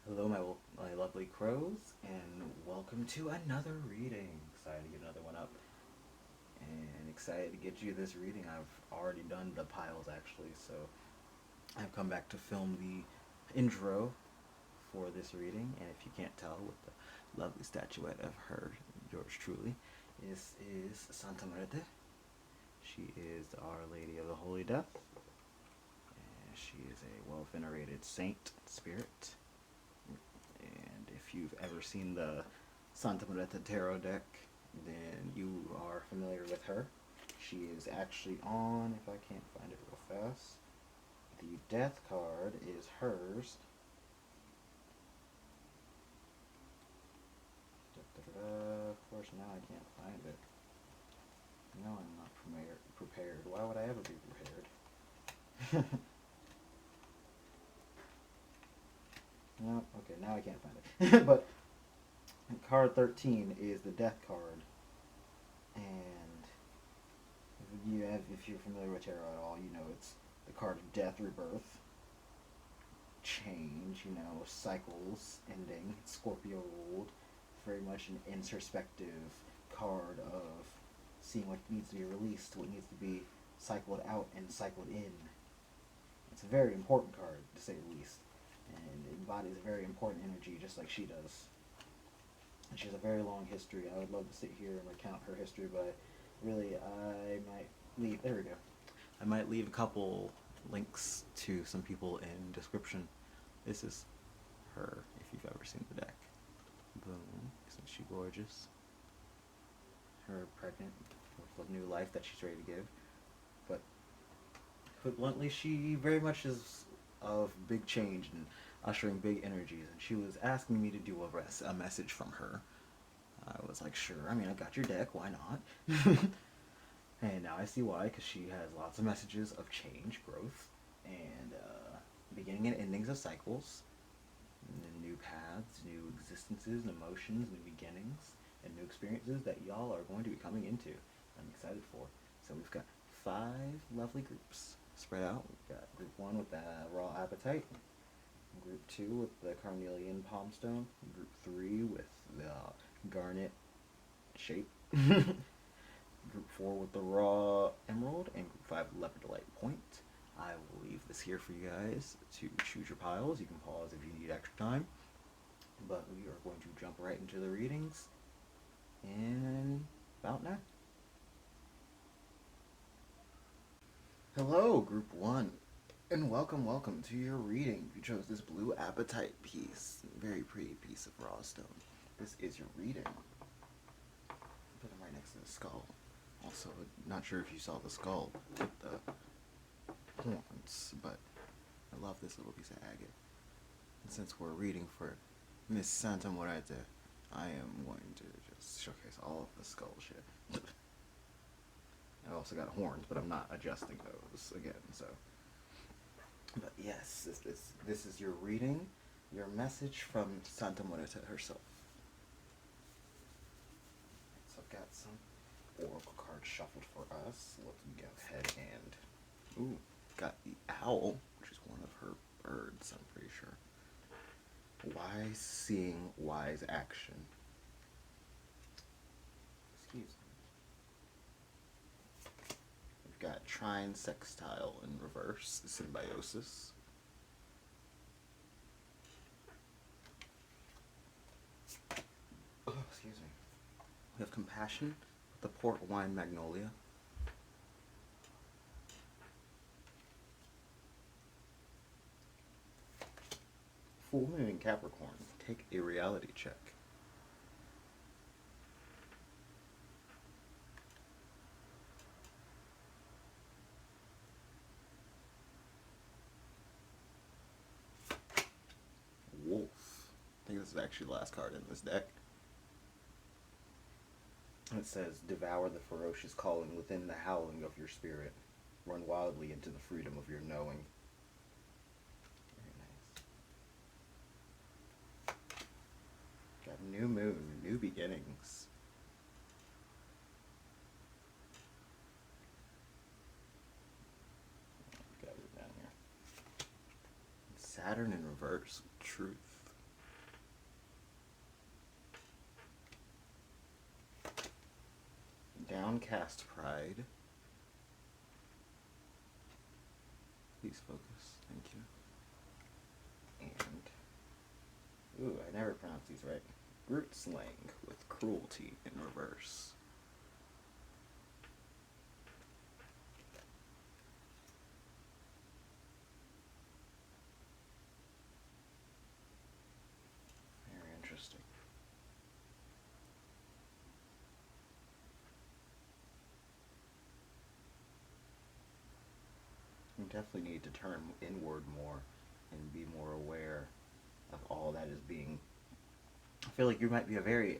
Hello, my lovely crows, and welcome to another reading. Excited to get another one up, and excited to get you this reading. I've already done the piles actually, so I've come back to film the intro for this reading. And if you can't tell, with the lovely statuette of her, yours truly, this is Santa Muerte. She is Our Lady of the Holy Death. And she is a well-venerated saint spirit. And if you've ever seen the Santa Muerte Tarot deck, then you are familiar with her. She is actually on, if I can't find it real fast, the death card is hers. Of course, now I can't find it. No, I'm not prepared. Why would I ever be prepared? No, okay, now I can't find it. But card 13 is the death card. And if you're familiar with tarot at all, you know it's the card of death, rebirth, change, cycles, ending. It's Scorpio ruled. It's very much an introspective card of seeing what needs to be released, what needs to be cycled out and cycled in. It's a very important card, to say the least. And it embodies a very important energy, just like she does. And she has a very long history. I would love to sit here and recount her history, but really, I might leave. There we go. I might leave a couple links to some people in description. This is her, if you've ever seen the deck. Boom. Isn't she gorgeous? Her pregnant with a new life that she's ready to give. But put bluntly, she very much is of big change and ushering big energies, and she was asking me to do a message from her. I was like, sure, I mean, I got your deck, why not? And now I see why, because she has lots of messages of change, growth, and beginning and endings of cycles, and new paths, new existences, and emotions, new beginnings, and new experiences that y'all are going to be coming into. I'm excited for. So we've got 5 lovely groups spread out. We've got group 1 with the raw appetite, group 2 with the carnelian palmstone, group 3 with the garnet shape, group 4 with the raw emerald, and group 5 with leopard delight point. I will leave this here for you guys to choose your piles. You can pause if you need extra time, but we are going to jump right into the readings in about now. Hello, Group 1, and welcome to your reading. You chose this blue apatite piece, very pretty piece of raw stone. This is your reading. Put them right next to the skull. Also, not sure if you saw the skull with the horns, but I love this little piece of agate. And since we're reading for Miss Santa Muerte, I am going to just showcase all of the skull shit. I've also got horns, but I'm not adjusting those again, so. But yes, this is your reading, your message from Santa Muerte herself. So I've got some oracle cards shuffled for us. Let's go ahead and, got the owl, which is one of her birds, I'm pretty sure. Wise seeing, wise action. Excuse me. Got trine sextile in reverse, symbiosis. Oh, excuse me. We have compassion with the port wine magnolia. Full moon in Capricorn. Take a reality check. Wolf. I think this is actually the last card in this deck. It says, devour the ferocious calling within the howling of your spirit. Run wildly into the freedom of your knowing. Very nice. Got new moon, new beginnings. Got it down here. Saturn in reverse, truth. downcast pride. Please focus. Thank you. And, ooh, I never pronounce these right. Brute slang with cruelty in reverse. Very interesting. You definitely need to turn inward more and be more aware of all that is being. I feel like you might be a very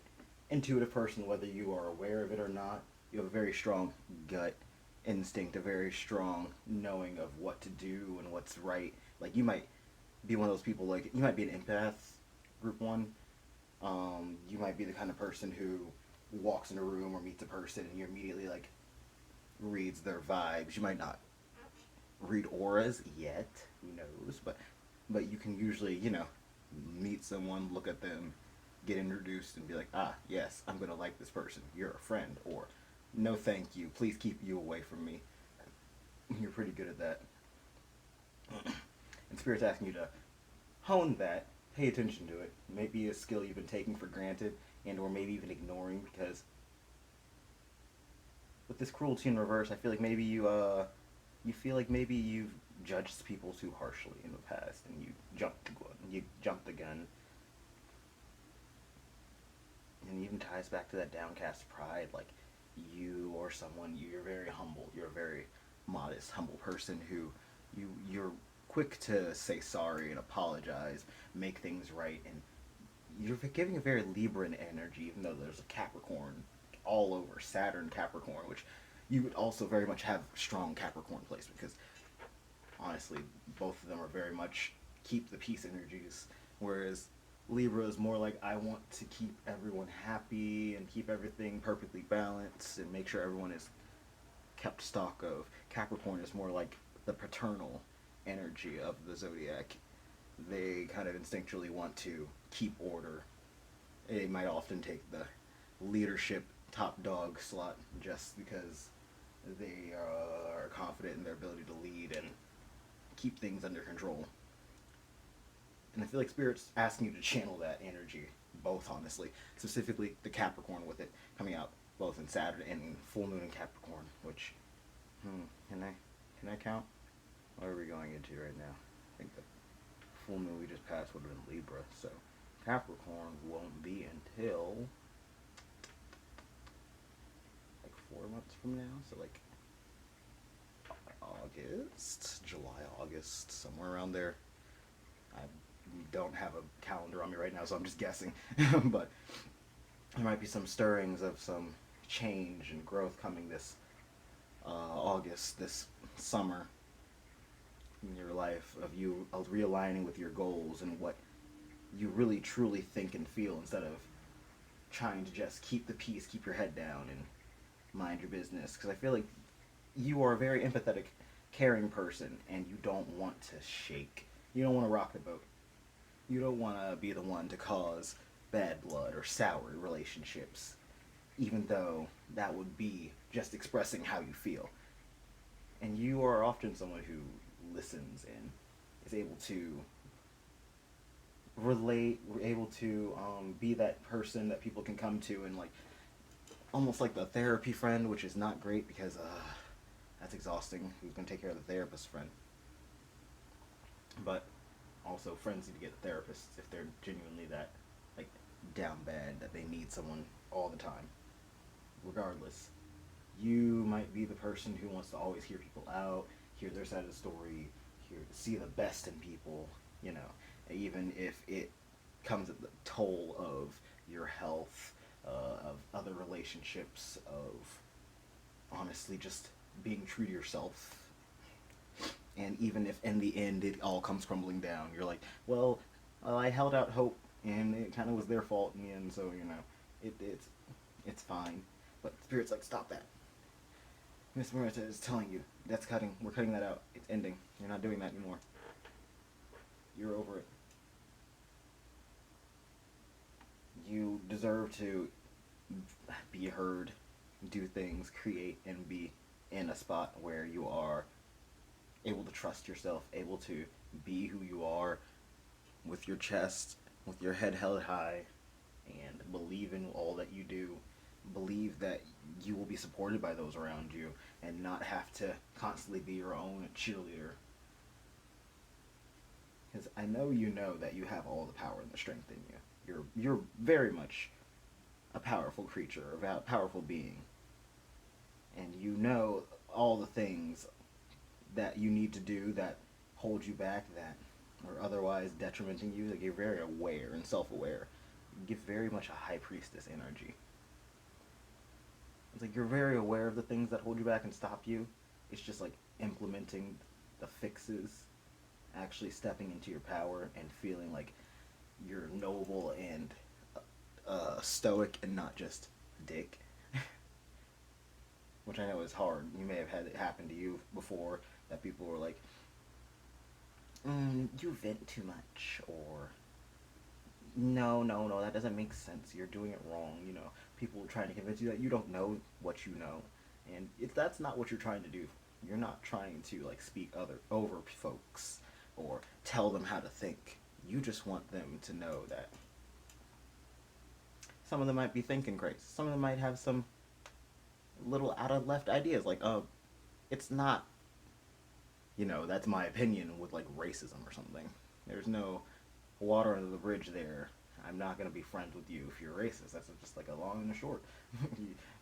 intuitive person, whether you are aware of it or not. You have a very strong gut instinct, a very strong knowing of what to do and what's right. Like, you might be one of those people, like, you might be an empath, group one. You might be the kind of person who walks in a room or meets a person and you immediately, like, reads their vibes. You might not read auras yet, who knows, but you can usually, meet someone, look at them, get introduced, and be like, ah, yes, I'm gonna like this person. You're a friend, or no, thank you. Please keep you away from me. You're pretty good at that. And Spirit's asking you to hone that, pay attention to it. Maybe a skill you've been taking for granted, and or maybe even ignoring, because with this cruelty in reverse, I feel like maybe you feel like maybe you've judged people too harshly in the past, and you jumped the gun. And it even ties back to that downcast pride, like, you're very humble, you're a very modest, humble person who you're quick to say sorry and apologize, make things right, and you're giving a very Libran energy, even though there's a Capricorn all over, Saturn Capricorn, which you would also very much have strong Capricorn placement, because honestly, both of them are very much keep the peace energies, whereas Libra is more like, I want to keep everyone happy and keep everything perfectly balanced and make sure everyone is kept stock of. Capricorn is more like the paternal energy of the zodiac. They kind of instinctually want to keep order. They might often take the leadership top dog slot just because they are confident in their ability to lead and keep things under control. And I feel like Spirit's asking you to channel that energy, both, honestly. Specifically, the Capricorn with it coming out both in Saturn and in full moon in Capricorn, which, can I count? What are we going into right now? I think the full moon we just passed would have been Libra, so Capricorn won't be until like 4 months from now, so like August, July, August, somewhere around there. I don't have a calendar on me right now, so I'm just guessing. But there might be some stirrings of some change and growth coming this August, this summer in your life, of you realigning with your goals and what you really truly think and feel, instead of trying to just keep the peace, keep your head down, and mind your business. Because I feel like you are a very empathetic, caring person, and you don't want to shake. You don't want to rock the boat. You don't want to be the one to cause bad blood or sour relationships, even though that would be just expressing how you feel. And you are often someone who listens and is able to relate, able to be that person that people can come to, and like almost like the therapy friend, which is not great because that's exhausting. Who's going to take care of the therapist friend? But also, friends need to get therapists if they're genuinely that like down bad that they need someone all the time. Regardless, you might be the person who wants to always hear people out, hear their side of the story, see the best in people. Even if it comes at the toll of your health, of other relationships, of honestly just being true to yourself. And even if in the end it all comes crumbling down, you're like, well, I held out hope, and it kind of was their fault in the end, so, it's fine. But Spirit's like, stop that. Miss Muerte is telling you, we're cutting that out. It's ending. You're not doing that anymore. You're over it. You deserve to be heard, do things, create, and be in a spot where you are able to trust yourself, able to be who you are with your chest, with your head held high, and believe in all that you do. Believe that you will be supported by those around you and not have to constantly be your own cheerleader. Because I know you know that you have all the power and the strength in you. You're very much a powerful creature, a powerful being. And you know all the things that you need to do that hold you back, that are otherwise detrimenting you. Like, you're very aware and self-aware. You give very much a high priestess energy. It's like you're very aware of the things that hold you back and stop you. It's just like implementing the fixes, actually stepping into your power and feeling like you're noble and stoic and not just a dick. Which I know is hard. You may have had it happen to you before, that people were like, you vent too much, or no, that doesn't make sense. You're doing it wrong. You know, people trying to convince you that you don't know what you know, and that's not what you're trying to do. You're not trying to like speak over folks or tell them how to think. You just want them to know that some of them might be thinking crazy. Some of them might have some little out of left ideas, like, it's not, that's my opinion with like racism or something. There's no water under the bridge there. I'm not gonna be friends with you if you're racist. That's just like a long and a short.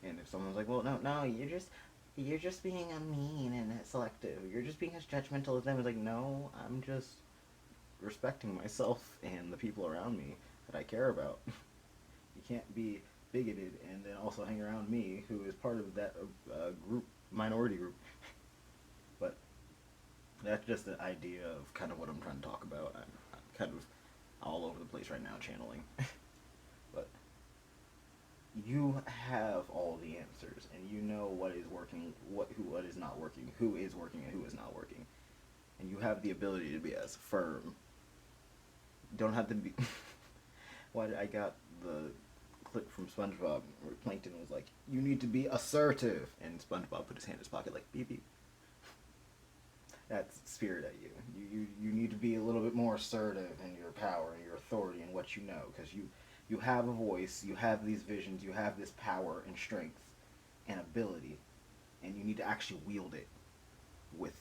And if someone's like, well, no, you're just being a mean and selective. You're just being as judgmental as them. It's like, no, I'm just respecting myself and the people around me that I care about. You can't be bigoted and then also hang around me, who is part of that minority group. But that's just an idea of kind of what I'm trying to talk about. I'm kind of all over the place right now channeling. But you have all the answers, and you know what is working, what is not working, who is working and who is not working. And you have the ability to be as firm. Don't have to be... Why I got the clip from SpongeBob where Plankton was like, you need to be assertive, and SpongeBob put his hand in his pocket like, beep beep. That's spirit at you. You need to be a little bit more assertive in your power and your authority and what you know, because you have a voice, you have these visions, you have this power and strength and ability, and you need to actually wield it with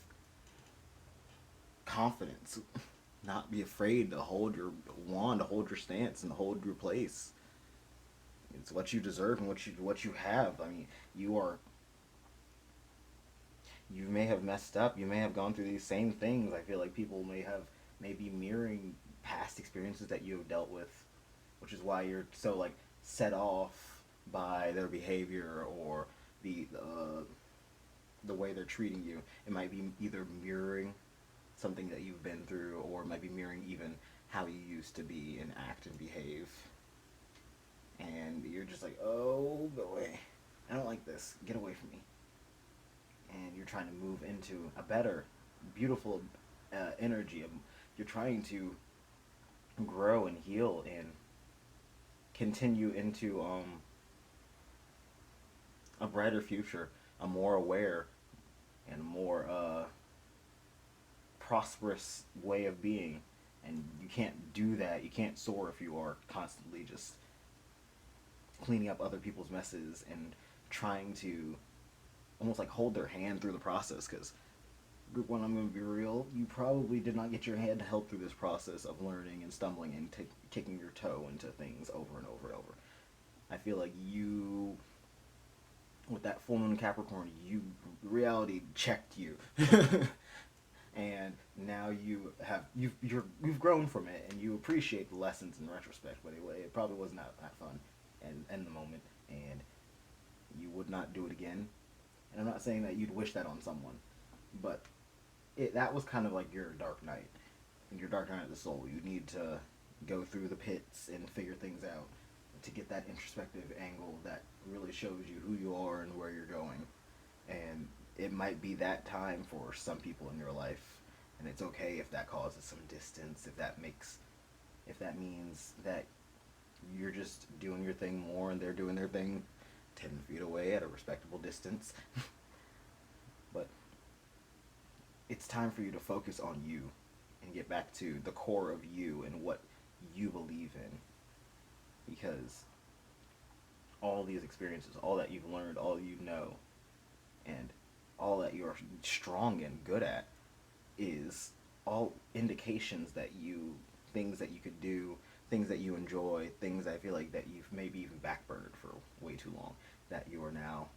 confidence. Not be afraid to hold your wand, to hold your stance, and to hold your place. It's what you deserve and what you have. I mean, you may have messed up. You may have gone through these same things. I feel like people may be mirroring past experiences that you have dealt with, which is why you're so like set off by their behavior or the way they're treating you. It might be either mirroring something that you've been through, or it might be mirroring even how you used to be and act and behave. And you're just like, oh boy, I don't like this. Get away from me. And you're trying to move into a better, beautiful energy. You're trying to grow and heal and continue into a brighter future, a more aware and more prosperous way of being. And you can't do that. You can't soar if you are constantly just cleaning up other people's messes and trying to almost like hold their hand through the process. Because group one, I'm going to be real, you probably did not get your hand held through this process of learning and stumbling and kicking your toe into things over and over and over. I feel like you, with that full moon Capricorn, reality checked you. And now you've grown from it, and you appreciate the lessons in retrospect. But it probably was not that fun in the moment, and you would not do it again. And I'm not saying that you'd wish that on someone, but that was kind of like your dark night. In your dark night of the soul, you need to go through the pits and figure things out to get that introspective angle that really shows you who you are and where you're going. And it might be that time for some people in your life, and it's okay if that causes some distance, if that means that you're just doing your thing more and they're doing their thing. 10 feet away at a respectable distance. But it's time for you to focus on you and get back to the core of you and what you believe in. Because all these experiences, all that you've learned, all you know, and all that you're strong and good at is all indications that things that you could do, things that you enjoy, things I feel like that you've maybe even backburnered for way too long, that you are now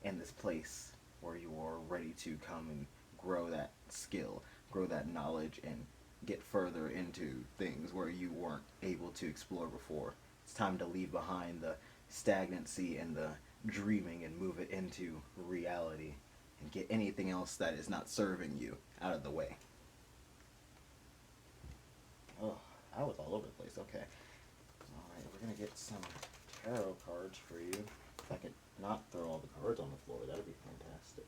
in this place where you are ready to come and grow that skill, grow that knowledge, and get further into things where you weren't able to explore before. It's time to leave behind the stagnancy and the dreaming and move it into reality and get anything else that is not serving you out of the way. Oh, I was all over the place. Okay. Alright, we're going to get some tarot cards for you. If I could not throw all the cards on the floor, that would be fantastic.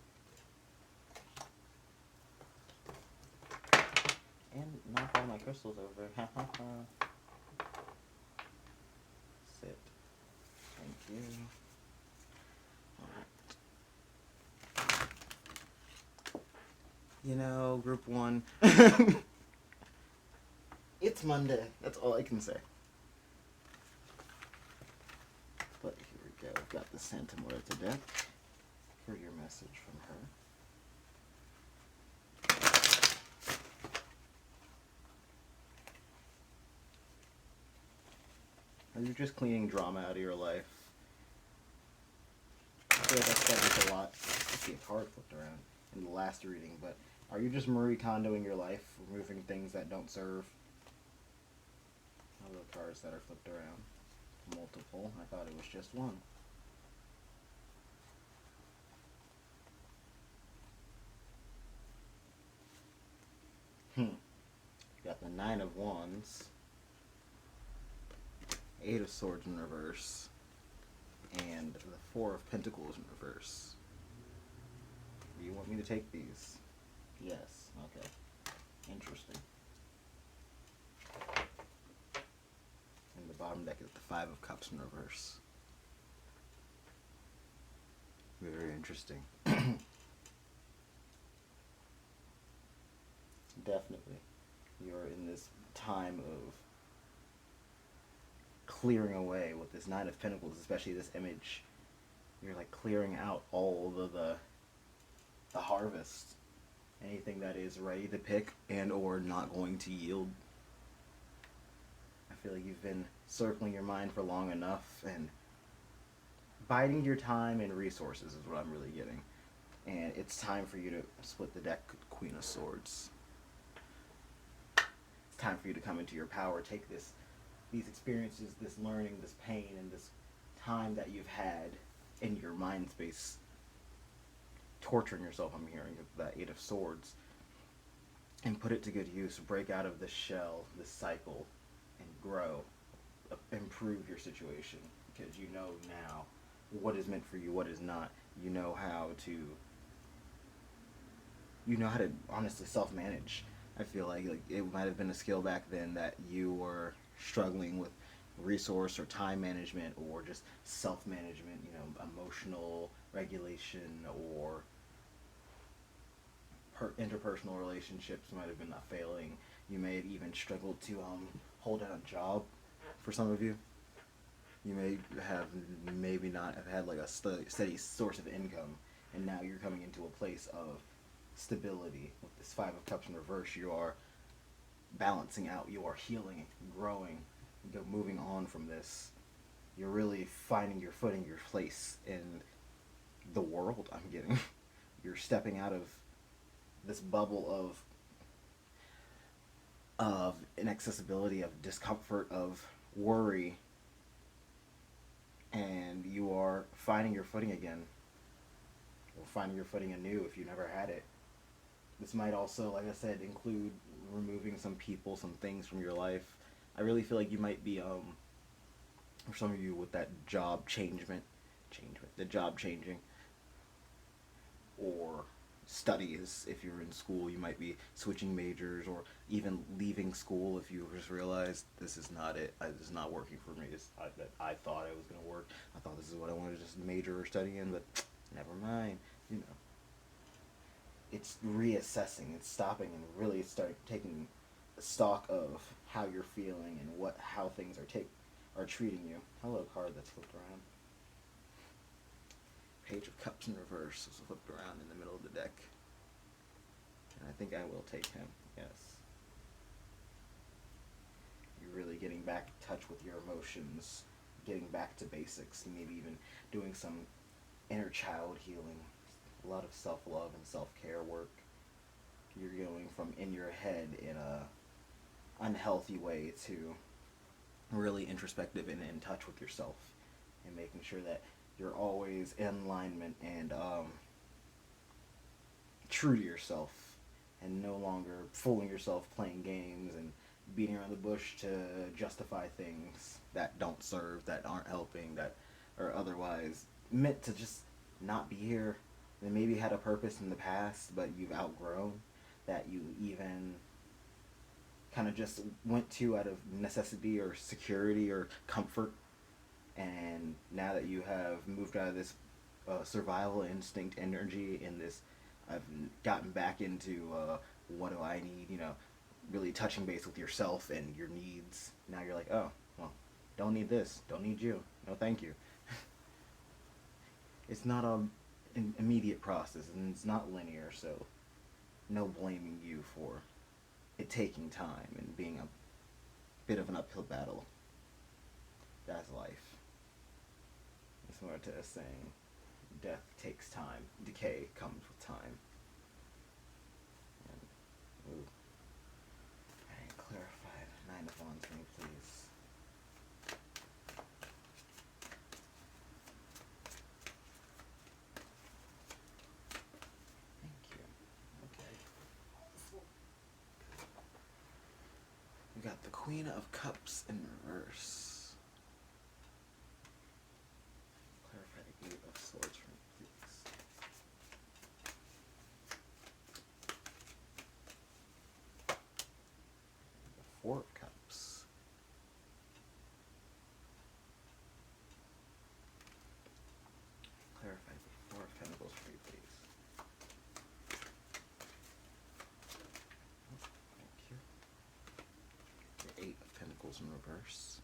And knock all my crystals over. Ha ha ha. Sit. Thank you. Alright. You know, group one. It's Monday. That's all I can say. But here we go. I've got the Santa Muerte deck for your message from her. Are you just cleaning drama out of your life? I feel like I said this a lot. I see a card flipped around in the last reading, but are you just Marie Kondoing your life, removing things that don't serve? All the cards that are flipped around. Multiple. I thought it was just one. Got the Nine of Wands. Eight of Swords in reverse. And the Four of Pentacles in reverse. Do you want me to take these? Yes. Okay. Interesting. And the bottom deck is the Five of Cups in reverse. Very interesting. Definitely. You're in this time of clearing away with this Nine of Pentacles, especially this image. You're like clearing out all of the harvest. Anything that is ready to pick and or not going to yield. I feel like you've been circling your mind for long enough and biding your time and resources is what I'm really getting. And it's time for you to split the deck, Queen of Swords. It's time for you to come into your power, take these experiences, this learning, this pain, and this time that you've had in your mind space, torturing yourself, I'm hearing, that Eight of Swords, and put it to good use. Break out of this shell, this cycle, and grow, improve your situation, because you know now what is meant for you, what is not. You know how to honestly self-manage. I feel like it might have been a skill back then that you were struggling with resource or time management or just self-management, emotional regulation or interpersonal relationships might have been failing. You may have even struggled to hold down a job for some of you. You may have maybe not have had like a steady source of income, and now you're coming into a place of stability. With this Five of Cups in reverse, you are balancing out, you are healing, growing, moving on from this. You're really finding your footing, your place in the world, I'm getting. You're stepping out of this bubble of inaccessibility, of discomfort, of worry, and you are finding your footing again, or finding your footing anew if you never had it. This might also, like I said, include removing some people, some things from your life. I really feel like you might be, for some of you with that job the job changing, or studies. If you're in school, you might be switching majors or even leaving school if you just realize this is not it. This is not working for me. I thought it was going to work. I thought this is what I wanted to just major or study in, but never mind. You know, it's reassessing. It's stopping and really start taking stock of how you're feeling and how things are treating you. Hello, card that's flipped around. Page of Cups in reverse is flipped around in the middle of the deck. And I think I will take him, yes. You're really getting back in touch with your emotions, getting back to basics, maybe even doing some inner child healing, a lot of self-love and self-care work. You're going from in your head in a unhealthy way to really introspective and in touch with yourself and making sure that you're always in alignment and true to yourself and no longer fooling yourself playing games and beating around the bush to justify things that don't serve, that aren't helping, that are otherwise meant to just not be here. They maybe had a purpose in the past, but you've outgrown, that you even kind of just went to out of necessity or security or comfort. And now that you have moved out of this survival instinct energy in this, I've gotten back into what do I need, you know, really touching base with yourself and your needs. Now you're like, oh, well, don't need this, don't need you, no thank you. It's not an immediate process and it's not linear, so no blaming you for it taking time and being a bit of an uphill battle. That's life. Similar to a saying, death takes time, decay comes with time. And, ooh. Alright, clarify the 9 of Wands for me, please. Thank you. Okay. We got the Queen of Cups in reverse. Swords for me, please. The 4 of Cups. Clarify the 4 of Pentacles for me, please. Oh, thank you. The 8 of Pentacles in reverse.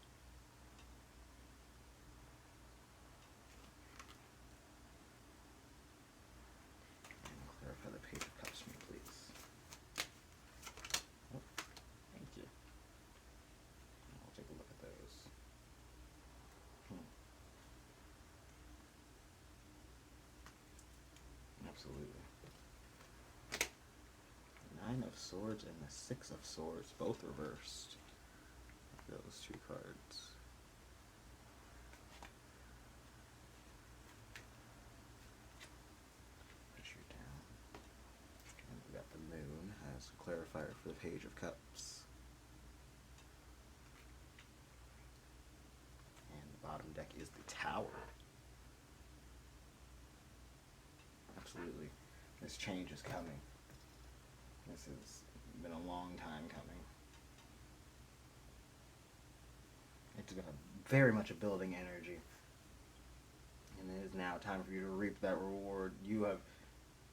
For the Page of Cups for me, please. Oh, thank you. I'll take a look at those. Absolutely. 9 of Swords and the 6 of Swords, both reversed. Those 2 cards. Moon has a clarifier for the Page of Cups. And the bottom deck is the Tower. Absolutely. This change is coming. This has been a long time coming. It's been very much a building energy. And it is now time for you to reap that reward.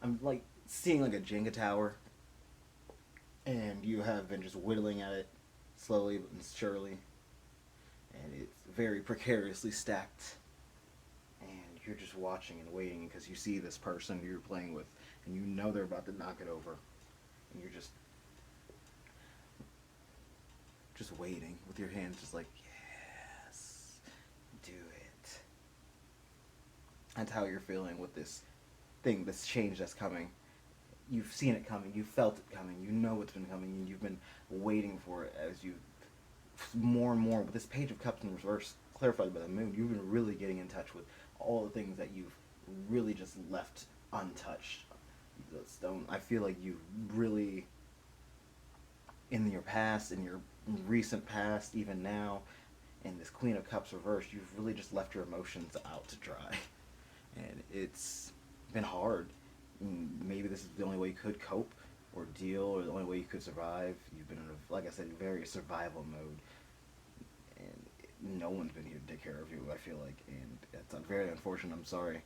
I'm like seeing like a Jenga tower, and you have been just whittling at it slowly but surely, and it's very precariously stacked, and you're just watching and waiting because you see this person you're playing with and you know they're about to knock it over, and you're just waiting with your hands just like, yes, do it. That's how you're feeling with this thing, this change that's coming. You've seen it coming, you felt it coming, you know it's been coming, and you've been waiting for it as you more and more with this Page of Cups in reverse clarified by the Moon. You've been really getting in touch with all the things that you've really just left untouched. I feel like you've really, in your past, in your recent past, even now, in this Queen of Cups reversed, you've really just left your emotions out to dry. And it's been hard. Maybe this is the only way you could cope or deal, or the only way you could survive. You've been in a, like I said, very survival mode, and no one's been here to take care of you, I feel like, and that's very unfortunate. I'm sorry.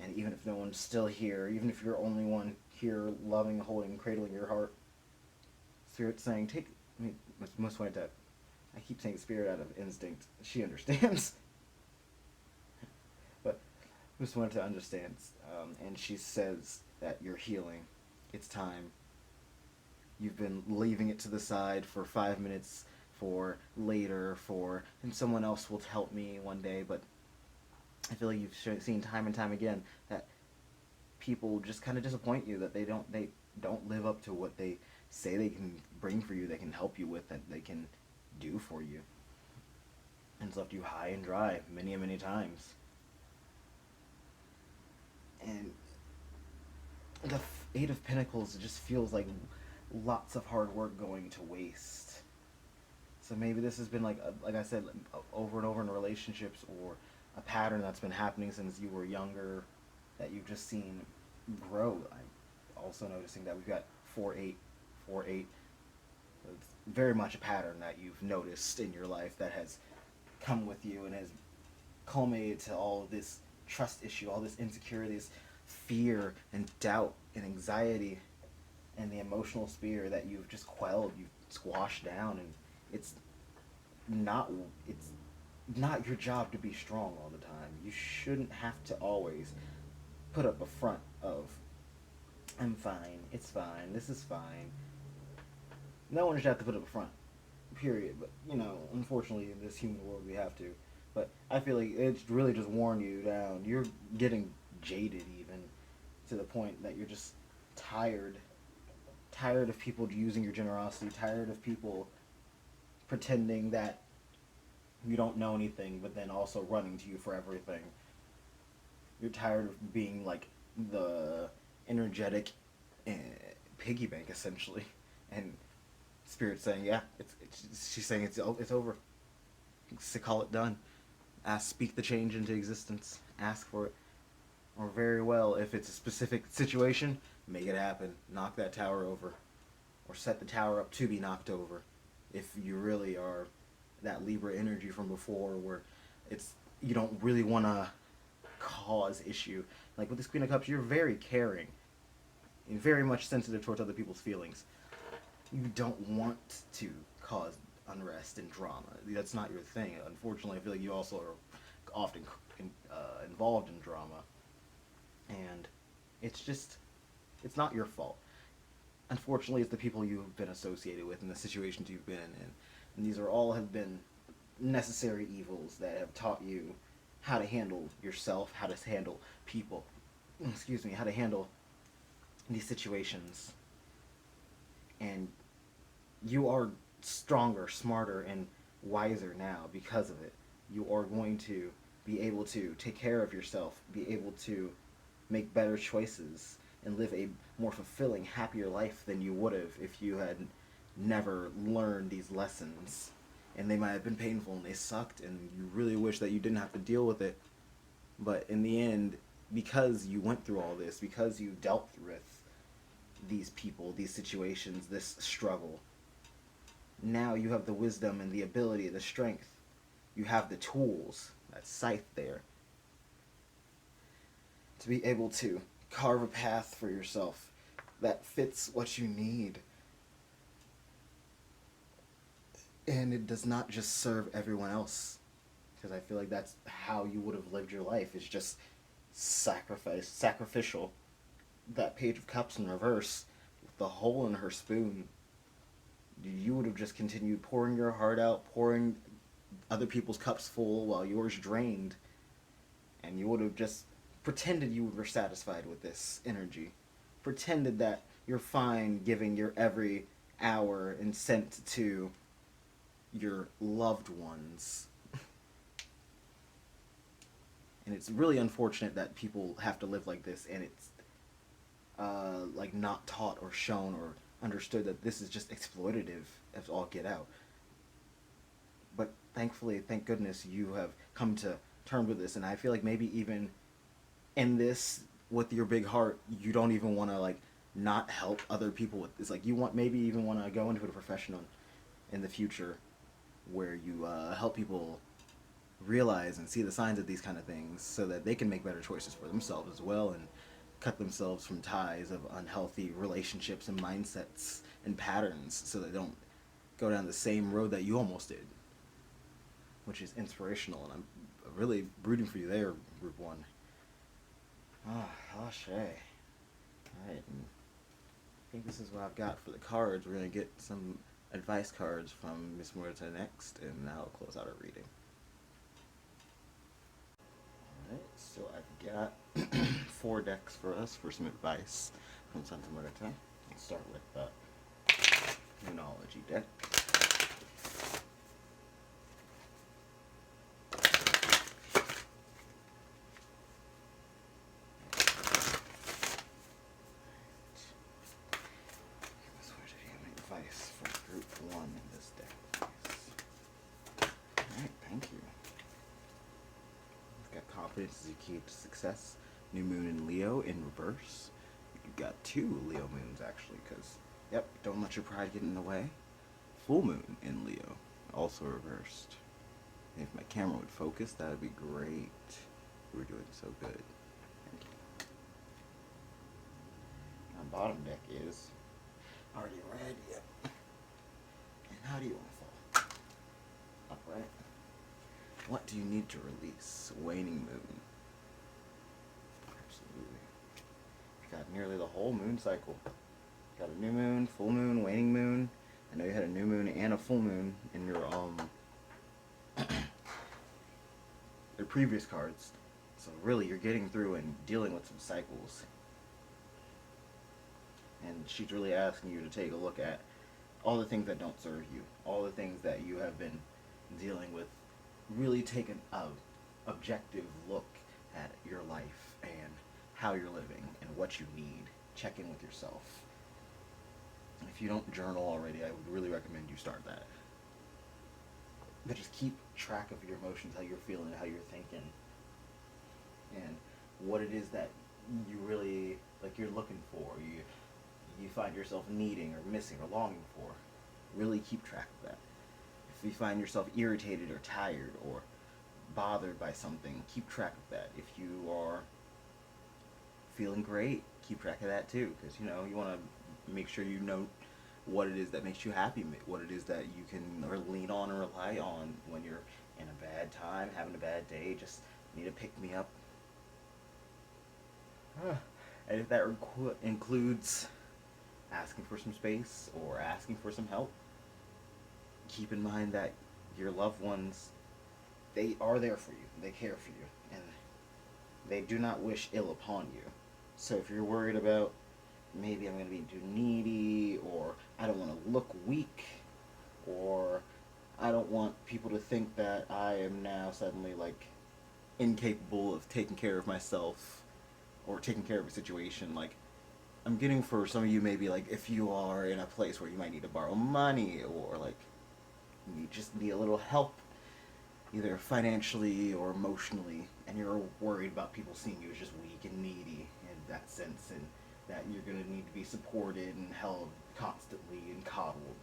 And even if no one's still here, even if you're the only one here loving, holding, cradling your heart, Spirit saying, take, I mean, most point that, I keep saying Spirit out of instinct. She understands. But most wanted to understand, and she says that you're healing. It's time. You've been leaving it to the side for 5 minutes, for later, and someone else will help me one day, but I feel like you've seen time and time again that people just kind of disappoint you, that they don't live up to what they say they can bring for you, they can help you with, that they can do for you. And it's left you high and dry many and many times. And the Eight of Pentacles just feels like lots of hard work going to waste. So maybe this has been like I said, over and over in relationships, or a pattern that's been happening since you were younger that you've just seen grow. I'm also noticing that we've got 4-8, 4-8. It's very much a pattern that you've noticed in your life that has come with you and has culminated to all of this trust issue, all this insecurity, this fear and doubt and anxiety, and the emotional spear that you've just quelled, you've squashed down, and it's not your job to be strong all the time. You shouldn't have to always put up a front of, I'm fine, it's fine, this is fine. No one should have to put up a front, period. But, unfortunately in this human world we have to. But I feel like it's really just worn you down. You're getting jaded even, to the point that you're just tired of people using your generosity, tired of people pretending that you don't know anything, but then also running to you for everything. You're tired of being like the energetic piggy bank, essentially. And Spirit's saying, yeah, she's saying it's over. Call it done. Speak the change into existence. Ask for it. Or very well, if it's a specific situation, make it happen. Knock that tower over. Or set the tower up to be knocked over. If you really are that Libra energy from before, where you don't really want to cause issue. Like with this Queen of Cups, you're very caring and very much sensitive towards other people's feelings. You don't want to cause unrest and drama. That's not your thing. Unfortunately, I feel like you also are often involved in drama. And it's not your fault. Unfortunately, it's the people you've been associated with and the situations you've been in. And these have been necessary evils that have taught you how to handle yourself, how to handle people, how to handle these situations. And you are stronger, smarter, and wiser now because of it. You are going to be able to take care of yourself, be able to make better choices, and live a more fulfilling, happier life than you would have if you had never learned these lessons. And they might have been painful and they sucked, and you really wish that you didn't have to deal with it. But in the end, because you went through all this, because you dealt with these people, these situations, this struggle, now you have the wisdom and the ability, the strength. You have the tools, that scythe there, to be able to carve a path for yourself that fits what you need. And it does not just serve everyone else. Because I feel like that's how you would have lived your life, is just sacrificial. That Page of Cups in reverse, with the hole in her spoon, you would have just continued pouring your heart out, pouring other people's cups full while yours drained. And you would have just pretended you were satisfied with this energy. Pretended that you're fine giving your every hour and cent to your loved ones. And it's really unfortunate that people have to live like this, and it's like not taught or shown or understood that this is just exploitative as all get out. But thankfully, thank goodness, you have come to terms with this, and I feel like maybe even in this with your big heart, you don't even want to like not help other people with. It's like you want maybe even want to go into a profession in the future where you help people realize and see the signs of these kind of things so that they can make better choices for themselves as well and cut themselves from ties of unhealthy relationships and mindsets and patterns so they don't go down the same road that you almost did, which is inspirational, and I'm really rooting for you there, Group 1. Ah, Shay. Alright, I think this is what I've got for the cards. We're going to get some advice cards from Miss Muerte next, and that'll close out our reading. Alright, so I've got 4 decks for us for some advice from Santa Muerte. Let's start with the Moonology deck. Advice for Group 1 in this deck, please. Alright, thank you. You've got confidence is your key to success. New moon in Leo in reverse. You've got 2 Leo moons actually, because, yep, don't let your pride get in the way. Full moon in Leo, also reversed. And if my camera would focus, that would be great. You were doing so good. Thank you. Our bottom deck is already red, yep. And how do you want to fall? Upright. What do you need to release? Waning moon. Absolutely. You've got nearly the whole moon cycle. You've got a new moon, full moon, waning moon. I know you had a new moon and a full moon in your the previous cards. So really you're getting through and dealing with some cycles. And she's really asking you to take a look at all the things that don't serve you, all the things that you have been dealing with. Really take an objective look at your life and how you're living and what you need. Check in with yourself. If you don't journal already, I would really recommend you start that. But just keep track of your emotions, how you're feeling, how you're thinking, and what it is that you really, like, you're looking for, you find yourself needing or missing or longing for. Really keep track of that. If you find yourself irritated or tired or bothered by something, keep track of that. If you are feeling great, keep track of that too, because you want to make sure you know what it is that makes you happy, what it is that you can lean on or rely on when you're in a bad time, having a bad day, just need to pick me up. And if that includes asking for some space or asking for some help, keep in mind that your loved ones, they are there for you, they care for you, and they do not wish ill upon you. So if you're worried about maybe I'm going to be too needy, or I don't want to look weak, or I don't want people to think that I am now suddenly like incapable of taking care of myself or taking care of a situation, like I'm getting for some of you maybe like if you are in a place where you might need to borrow money or like you just need a little help either financially or emotionally, and you're worried about people seeing you as just weak and needy in that sense, and that you're going to need to be supported and held constantly and coddled.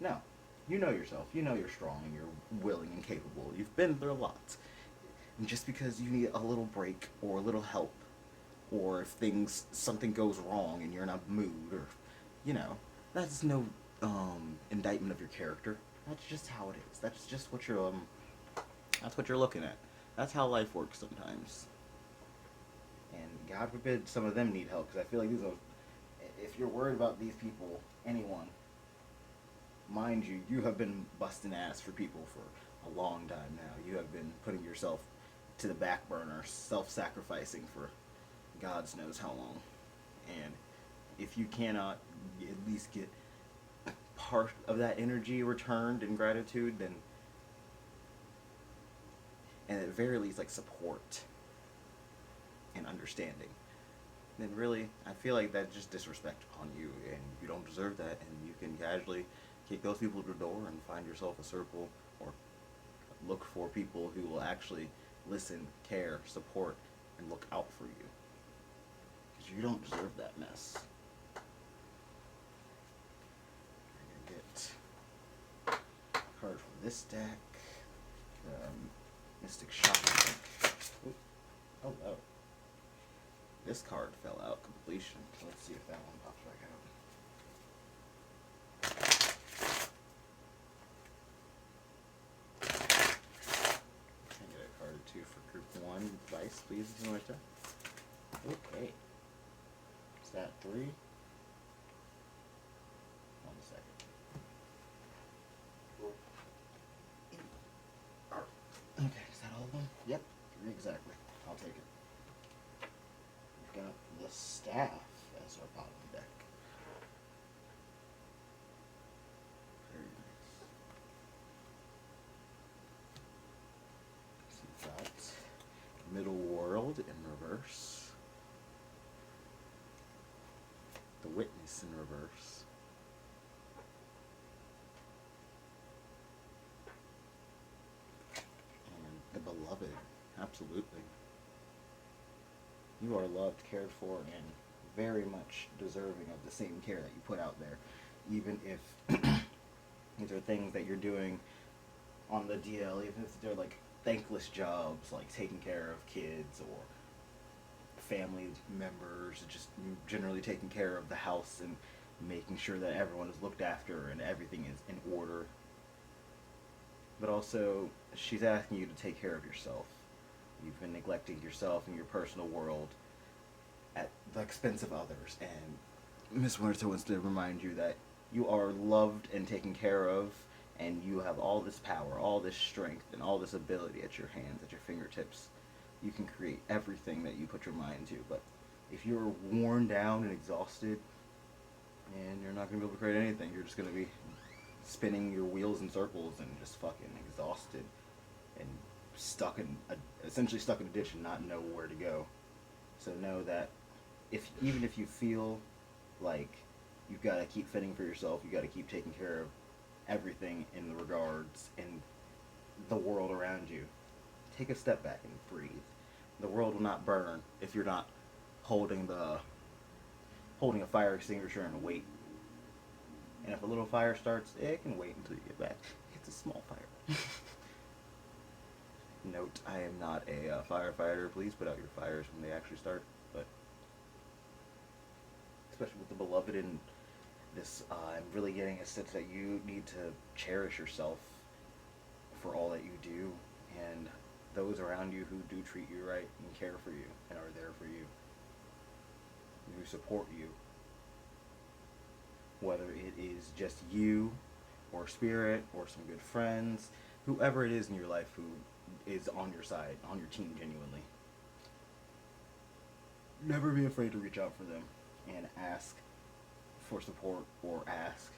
No. You know yourself. You know you're strong and you're willing and capable. You've been through a lot. And just because you need a little break or a little help, or if something goes wrong and you're in a mood, or, that's no indictment of your character. That's just how it is. That's just what that's what you're looking at. That's how life works sometimes. And God forbid some of them need help, because I feel like if you're worried about these people, anyone, mind you, you have been busting ass for people for a long time now. You have been putting yourself to the back burner, self-sacrificing for God knows how long. And if you cannot at least get part of that energy returned in gratitude, then, and at the very least, like, support and understanding, then really, I feel like that's just disrespect upon you, and you don't deserve that, and you can casually kick those people to the door and find yourself a circle, or look for people who will actually listen, care, support, and look out for you. you don't deserve that mess. I'm gonna get a card from this deck. Mystic Shaman deck. Ooh. Oh, oh. This card fell out, Completion. So let's see if that one pops back out. Can I get a card or two for group 1 advice, please, Muerte? Okay. Is that 3? 1 second. Okay, is that all of them? Yep, 3 exactly. I'll take it. We've got the staff as our bottom deck. Very nice. So we've got Middle World in reverse. The Witness in reverse. And the Beloved. Absolutely. You are loved, cared for, and very much deserving of the same care that you put out there. Even if these are things that you're doing on the DL, even if they're like thankless jobs, like taking care of kids or family members, just generally taking care of the house and making sure that everyone is looked after and everything is in order. But also, she's asking you to take care of yourself. You've been neglecting yourself and your personal world at the expense of others. And Miss Muerte wants to remind you that you are loved and taken care of, and you have all this power, all this strength, and all this ability at your hands, at your fingertips. You can create everything that you put your mind to. But if you're worn down and exhausted, and you're not going to be able to create anything, you're just going to be spinning your wheels in circles and just fucking exhausted and essentially stuck in a ditch and not know where to go. So know that even if you feel like you've got to keep fending for yourself, you got to keep taking care of everything in the regards in the world around you, take a step back and breathe. The world will not burn if you're not holding a fire extinguisher and wait. And if a little fire starts, it can wait until you get back. It's a small fire. Note, I am not a firefighter. Please put out your fires when they actually start. But especially with the Beloved in this, I'm really getting a sense that you need to cherish yourself for all that you do, and those around you who do treat you right and care for you and are there for you, who support you. Whether it is just you, or Spirit, or some good friends, whoever it is in your life who is on your side, on your team genuinely. Never be afraid to reach out for them and ask for support, or ask,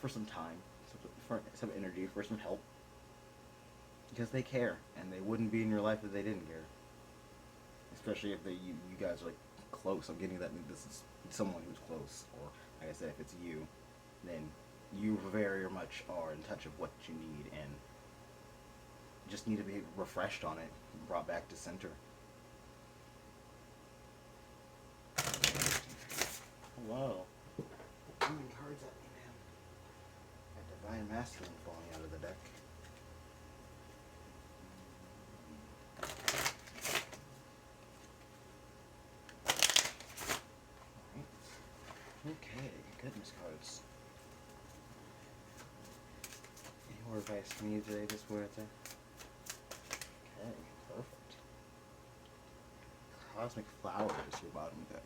for some time, for some energy, for some help. Because they care, and they wouldn't be in your life if they didn't care. Especially if you guys are like close. I'm getting that this is someone who's close, or like I said, if it's you, then you very much are in touch of what you need and just need to be refreshed on it, brought back to center. Wow. How many cards at me, man? A Divine Masculine falling out of the deck. Okay, goodness cards. Any more advice from you today, Miss Muerte? Okay, perfect. Cosmic Flower is your bottom deck.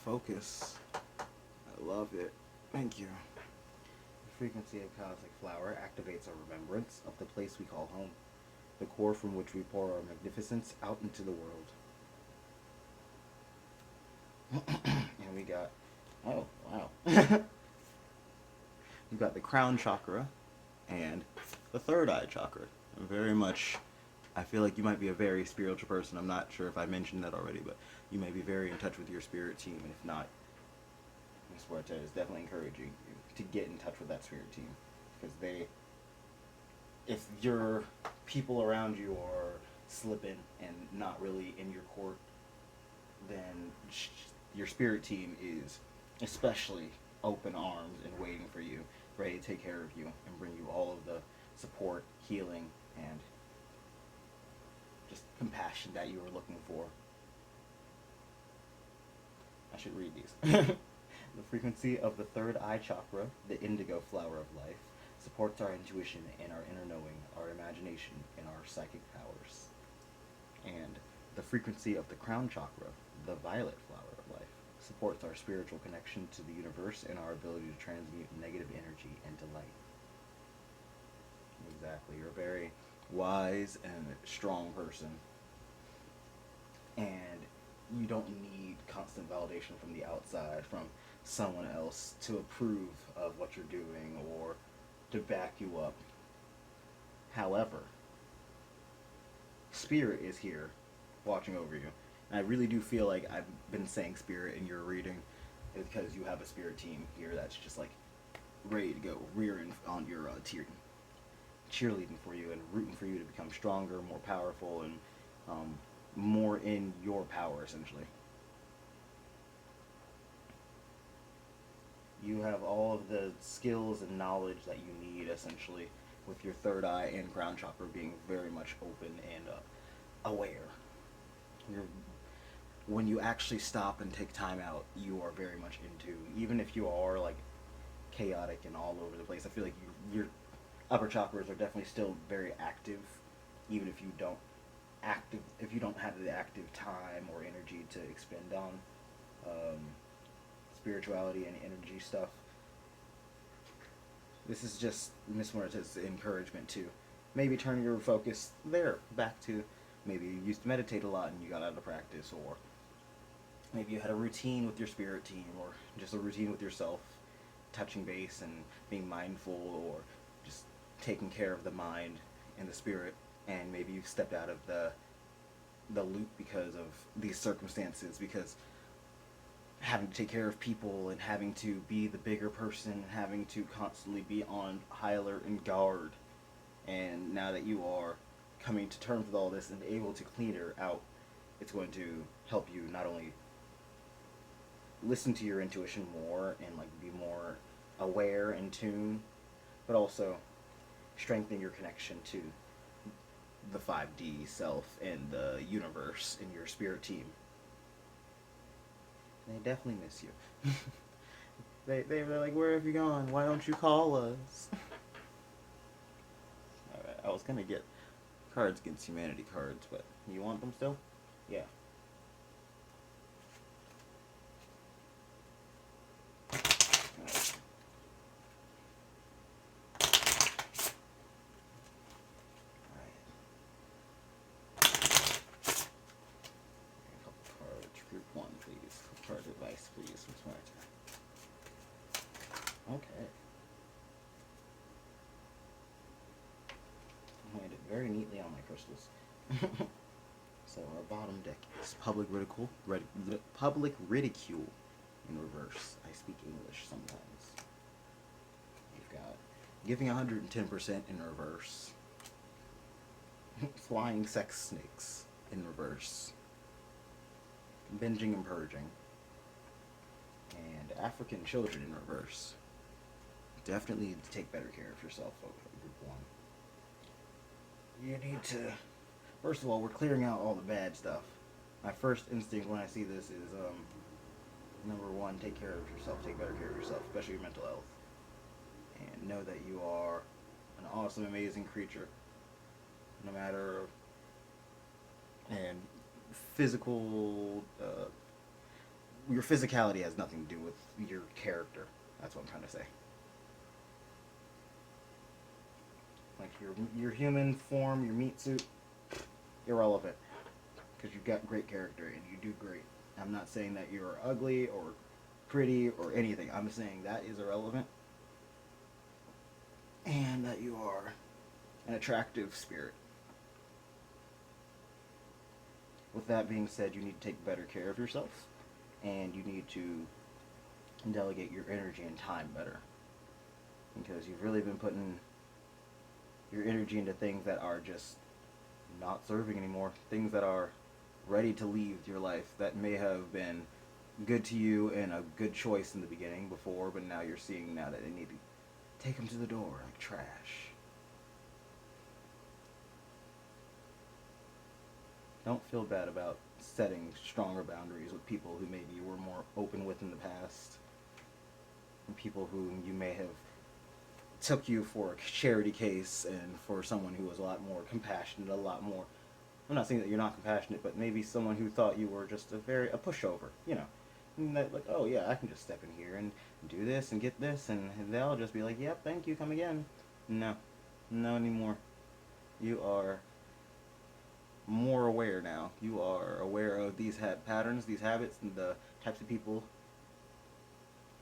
Focus. I love it. Thank you. The frequency of Cosmic Flower activates our remembrance of the place we call home, the core from which we pour our magnificence out into the world. And we got, oh, wow. We've got the crown chakra and the third eye chakra. I feel like you might be a very spiritual person. I'm not sure if I mentioned that already, but you may be very in touch with your spirit team. And if not, Ms. Muerte is definitely encouraging you to get in touch with that spirit team. Because if your people around you are slipping and not really in your court, then your spirit team is especially open arms and waiting for you, ready to take care of you and bring you all of the support, healing, and just compassion that you were looking for. I should read these. The frequency of the third eye chakra, the indigo flower of life, supports our intuition and our inner knowing, our imagination, and our psychic powers. And the frequency of the crown chakra, the violet flower of life, supports our spiritual connection to the universe and our ability to transmute negative energy into light. Exactly. You're a very wise and strong person. And you don't need constant validation from the outside, from someone else, to approve of what you're doing or to back you up. However, Spirit is here watching over you. And I really do feel like I've been saying Spirit in your reading because you have a Spirit team here that's just like ready to go, rearing on your cheerleading for you and rooting for you to become stronger, more powerful, and more in your power, essentially. You have all of the skills and knowledge that you need, essentially, with your third eye and crown chakra being very much open and aware. When you actually stop and take time out, you are very much into, even if you are like chaotic and all over the place, I feel like your upper chakras are definitely still very active, even if you don't have the active time or energy to expend on spirituality and energy stuff. This is just Miss Muerte's encouragement to maybe turn your focus there, back to maybe you used to meditate a lot and you got out of practice, or maybe you had a routine with your spirit team, or just a routine with yourself, touching base and being mindful, or just taking care of the mind and the spirit, and maybe you've stepped out of the loop because of these circumstances, because having to take care of people and having to be the bigger person and having to constantly be on high alert and guard. And now that you are coming to terms with all this and able to clear out, it's going to help you not only listen to your intuition more and like be more aware and tuned, but also strengthen your connection to the 5D self and the universe and your spirit team. They definitely miss you. They're like, where have you gone? Why don't you call us? Alright, I was gonna get Cards Against Humanity cards, but you want them still? Yeah. Alright. A couple cards. Group 1, please. Card advice, please. Miss Muerte. Okay. I made it very neatly on my crystals. So our bottom deck is public ridicule in reverse. I speak English sometimes. We've got giving 110% in reverse. Flying sex snakes in reverse. Binging and purging. And African children in reverse. Definitely need to take better care of yourself, folks. Group 1. You need to... First of all, we're clearing out all the bad stuff. My first instinct when I see this is, number 1, take care of yourself. Take better care of yourself, especially your mental health. And know that you are an awesome, amazing creature. No matter... And physical... your physicality has nothing to do with your character. That's what I'm trying to say. Like your human form, your meat suit, irrelevant. Because you've got great character and you do great. I'm not saying that you're ugly or pretty or anything. I'm saying that is irrelevant. And that you are an attractive spirit. With that being said, you need to take better care of yourself. And you need to delegate your energy and time better. Because you've really been putting your energy into things that are just not serving anymore. Things that are ready to leave your life that may have been good to you and a good choice in the beginning before, but now you're seeing now that they need to take them to the door like trash. Don't feel bad about setting stronger boundaries with people who maybe you were more open with in the past, and people whom you may have took you for a charity case and for someone who was a lot more compassionate, a lot more, I'm not saying that you're not compassionate, but maybe someone who thought you were just a pushover, you know. And that, like, oh yeah, I can just step in here and do this and get this, and they'll just be like, yep, thank you, come again. No, no anymore. You are more aware now. You are aware of these patterns, these habits, and the types of people,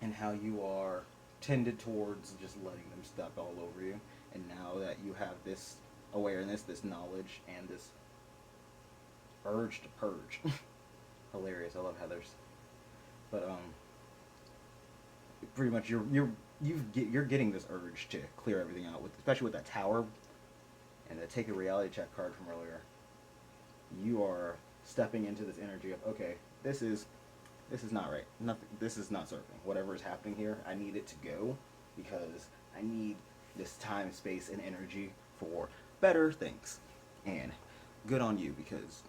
and how you are tended towards just letting them step all over you. And now that you have this awareness, this knowledge, and this urge to purge. Hilarious. I love Heather's. But pretty much you're getting this urge to clear everything out, with, especially with that tower and the take a reality check card from earlier. You are stepping into this energy of, okay, this is not right. Nothing. This is not serving. Whatever is happening here, I need it to go, because I need this time, space, and energy for better things. And good on you, because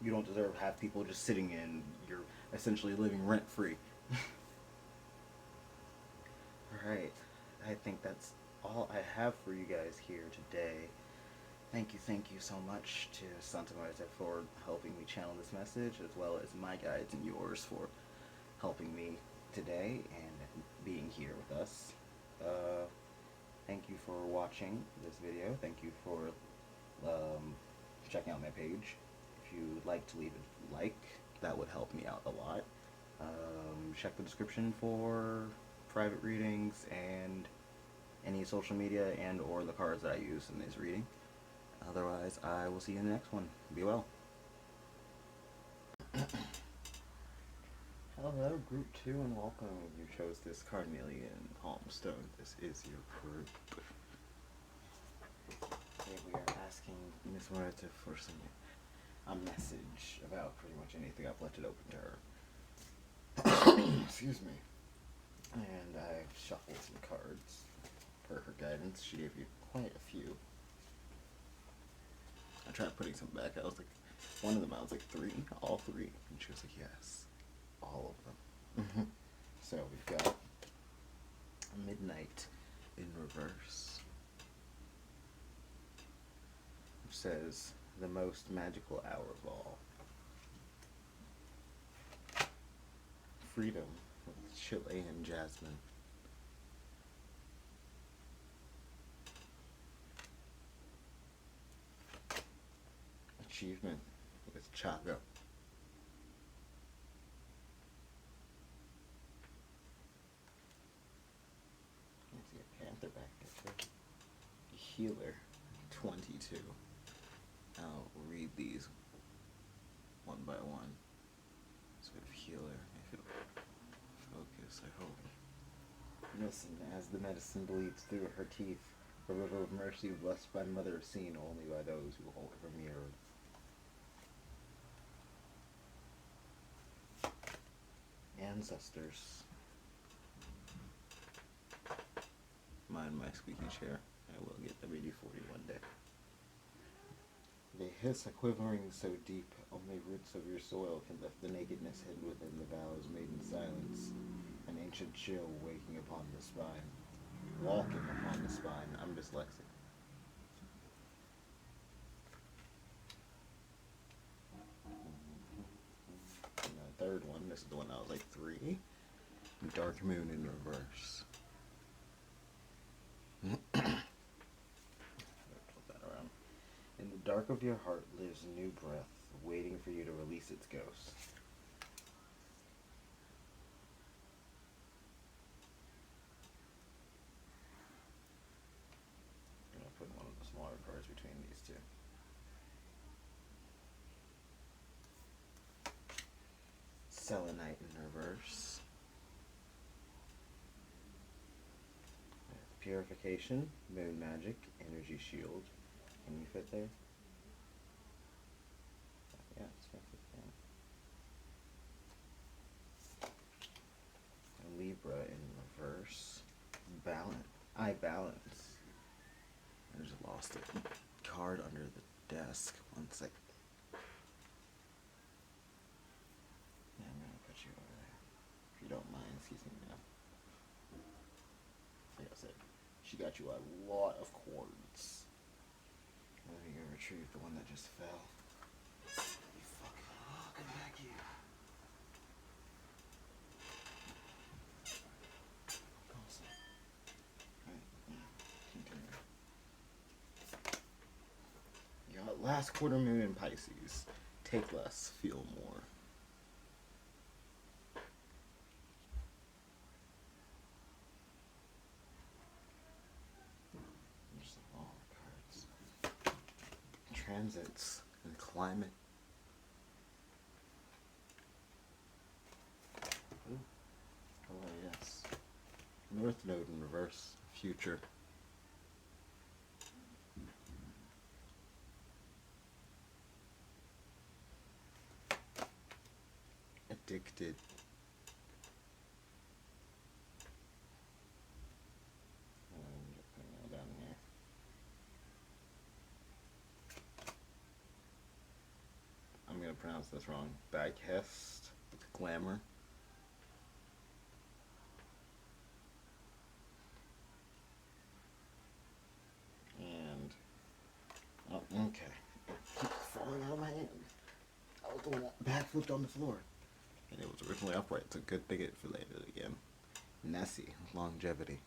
you don't deserve to have people just sitting in. You're essentially living rent free. Alright, I think that's all I have for you guys here today. Thank you so much to Santa Muerte for helping me channel this message, as well as my guides and yours for helping me today and being here with us. Thank you for watching this video. Thank you for checking out my page. If you'd like to leave a like, that would help me out a lot. Check the description for private readings and any social media and or the cards that I use in this reading. Otherwise, I will see you in the next one. Be well. Hello, Group 2, and welcome. You chose this Carnelian Palmstone. This is your group. Today we are asking Miss Muerte for a message about pretty much anything. I've left it open to her. Excuse me. And I've shuffled some cards per her guidance. She gave you quite a few. I tried putting some back. I was like, one of them, I was like, 3? All 3? And she was like, yes. All of them. So we've got Midnight in reverse. Which says, the most magical hour of all. Freedom with Chilean Jasmine. Achievement with Chaga. I see a panther back there too. Healer 22. I'll read these one by one. So we have healer. If it'll focus, I hope. Listen, as the medicine bleeds through her teeth, a river of mercy blessed by Mother seen only by those who hold her mirror. Ancestors. Mind my squeaky chair. I will get WD-40 one day. They hiss a quivering so deep, only roots of your soil can lift the nakedness hidden within the vows made in silence. An ancient chill waking upon the spine. Walking upon the spine. I'm dyslexic. And the third one, this is the one that was like 3. Dark Moon in reverse. Flip that around. In the dark of your heart lives a new breath, waiting for you to release its ghost. I'm going to put one of the smaller cards between these two. Selenite in reverse. Purification, Moon Magic, Energy Shield. Can you fit there? Yeah, it's got the thing. Libra in reverse. Balance. I balance. I just lost a card under the desk. 1 sec. Yeah, I'm gonna put you over there. If you don't mind, excuse me now. Like I said, she got you a lot of cords. Let me go retrieve the one that just fell. You fucking come back here. Awesome. Alright, continue. You got last quarter moon in Pisces. Take less, feel more. There's all the cards. Transits and climate. Ooh. Oh yes. North node in reverse. Future. Addicted. I'm just putting that down here. I'm gonna pronounce this wrong. Bagcast. Glamour. And oh, okay. It keeps falling out of my hand. I was the one that backflipped on the floor. And it was originally upright. It's a good thing it landed again. Nessie, longevity.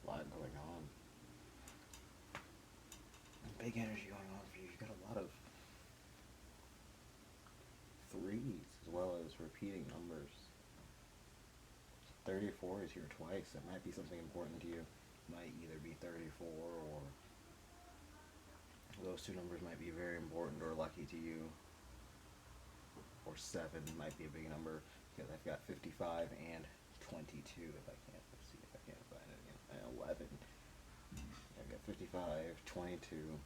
A lot going on. Big energy going on for you. You got a lot of threes as well as repeating numbers. 34 is here twice. That might be something important to you. Might either be 34 or those two numbers might be very important or lucky to you. Or 7 might be a big number because I've got 55 and 22 if I can't, let's see if I can't find it again. And 11. I've got 55, 22,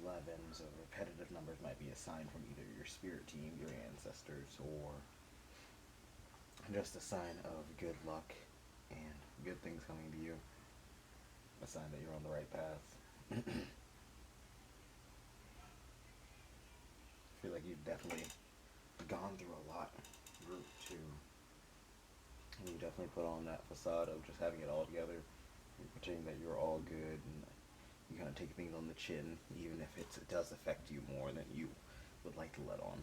11. So repetitive numbers might be a sign from either your spirit team, your ancestors, or just a sign of good luck and good things coming to you. A sign that you're on the right path. I feel like you've definitely gone through a lot, group 2. And you definitely put on that facade of just having it all together. You're pretending that you're all good, and you kind of take things on the chin, even if it does affect you more than you would like to let on.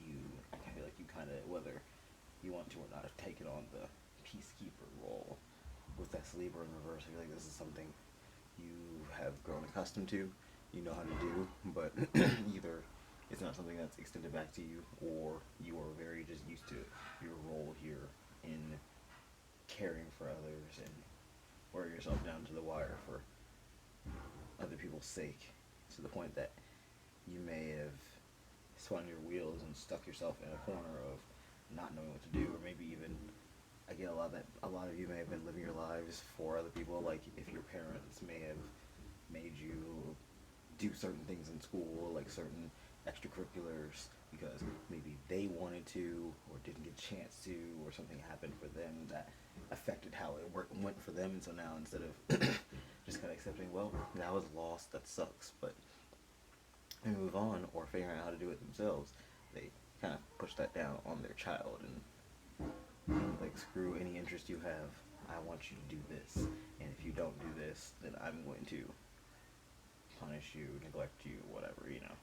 I feel like you kind of, whether you want to or not, have taken on the peacekeeper role. With that Libra in reverse, I feel like this is something you have grown accustomed to, you know how to do, but either it's not something that's extended back to you, or you are very just used to your role here in caring for others and wear yourself down to the wire for other people's sake, to the point that you may have spun your wheels and stuck yourself in a corner of not knowing what to do, or maybe even, I get a lot of you may have been living your lives for other people, like if your parents may have made you do certain things in school, like certain extracurriculars, because maybe they wanted to or didn't get a chance to, or something happened for them that affected how it went for them, and so now instead of just kind of accepting, well, that was lost, that sucks, but they move on, or figuring out how to do it themselves, they kind of push that down on their child, and like, screw any interest you have, I want you to do this, and if you don't do this, then I'm going to punish you, neglect you, whatever, you know.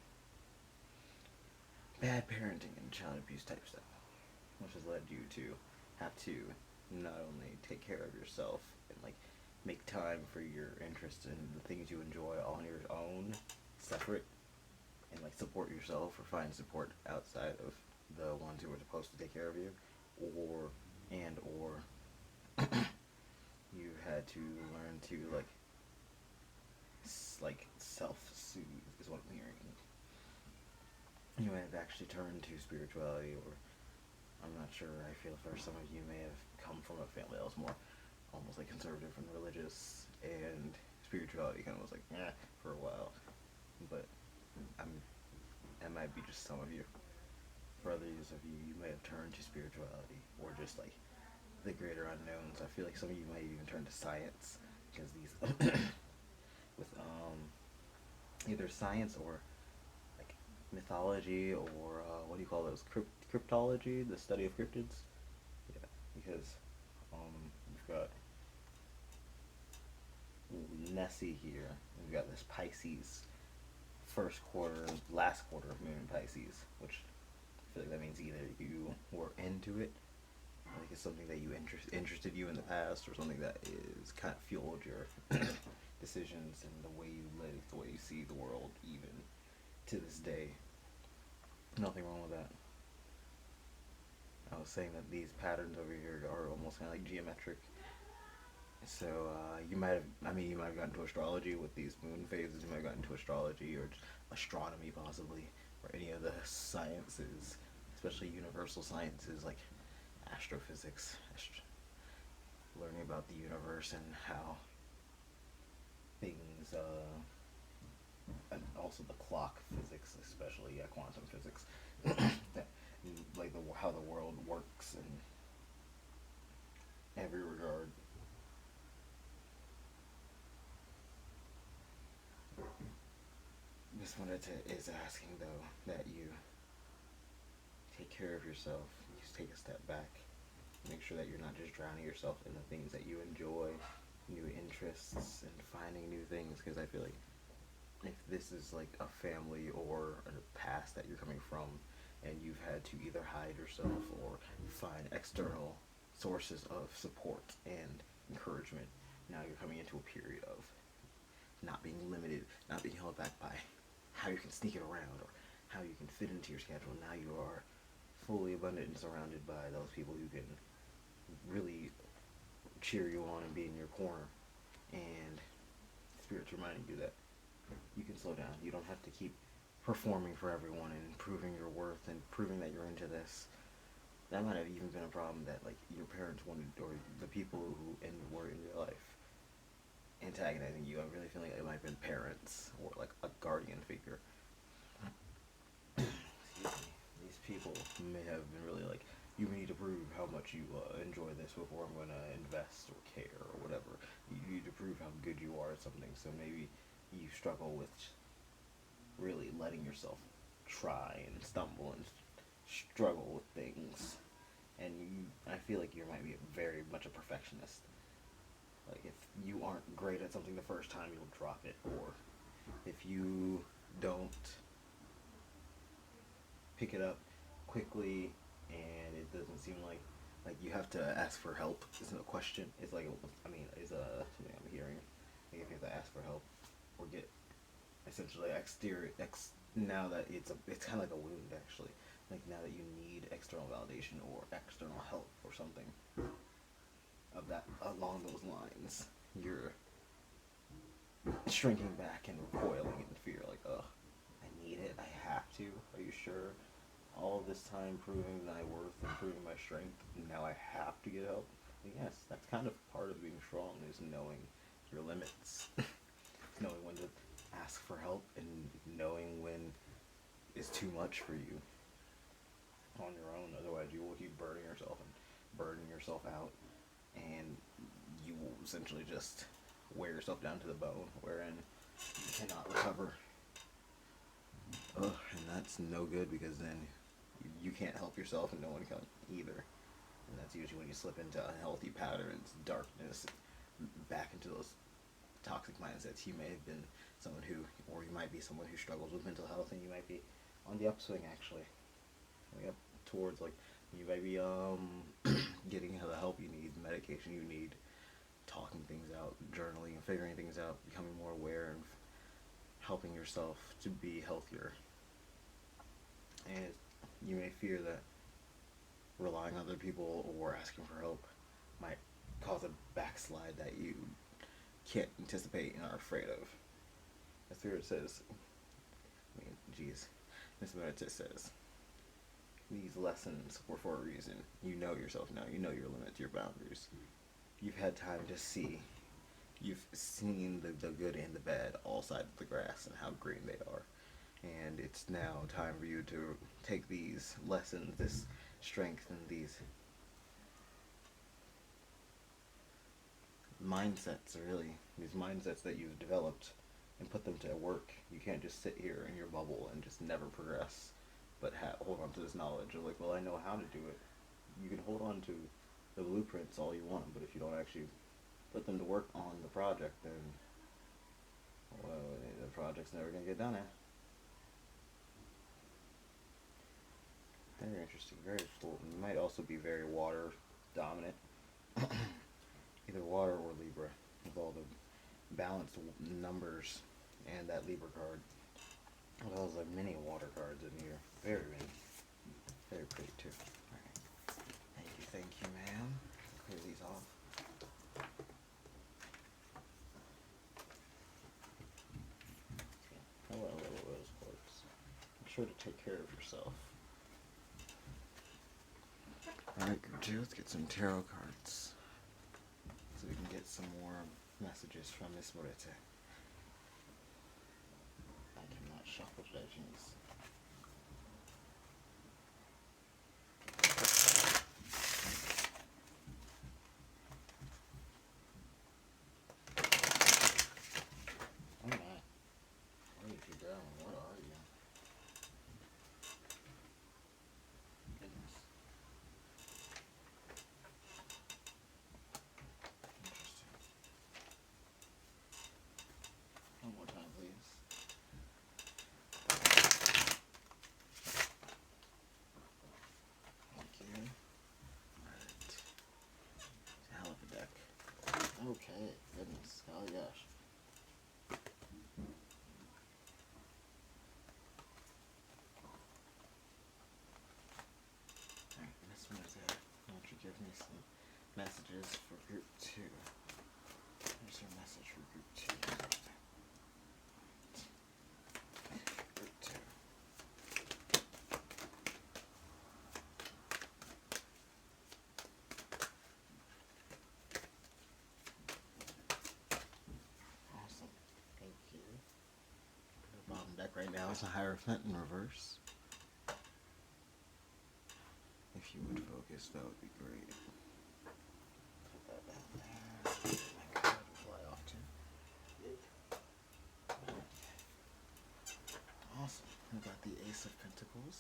Bad parenting and child abuse type stuff, which has led you to have to not only take care of yourself and like make time for your interests and the things you enjoy on your own, separate, and like support yourself or find support outside of the ones who are supposed to take care of you, or you had to learn to like self-soothe is what I'm hearing. You may have actually turned to spirituality, or I'm not sure, I feel for some of you may have come from a family that was more almost like conservative and religious, and spirituality kind of was like, for a while. But it might be just some of you. For others of you, you may have turned to spirituality, or just like the greater unknowns. I feel like some of you might even turn to science, because these, with either science or like mythology, or what do you call those, cryptology, the study of cryptids. Yeah, because we've got Nessie here. We've got this Pisces first quarter, last quarter of moon Pisces, which I feel like that means either you were into it, like it's something that you interested you in the past, or something that is kind of fueled your decisions and the way you live, the way you see the world, even to this day. Nothing wrong with that. I was saying that these patterns over here are almost kind of like geometric. So you might have gotten to astrology with these moon phases. You might have gotten to astrology or astronomy possibly, or any of the sciences, especially universal sciences like astrophysics, learning about the universe and how things, and also the clock physics, especially quantum physics, that, like how the world works in every regard. Just wanted to is asking though that you take care of yourself. You just take a step back. Make sure that you're not just drowning yourself in the things that you enjoy, new interests, and finding new things. Because I feel like if this is like a family or a past that you're coming from, and you've had to either hide yourself or find external sources of support and encouragement, now you're coming into a period of not being limited, not being held back by how you can sneak it around or how you can fit into your schedule. Now you are fully abundant and surrounded by those people who can really cheer you on and be in your corner. And Spirit's reminding you that you can slow down. You don't have to keep performing for everyone and proving your worth and proving that you're into this. That might have even been a problem that like your parents wanted, or the people who were in your life antagonizing you. I'm really feeling like it might have been parents or like a guardian figure. These people may have been really like, you need to prove how much you enjoy this before I'm going to invest or care or whatever. You need to prove how good you are at something. So maybe you struggle with really letting yourself try and stumble and struggle with things. And I feel like you might be very much a perfectionist. Like if you aren't great at something the first time, you'll drop it. Or if you don't pick it up quickly and it doesn't seem like you have to ask for help. It's a question. It's like, is something I'm hearing. Like if you have to ask for help or get essentially now that it's kind of like a wound actually. Like now that you need external validation or external help or something of that along those lines, you're shrinking back and recoiling in fear. Like, I need it. I have to. Are you sure? All this time proving my worth and proving my strength, and now I have to get help. And yes, that's kind of part of being strong, is knowing your limits, knowing when to ask for help, and knowing when it's too much for you on your own. Otherwise, you will keep burning yourself out, and you will essentially just wear yourself down to the bone, wherein you cannot recover. And that's no good, because then you can't help yourself and no one can either. And that's usually when you slip into unhealthy patterns, darkness, back into those toxic mindsets. You may have been someone who, or you might be someone who struggles with mental health, and you might be on the upswing actually. Coming up towards, like, you might be getting the help you need, medication you need, talking things out, journaling, and figuring things out, becoming more aware and helping yourself to be healthier. And you may fear that relying on other people or asking for help might cause a backslide that you can't anticipate and are afraid of. The Spirit says, Miss Muerte says, these lessons were for a reason. You know yourself now. You know your limits, your boundaries. You've had time to see. You've seen the good and the bad, all sides of the grass, and how green they are. And it's now time for you to take these lessons, this strength, and these mindsets, really, these mindsets that you've developed, and put them to work. You can't just sit here in your bubble and just never progress, but hold on to this knowledge of like, well, I know how to do it. You can hold on to the blueprints all you want, but if you don't actually put them to work on the project, then, well, the project's never going to get done, eh? Very interesting, very full. You might also be very water dominant. Either water or Libra, with all the balanced numbers and that Libra card. Well, there's like many water cards in here. Very many. Very pretty too. Alright. Thank you, ma'am. Clear these off. Hello, little rose quartz. Make sure to take care of yourself. Alright, group 2, let's get some tarot cards. So we can get some more messages from Miss Muerte. I cannot shuffle today, jeez. Oh my. Where did you go? What are you? Goodness. Interesting. One more time, please. Thank you. Alright. It's a hell of a deck. Okay, goodness. Oh gosh. Alright, Miss Muerte, why don't you give me some messages for group 2? Here's your message for group 2. Group 2. Awesome. Thank you. The bottom deck right now is a Hierophant in reverse. If you would focus, that would be great. Put that down there. My card will fly off too. Awesome. We got the Ace of Pentacles.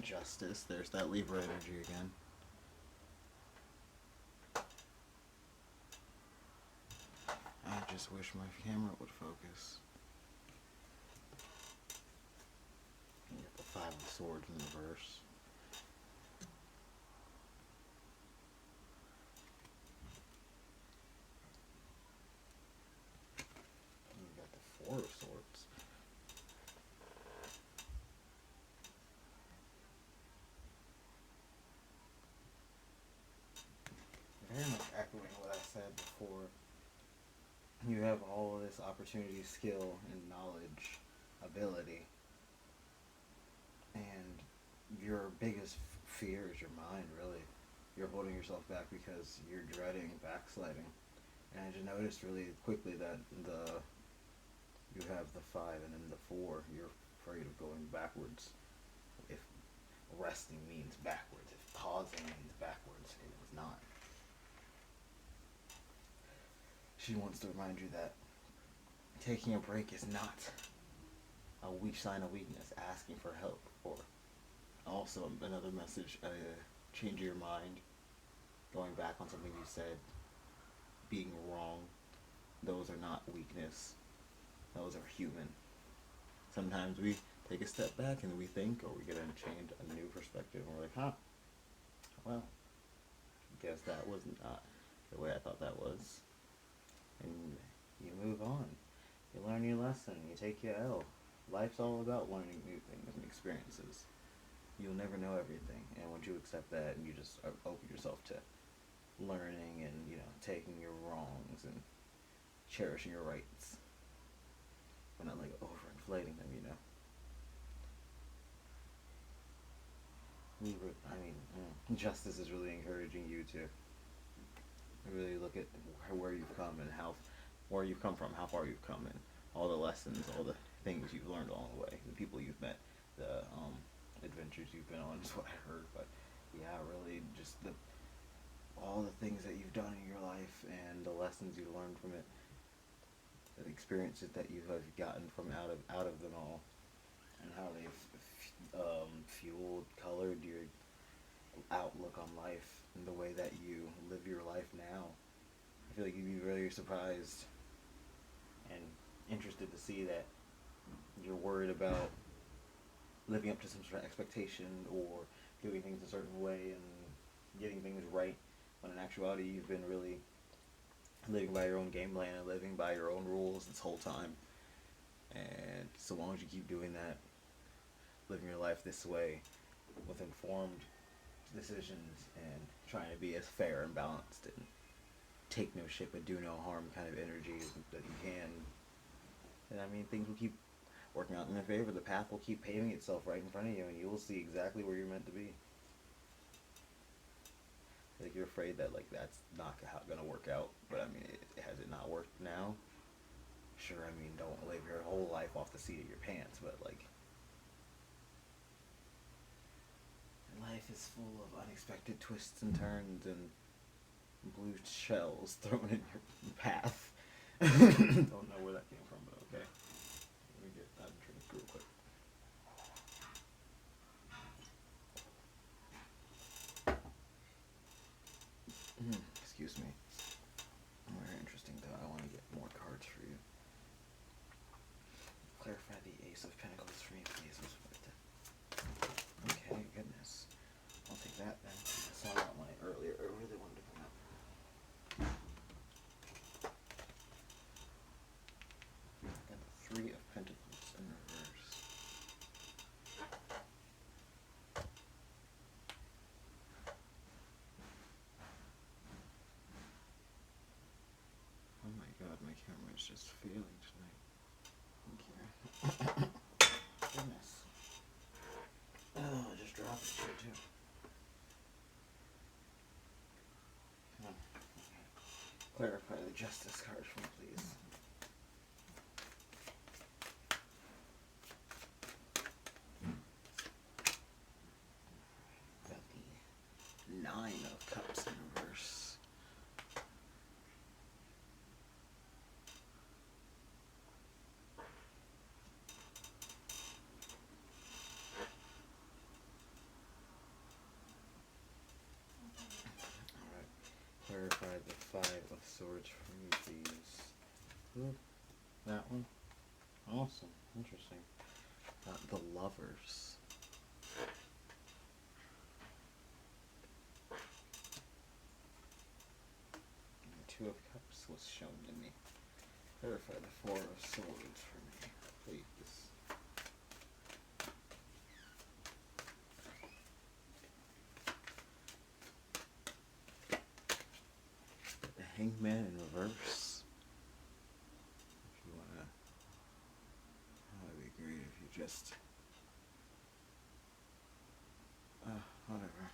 Justice. There's that Libra energy again. I just wish my camera would focus. You got the Five of Swords in reverse. You got the Four of Swords. Very much echoing what I said before. You have all of this opportunity, skill, and knowledge, ability. And your biggest fear is your mind, really. You're holding yourself back because you're dreading backsliding. And I just noticed really quickly that you have the 5 and then the 4. You're afraid of going backwards. If resting means backwards, if pausing means backwards, it is not. She wants to remind you that taking a break is not a weak sign of weakness. Asking for help, or also another message, change your mind, going back on something you said, being wrong. Those are not weakness. Those are human. Sometimes we take a step back and we think, or we get a new perspective, and we're like, huh, well, guess that was not the way I thought that was. And you move on. You learn your lesson. You take your L. Life's all about learning new things and experiences. You'll never know everything. And once you accept that and you just open yourself to learning and, taking your wrongs and cherishing your rights. But not overinflating them, Justice is really encouraging you to really look at where you've come and where you've come from, how far you've come, and all the lessons, all the things you've learned along the way, the people you've met, the adventures you've been on is what I heard. But yeah, really, just all the things that you've done in your life and the lessons you learned from it, the experiences that you have gotten from out of them all, and how they've fueled, colored your outlook on life and the way that you live your life now. I feel like you'd be really surprised and interested to see that you're worried about living up to some sort of expectation or doing things a certain way and getting things right, when in actuality you've been really living by your own game plan and living by your own rules this whole time. And so long as you keep doing that, living your life this way with informed decisions and trying to be as fair and balanced and take no shit but do no harm kind of energy that you can, and I mean, things will keep working out in your favor. The path will keep paving itself right in front of you, and you will see exactly where you're meant to be. Like, you're afraid that, like, that's not gonna work out, but I mean, has it not worked now? Sure, I mean, don't live your whole life off the seat of your pants, but, like, life is full of unexpected twists and turns and blue shells thrown in your path. Don't know where that came from, but okay. Let me get that drink real quick. Excuse me. Very interesting, though. I want to get more cards for you. Clarify the Ace of Pentacles for me, please. Okay, goodness. I'll take that then. I saw that one earlier. I really wanted to come out. Got the Three of Pentacles in reverse. Oh my god, my camera is just failing tonight. Thank you. Goodness. Oh, I just dropped it here too. Clarify the Justice card for me, please. Got the Nine of Cups in reverse. Clarify the Five of Swords for me, please. Ooh, that one. Awesome. Interesting. The Lovers. The Two of Cups was shown to me. Clarify the Four of Swords for me, please. Hangman in reverse. If you wanna, that would be great if you just, whatever.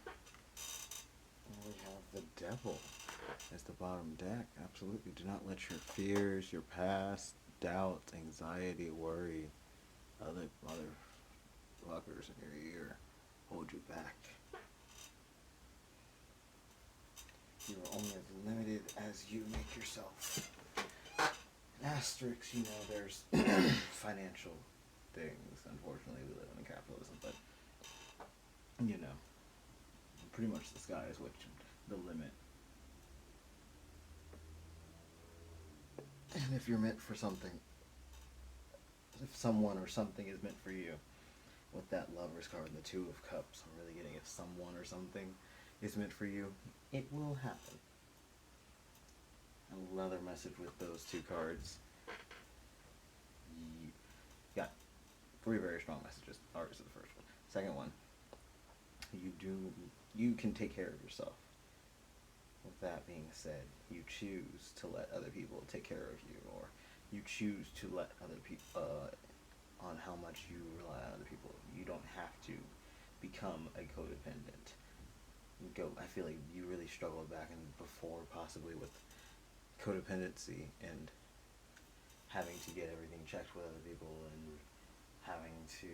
And we have the Devil as the bottom deck. Absolutely, do not let your fears, your past, doubt, anxiety, worry, other fuckers in your ear hold you back. You are only as limited as you make yourself. Asterisks, you know, there's financial things. Unfortunately, we live in capitalism, but, you know, pretty much the sky is what the limit. And if you're meant for something, if someone or something is meant for you, with that Lover's card and the Two of Cups, I'm really getting if someone or something is meant for you, it will happen. Another message with those two cards. You got three very strong messages. Ours is the first one. Second one, you can take care of yourself. With that being said, you choose to let other people take care of you, or you choose to let other people, on how much you rely on other people. You don't have to become a codependent. I feel like you really struggled back and before, possibly with codependency and having to get everything checked with other people and having to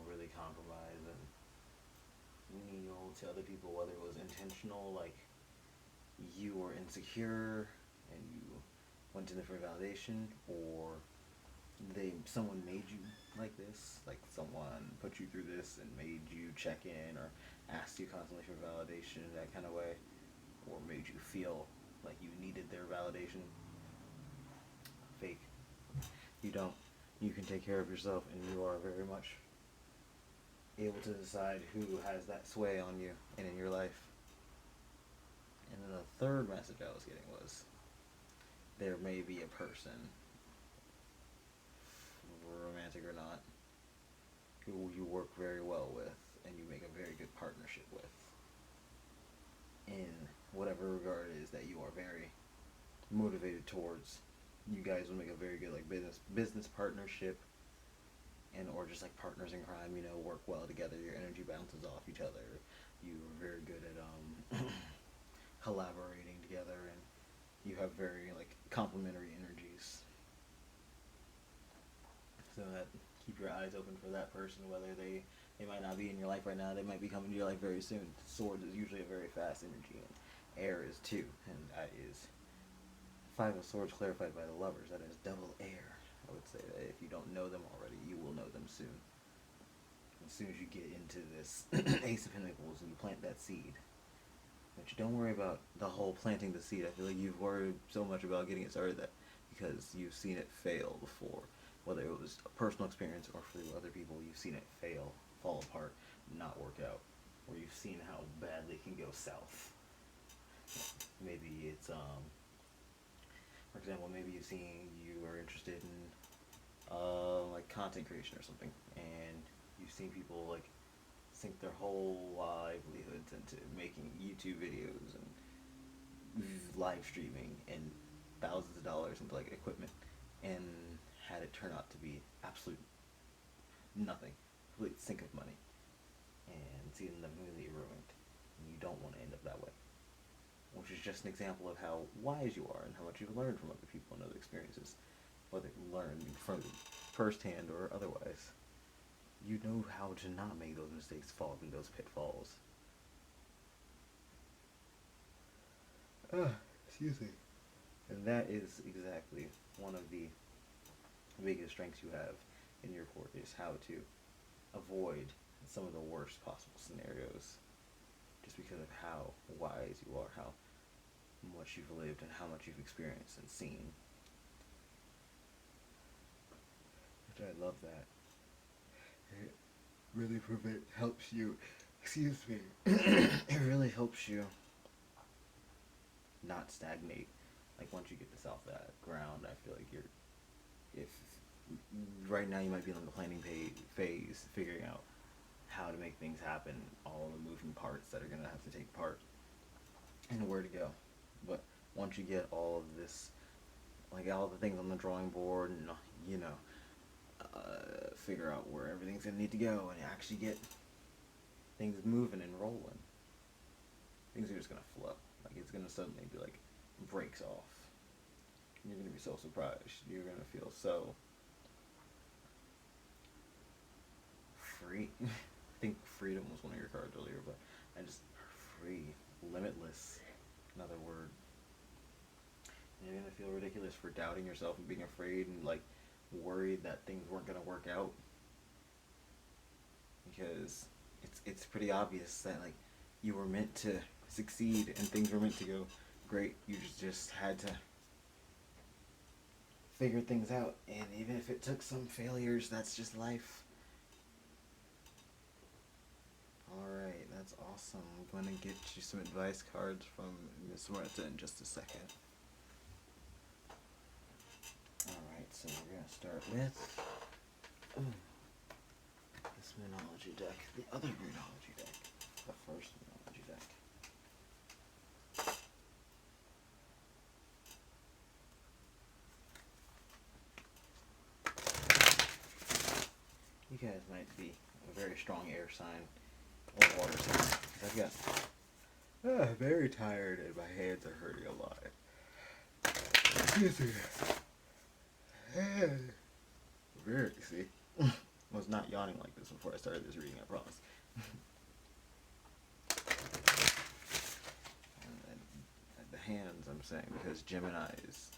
really compromise and kneel to other people, whether it was intentional, like you were insecure and you went to them for validation, or someone made you like this, like someone put you through this and made you check in or asked you constantly for validation in that kind of way, or made you feel like you needed their validation. Fake. You don't. You can take care of yourself, and you are very much able to decide who has that sway on you and in your life. And then the third message I was getting was, there may be a person, romantic or not, who you work very well with and you make a very good partnership with in whatever regard it is that you are very motivated towards. You guys will make a very good like business partnership, and or just like partners in crime, you know, work well together, your energy bounces off each other, you are very good at collaborating together, and you have very like complementary energies. So that, keep your eyes open for that person, whether they might not be in your life right now, they might be coming to your life very soon. Swords is usually a very fast energy, and air is too, and that is Five of Swords clarified by the Lovers. That is double air. I would say that if you don't know them already, you will know them soon. As soon as you get into this Ace of Pentacles and you plant that seed. But you don't worry about the whole planting the seed. I feel like you've worried so much about getting it started that because you've seen it fail before. Whether it was a personal experience or for other people, you've seen it fail, fall apart, not work out. Or you've seen how badly it can go south. Maybe it's, for example, maybe you've seen you are interested in, like content creation or something, and you've seen people like sink their whole livelihoods into making YouTube videos and live streaming and thousands of dollars into like equipment, and had it turn out to be absolute nothing, complete sink of money, and seeing them completely ruined. And you don't want to end up that way. Which is just an example of how wise you are and how much you've learned from other people and other experiences, whether learned from firsthand or otherwise. You know how to not make those mistakes, fall into those pitfalls. Excuse me. And that is exactly one of the biggest strengths you have in your court, is how to avoid some of the worst possible scenarios, just because of how wise you are, how much you've lived, and how much you've experienced and seen. Which I love that. It really helps you, excuse me, it really helps you not stagnate. Like once you get this off that ground, I feel like if right now you might be on the planning phase, figuring out how to make things happen, all the moving parts that are going to have to take part, and where to go. But once you get all of this, like all the things on the drawing board, and you know, figure out where everything's going to need to go, and actually get things moving and rolling, things are just going to flow. Like it's going to suddenly be like breaks off. You're going to be so surprised. You're going to feel so free. I think freedom was one of your cards earlier, but I just free, limitless, another word. And you're gonna feel ridiculous for doubting yourself and being afraid and like worried that things weren't gonna work out, because it's pretty obvious that like you were meant to succeed and things were meant to go great. You just had to figure things out, and even if it took some failures, that's just life. Alright, that's awesome. I'm going to get you some advice cards from Miss Muerte in just a second. Alright, so we're going to start with this Moonology deck, the other Moonology deck, the first Moonology deck. You guys might be a very strong air sign or water sign. I've got Very tired and my hands are hurting a lot. Excuse me. Very, see? I was not yawning like this before I started this reading, I promise. And the hands, I'm saying, because Gemini's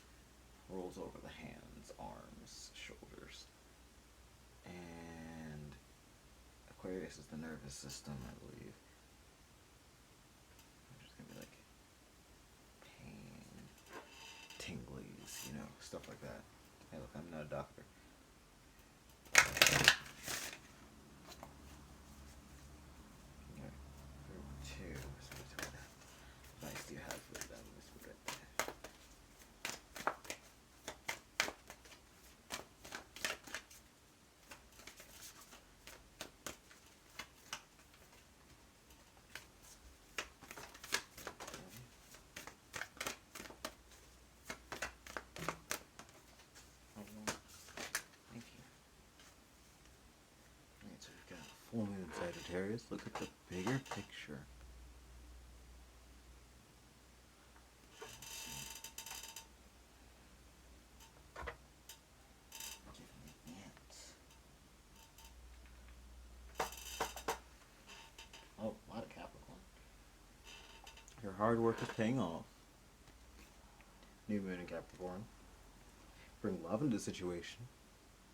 rolls over the hands, arms, shoulders. And Aquarius is the nervous system, I believe. I'm just gonna be like pain, tinglies, you know, stuff like that. Hey, look, I'm not a doctor. Okay, 32. What advice do you have for them? Let's put it there. Thank you. Alright, so we've got full moon Sagittarius. Look at the bigger picture. Give me ants. Oh, a lot of Capricorn. Your hard work is paying off. New moon in Capricorn. Bring love into the situation.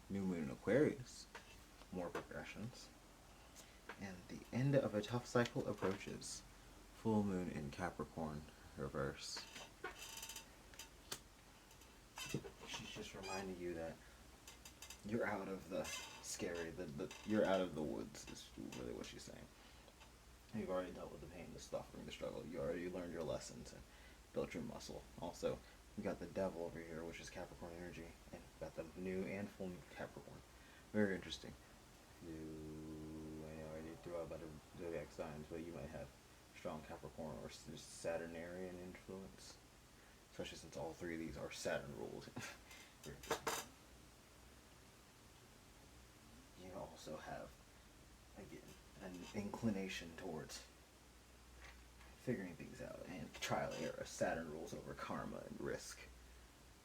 New moon in Aquarius. More progressions. And the end of a tough cycle approaches. Full moon in Capricorn. Reverse. She's just reminding you that you're out of the scary, you're out of the woods is really what she's saying. You've already dealt with the pain, the suffering, the struggle. You already learned your lessons and built your muscle. Also, we got the devil over here, which is Capricorn energy, and we've got the new and full moon Capricorn. Very interesting. I know I already threw out about the zodiac signs, but you might have strong Capricorn or Saturnarian influence, especially since all three of these are Saturn ruled. You also have, again, an inclination towards figuring things out and trial and error. Saturn rules over karma and risk.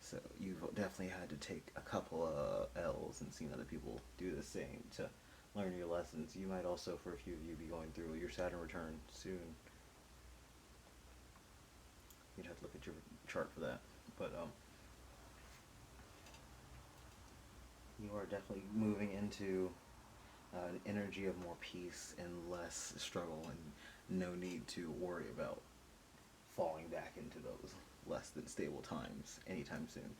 So you've definitely had to take a couple of L's and seen other people do the same to learn your lessons. You might also, for a few of you, be going through your Saturn return soon. You'd have to look at your chart for that. But you are definitely moving into an energy of more peace and less struggle, and no need to worry about falling back into those less than stable times anytime soon.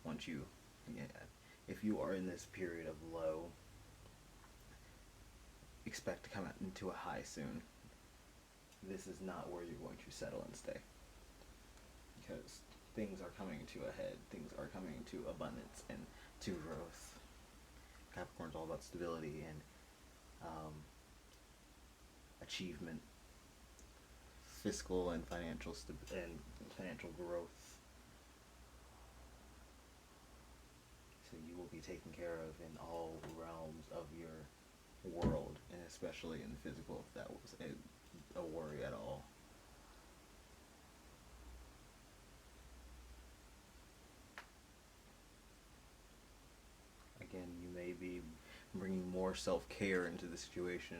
Once you, if you are in this period of low, expect to come out into a high soon. This is not where you're going to settle and stay, because things are coming to a head. Things are coming to abundance and to growth. Capricorn's all about stability and achievement, fiscal and financial financial growth. So you will be taken care of in all realms of your world, and especially in the physical, if that was a worry at all. Again, you may be bringing more self-care into the situation,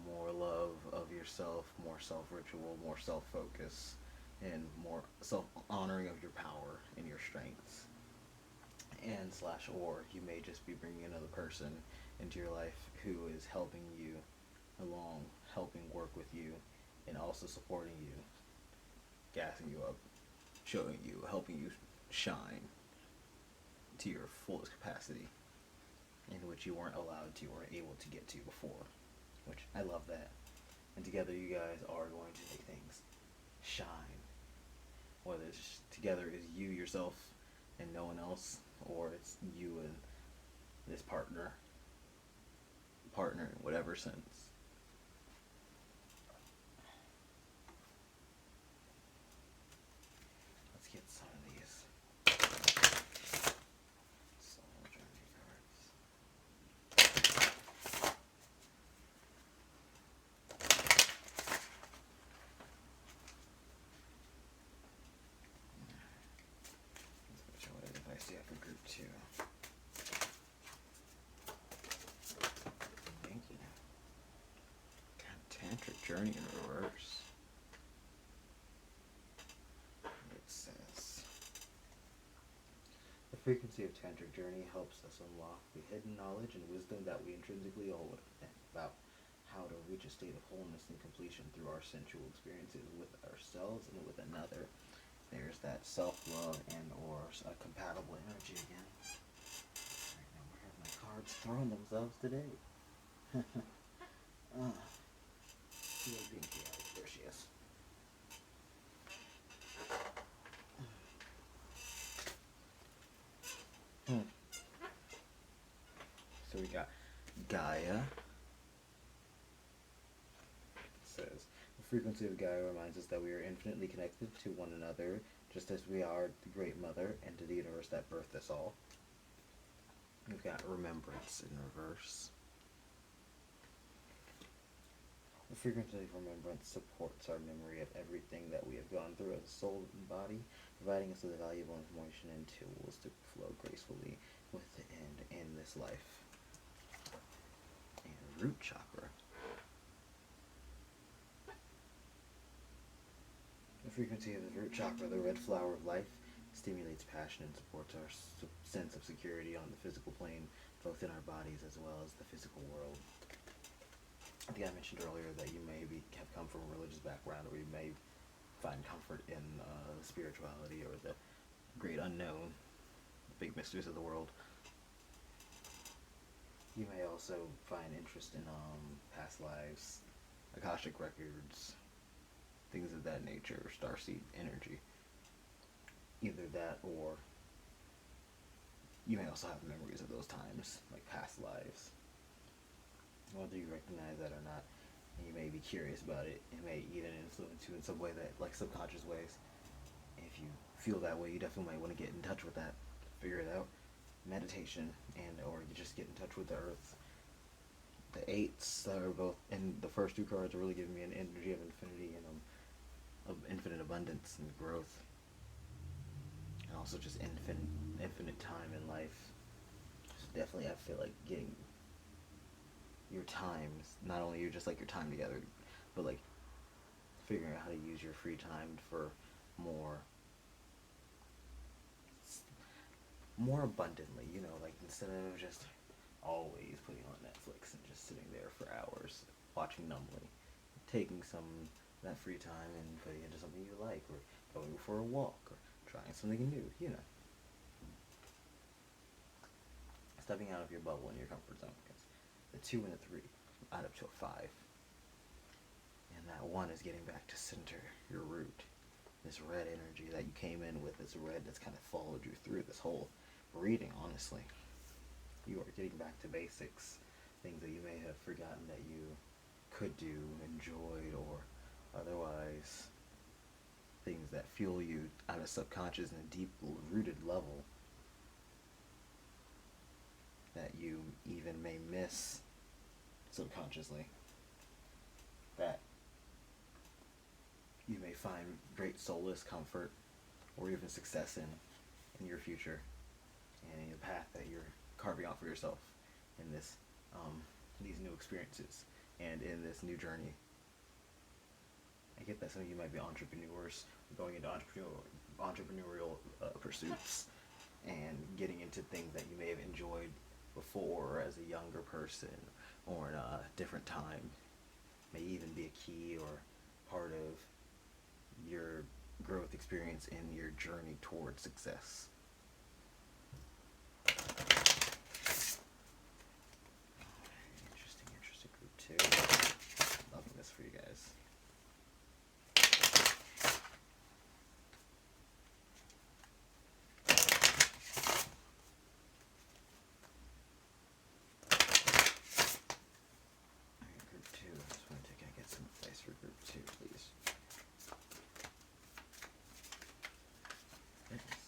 more love of yourself, more self-ritual, more self-focus, and more self-honoring of your power and your strengths. And or you may just be bringing another person into your life who is helping you along, helping work with you, and also supporting you, gassing you up, showing you, helping you shine to your fullest capacity, in which you weren't allowed to or able to get to before, which I love that. And together you guys are going to make things shine. Whether it's together is you yourself and no one else, or it's you and this partner in whatever sense. Let's get some of these soul journey cards. you have for group 2? Thank you. God, Tantric Journey in reverse. It says, The frequency of Tantric Journey helps us unlock the hidden knowledge and wisdom that we intrinsically hold about how to reach a state of wholeness and completion through our sensual experiences with ourselves and with another. there's that self-love and or a compatible energy again. Right now, where have my cards thrown themselves today? She was being chaotic. There she is. So we got Gaia. It says, the frequency of Gaia reminds us that we are infinitely connected to one another, just as we are the Great Mother, and to the universe that birthed us all. We've got Remembrance in reverse. The frequency of remembrance supports our memory of everything that we have gone through as a soul and body, providing us with valuable information and tools to flow gracefully within in this life. And Root Chakra. The frequency of the root chakra, the red flower of life, stimulates passion and supports our sense of security on the physical plane, both in our bodies as well as the physical world. I think I mentioned earlier that you may have come from a religious background, or you may find comfort in spirituality or the great unknown, the big mysteries of the world. You may also find interest in past lives, Akashic records, things of that nature, or starseed energy. either that or You may also have memories of those times, like past lives. whether you recognize that or not. And you may be curious about it. It may even influence you in some way, that, like subconscious ways. If you feel that way, you definitely might want to get in touch with that, figure it out. Meditation, and or you just get in touch with the earth. The 8s that are both, and the first 2 cards are really giving me an energy of infinity and of infinite abundance and growth. And also just infinite time in life. So definitely I feel like getting your times, not only your just like your time together, but like figuring out how to use your free time for more abundantly, you know, like instead of just always putting on Netflix and just sitting there for hours watching numbly, taking some of that free time and putting it into something you like, or going for a walk, or trying something new, you know. Stepping out of your bubble and your comfort zone, because the 2 and the 3 add up to a 5. And that 1 is getting back to center, your root. This red energy that you came in with, this red that's kind of followed you through this whole reading, honestly. You are getting back to basics, things that you may have forgotten that you could do, enjoyed, or otherwise things that fuel you at a subconscious and a deep-rooted level that you even may miss subconsciously, that you may find great solace, comfort, or even success in your future and in the path that you're carving out for yourself in this these new experiences and in this new journey. I get that some of you might be entrepreneurs, going into entrepreneurial pursuits and getting into things that you may have enjoyed before as a younger person or in a different time. May even be a key or part of your growth experience in your journey towards success. Interesting group too. Loving this for you guys. Alright, group 2. I just want to get some advice for group 2, please. Goodness.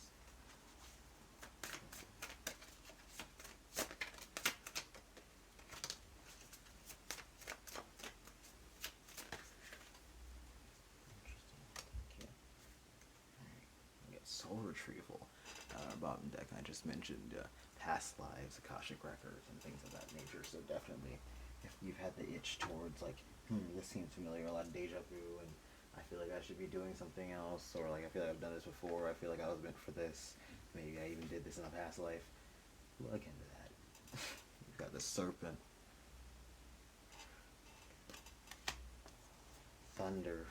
bottom deck. I just mentioned past lives, Akashic records, and things of that nature. So definitely, if you've had the itch towards like, this seems familiar, a lot of deja vu, and I feel like I should be doing something else, or like I feel like I've done this before, I feel like I was meant for this, maybe I even did this in a past life, look into that. You've got the serpent. Thunder.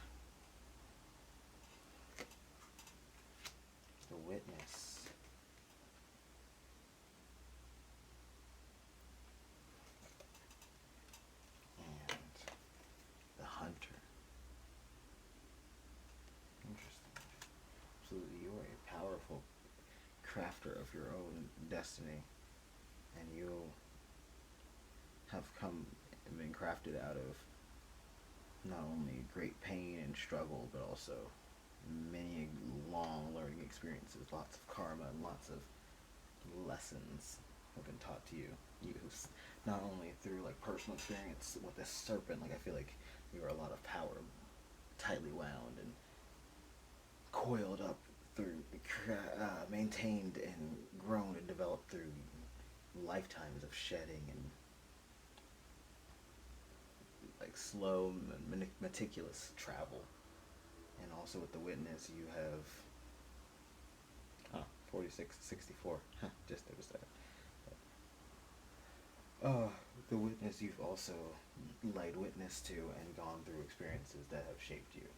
The witness. And the hunter. Interesting. Absolutely, you are a powerful crafter of your own destiny, and you have been crafted out of not only great pain and struggle, but also many long learning experiences, lots of karma and lots of lessons have been taught to you. Not only through like personal experience with this serpent, like I feel like you are a lot of power tightly wound and coiled up through, maintained and grown and developed through lifetimes of shedding and like slow, meticulous travel. And also with the witness, you have 46, 64. Just noticed that. The witness, you've also laid witness to and gone through experiences that have shaped you.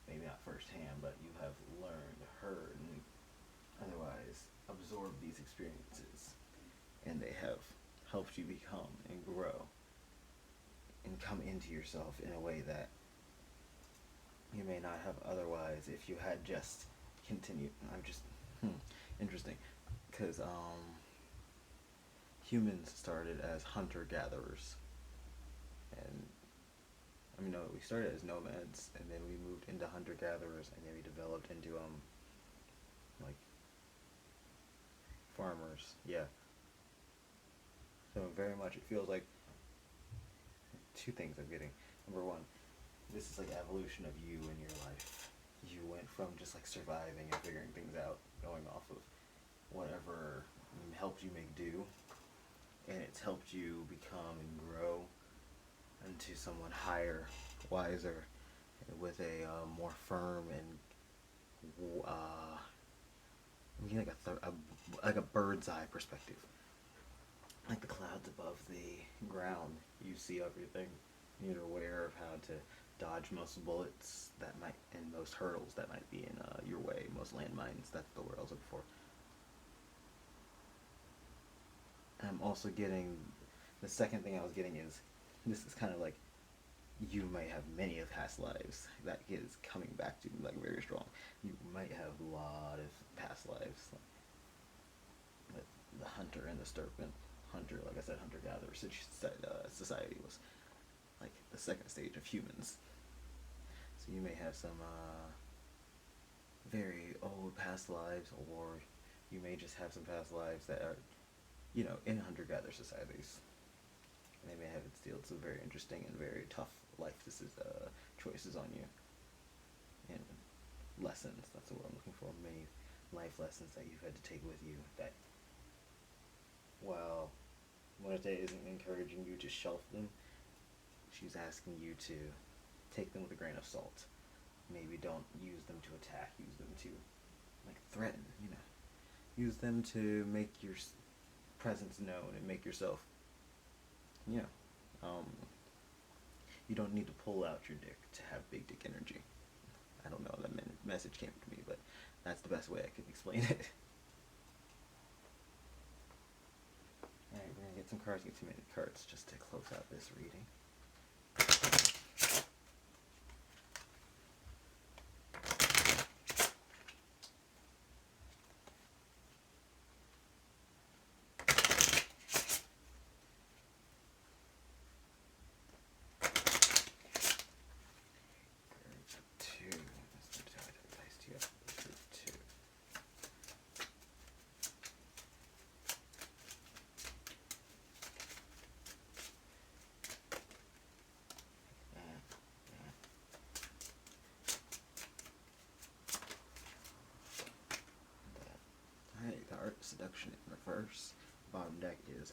Maybe not firsthand, but you have learned, heard, and otherwise absorbed these experiences. And they have helped you become and grow and come into yourself in a way that you may not have otherwise if you had just continued. Interesting, because humans started as hunter-gatherers, and we started as nomads, and then we moved into hunter-gatherers, and then we developed into like farmers. Yeah. So very much it feels like two things I'm getting. Number one, this is like evolution of you in your life. You went from just like surviving and figuring things out, going off of whatever helped you make do, and it's helped you become and grow into someone higher, wiser, with a more firm and like a bird's eye perspective, like the clouds above the ground. You see everything. You're aware of how to dodge most bullets that might, and most hurdles that might be in your way, most landmines. That's the word I was looking for. I'm also getting, the second thing I was getting is, this is kind of like, you may have many of past lives that is coming back to like very strong. You might have a lot of past lives. But the hunter and the serpent. Hunter, like I said, hunter-gatherer society was like the second stage of humans. So you may have some very old past lives, or you may just have some past lives that are, in hunter-gatherer societies. And they may have instilled some very interesting and very tough life choices on you. And lessons, that's what I'm looking for. Many life lessons that you've had to take with you that, while Muerte isn't encouraging you to shelf them, she's asking you to take them with a grain of salt. Maybe don't use them to attack, use them to like threaten, Use them to make your presence known and make yourself, you don't need to pull out your dick to have big dick energy. I don't know, that message came to me, but that's the best way I can explain it. Alright, we're gonna get some cards, get 2 minute cards just to close out this reading. bottom deck is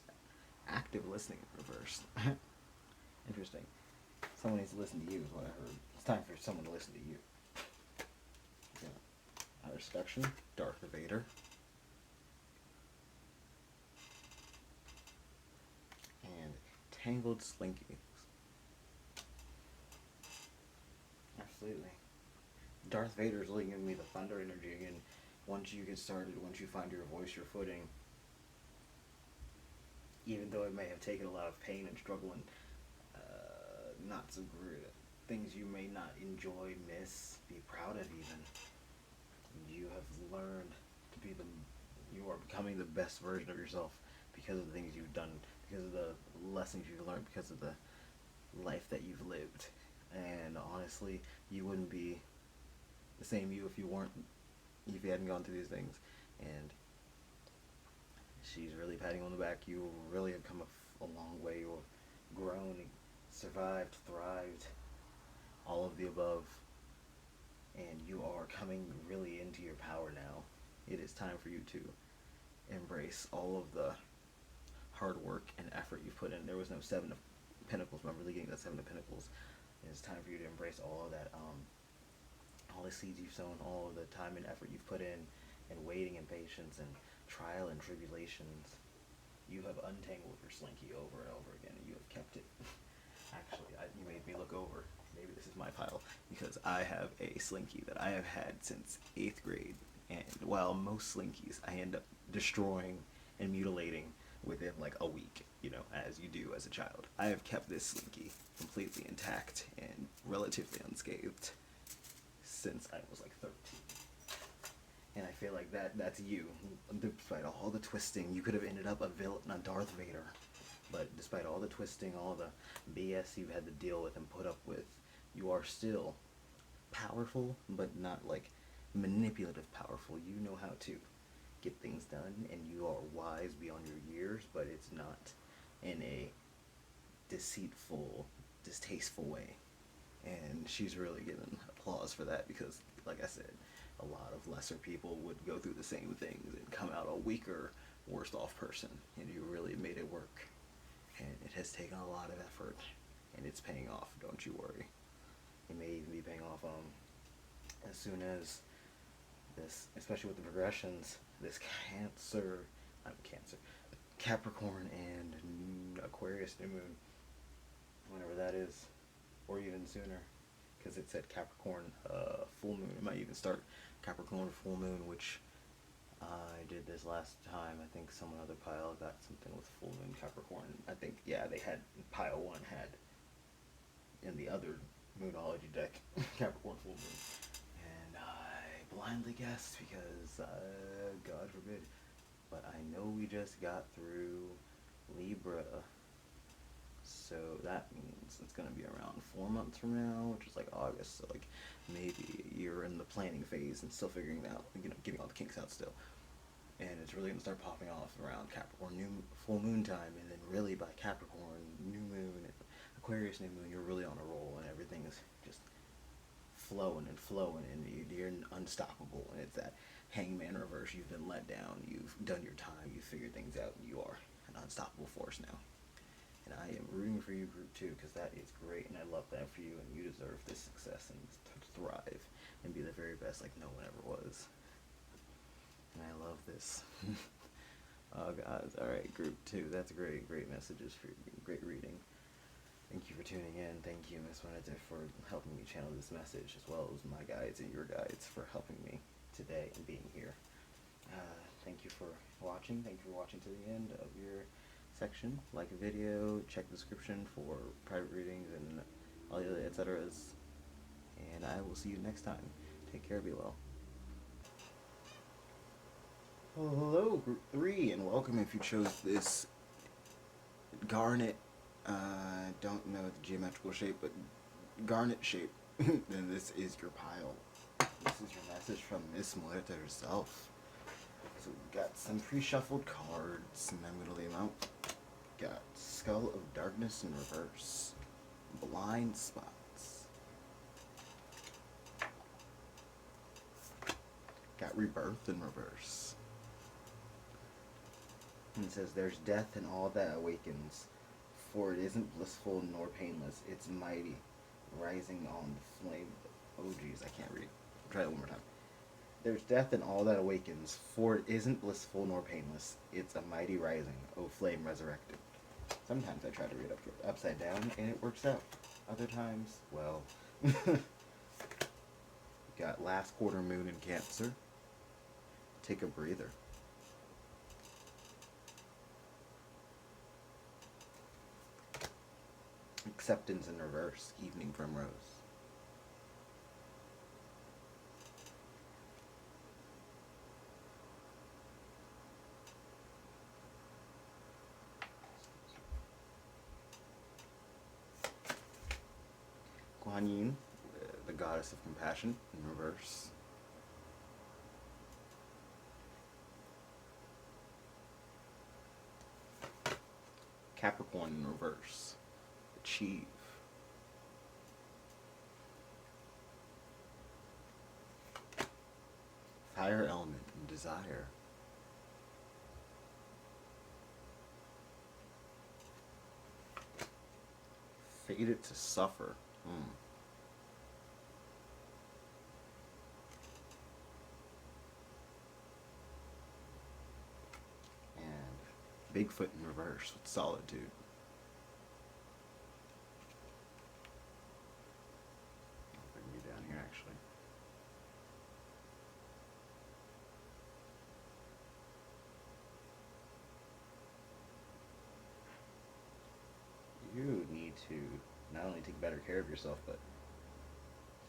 active listening in reverse. Interesting. Someone needs to listen to you is what I heard. It's time for someone to listen to you. Yeah. Outer Seduction, Darth Vader. And Tangled Slinky. Absolutely. Darth Vader's really giving me the thunder energy again. Once you get started, once you find your voice, your footing, even though it may have taken a lot of pain and struggle and not so great things you may not enjoy, miss, be proud of even, you have learned to be you are becoming the best version of yourself because of the things you've done, because of the lessons you've learned, because of the life that you've lived. And honestly, you wouldn't be the same you if you hadn't gone through these things. And she's really patting you on the back. You really have come a long way. You've grown, survived, thrived, all of the above. And you are coming really into your power now. It is time for you to embrace all of the hard work and effort you've put in. There was no Seven of Pentacles. I'm really getting that Seven of Pentacles. It's time for you to embrace all of that, all the seeds you've sown, all of the time and effort you've put in, and waiting and patience and trial and tribulations. You have untangled your slinky over and over again, and you have kept it. Actually, you made me look over. Maybe this is my pile, because I have a slinky that I have had since 8th grade, and while most slinkies I end up destroying and mutilating within like a week, as you do as a child, I have kept this slinky completely intact and relatively unscathed since I was like 13. And I feel like that's you. Despite all the twisting, you could have ended up a villain, a Darth Vader. But despite all the twisting, all the BS you've had to deal with and put up with, you are still powerful, but not like manipulative powerful. You know how to get things done, and you are wise beyond your years, but it's not in a deceitful, distasteful way. And she's really given applause for that, because, like I said, a lot of lesser people would go through the same things and come out a weaker, worse off person, and you really made it work. And it has taken a lot of effort, and it's paying off, don't you worry. It may even be paying off as soon as this, especially with the progressions, this Capricorn and Aquarius new moon, whenever that is, or even sooner, because it said Capricorn full moon. It might even start Capricorn full moon, which I did this last time. I think some other pile got something with full moon Capricorn. I think, yeah, they had, pile 1 had in the other Moonology deck Capricorn full moon. And I blindly guessed because, God forbid, but I know we just got through Libra. So that means it's going to be around 4 months from now, which is like August, so like maybe you're in the planning phase and still figuring it out, getting all the kinks out still. And it's really going to start popping off around Capricorn full moon time, and then really by Capricorn new moon and Aquarius new moon, you're really on a roll, and everything is just flowing, and you're unstoppable. And it's that Hangman reverse. You've been let down, you've done your time, you've figured things out, and you are an unstoppable force now. And I am rooting for you, Group 2, because that is great, and I love that for you, and you deserve this success and to thrive and be the very best like no one ever was. And I love this. Oh, God. All right, Group 2. That's great. Great messages for you. Great reading. Thank you for tuning in. Thank you, Miss Juliet, for helping me channel this message, as well as my guides and your guides for helping me today and being here. Thank you for watching. Thank you for watching to the end of your section. Like a video, check the description for private readings and all the other et ceteras. And I will see you next time. Take care, be well. Hello, Group 3, and welcome if you chose this garnet, don't know the geometrical shape, but garnet shape, then this is your pile. This is your message from Miss Muerte herself. So we've got some pre-shuffled cards, and I'm going to lay them out. Got Skull of Darkness in reverse, Blind Spots. Got Rebirth in reverse. And it says, "There's death in all that awakens, for it isn't blissful nor painless. It's mighty, rising on the flame." Oh, geez, I can't read. Try it one more time. "There's death in all that awakens, for it isn't blissful nor painless. It's a mighty rising, O flame resurrected." Sometimes I try to read upside down, and it works out. Other times, well... Got last quarter moon in Cancer. Take a breather. Acceptance in reverse, evening primrose. Guan Yin, the goddess of compassion, in reverse. Capricorn in reverse. Achieve. Fire element in desire. Fated to suffer. And Bigfoot in reverse with solitude. I'll bring you down here actually. You need to not only take better care of yourself, but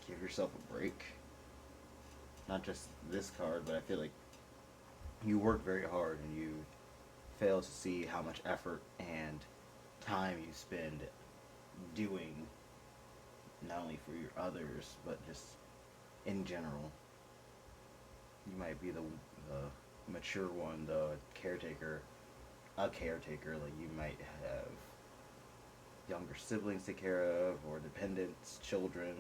give yourself a break. Not just this card, but I feel like you work very hard and you fail to see how much effort and time you spend doing, not only for your others, but just in general. You might be the mature one, the caretaker, like you might have younger siblings to take care of, or dependents, children,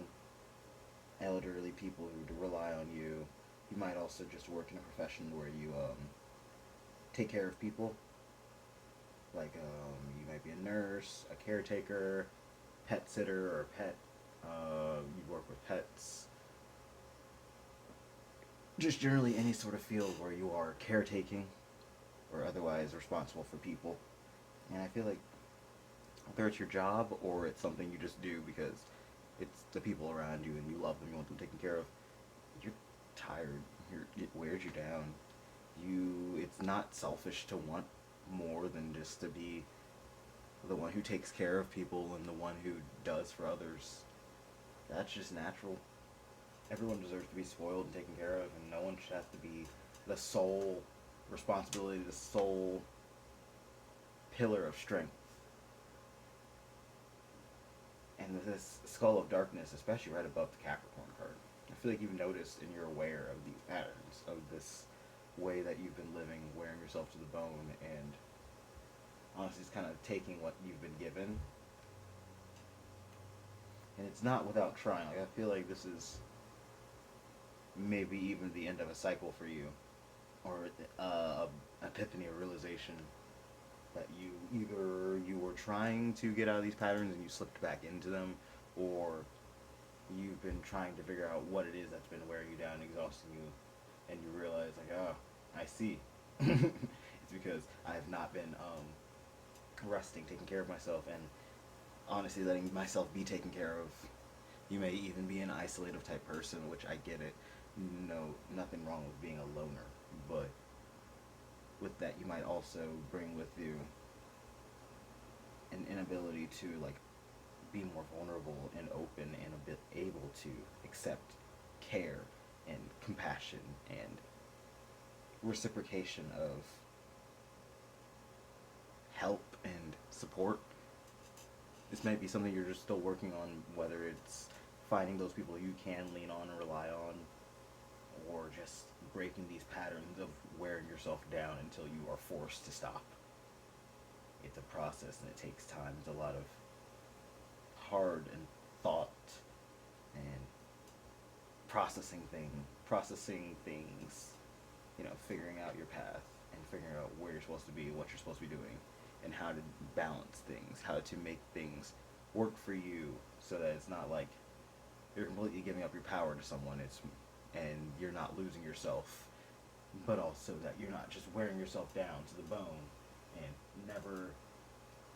elderly people who rely on you. You might also just work in a profession where you take care of people. Like you might be a nurse, a caretaker, pet sitter, or pet. You work with pets. Just generally any sort of field where you are caretaking or otherwise responsible for people. And I feel like whether it's your job or it's something you just do because it's the people around you and you love them, you want them taken care of, you're tired. It wears you down. It's not selfish to want more than just to be the one who takes care of people and the one who does for others. That's just natural. Everyone deserves to be spoiled and taken care of, and no one should have to be the sole responsibility, the sole pillar of strength. And this Skull of Darkness, especially right above the Capricorn card, I feel like you've noticed and you're aware of these patterns, of this way that you've been living, wearing yourself to the bone, and honestly it's kind of taking what you've been given. And it's not without trying. Like, I feel like this is maybe even the end of a cycle for you, or epiphany or realization that you were trying to get out of these patterns and you slipped back into them, or you've been trying to figure out what it is that's been wearing you down, exhausting you, and you realize like, oh, I see. It's because I have not been resting, taking care of myself, and honestly letting myself be taken care of. You may even be an isolative type person, which I get it. No, nothing wrong with being a loner, but with that you might also bring with you an inability to like be more vulnerable and open and a bit able to accept care and compassion and reciprocation of help and support. This might be something you're just still working on, whether it's finding those people you can lean on and rely on, or just breaking these patterns of wearing yourself down until you are forced to stop. It's a process and it takes time. It's a lot of hard and thought and processing things, figuring out your path and figuring out where you're supposed to be, what you're supposed to be doing, and how to balance things, how to make things work for you, so that it's not like you're completely giving up your power to someone. And you're not losing yourself, but also that you're not just wearing yourself down to the bone and never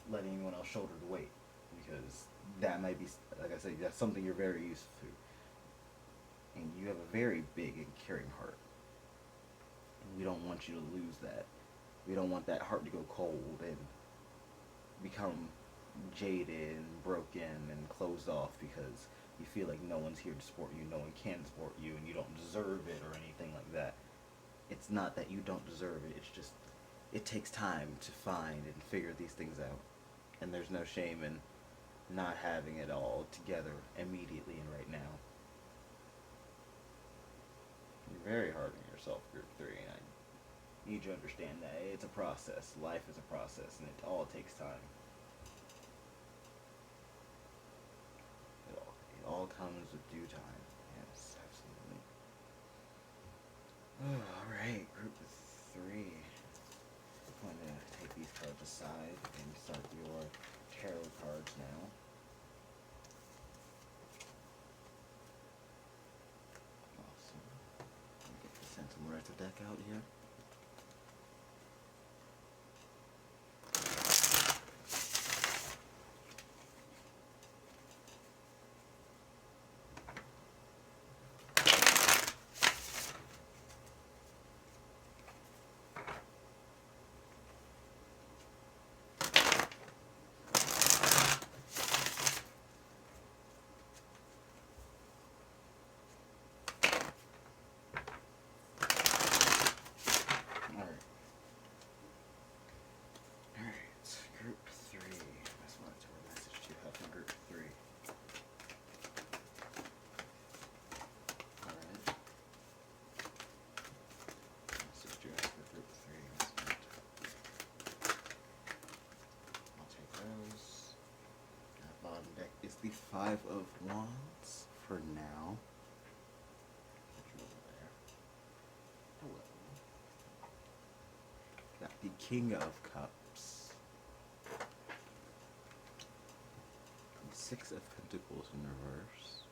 letting anyone else shoulder the weight, because that might be, like I said, that's something you're very used to, and you have a very big and caring heart. And we don't want you to lose that. We don't want that heart to go cold and become jaded and broken and closed off because you feel like no one's here to support you, no one can support you, and you don't deserve it or anything like that. It's not that you don't deserve it, it's just, it takes time to find and figure these things out. And there's no shame in not having it all together immediately and right now. You're very hard on yourself, Group 3, and I need you to understand that it's a process. Life is a process, and it all takes time. It all comes with due time. Yes, absolutely. Alright, Group 3. I'm going to take these cards aside and start your tarot cards now. Awesome. Let me get the Sentimental deck out here. The Five of Wands for now. Put you over there. Hello. Got the King of Cups. The Six of Pentacles in reverse.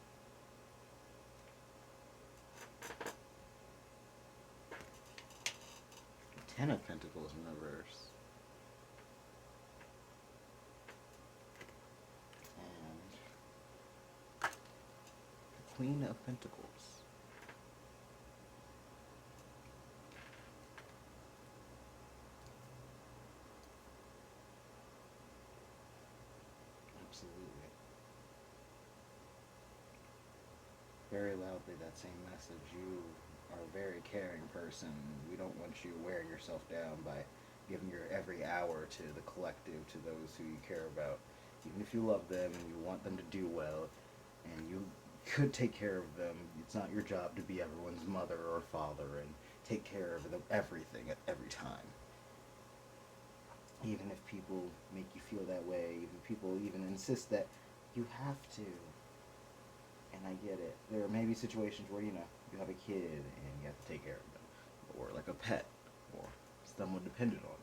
The Ten of Pentacles in reverse. Queen of Pentacles. Absolutely. Very loudly that same message. You are a very caring person. We don't want you wearing yourself down by giving your every hour to the collective, to those who you care about. Even if you love them and you want them to do well, and you could take care of them, it's not your job to be everyone's mother or father and take care of them, everything at every time. Even if people make you feel that way, even people even insist that you have to. And I get it. There may be situations where, you have a kid and you have to take care of them. Or like a pet. Or someone dependent on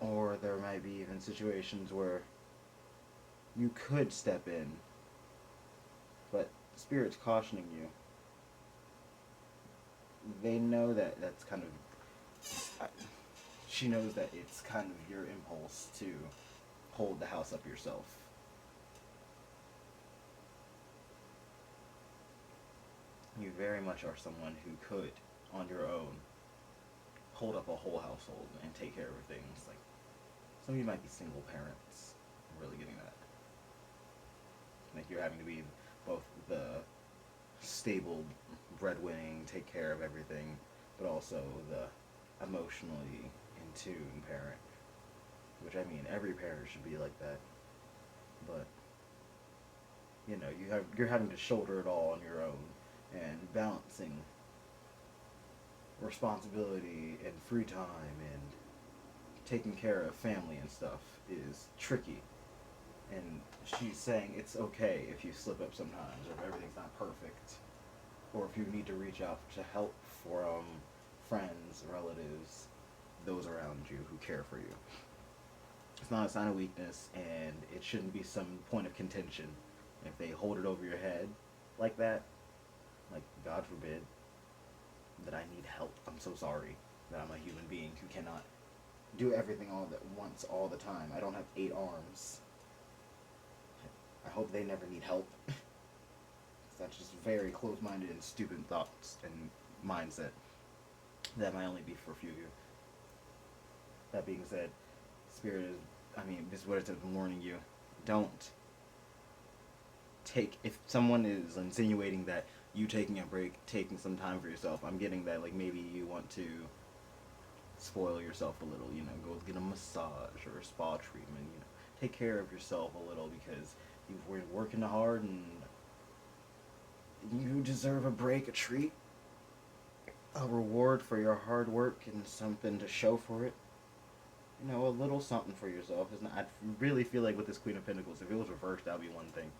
you. Or there might be even situations where you could step in, but Spirit's cautioning you. They know that that's kind of... She knows that it's kind of your impulse to hold the house up yourself. You very much are someone who could, on your own, hold up a whole household and take care of things. Like, some of you might be single parents. I'm really getting that. Like, you're having to be both the stable, breadwinning, take care of everything, but also the emotionally in tune parent. Which, I mean, every parent should be like that. But, you're having to shoulder it all on your own, and balancing responsibility and free time and taking care of family and stuff is tricky. And she's saying it's okay if you slip up sometimes, or if everything's not perfect, or if you need to reach out to help friends, relatives, those around you who care for you. It's not a sign of weakness, and it shouldn't be some point of contention. If they hold it over your head like that, like, God forbid, that I need help. I'm so sorry that I'm a human being who cannot do everything all at once all the time. I don't have 8 arms. I hope they never need help. That's just very close-minded and stupid thoughts and mindset. That might only be for a few of you. That being said, Spirit is, this is what it's warning you. Don't take, if someone is insinuating that you taking a break, taking some time for yourself, I'm getting that, like, maybe you want to spoil yourself a little, go get a massage or a spa treatment, take care of yourself a little because you've been working hard and you deserve a break, a treat, a reward for your hard work and something to show for it. A little something for yourself. I really feel like with this Queen of Pentacles, if it was reversed, that would be one thing.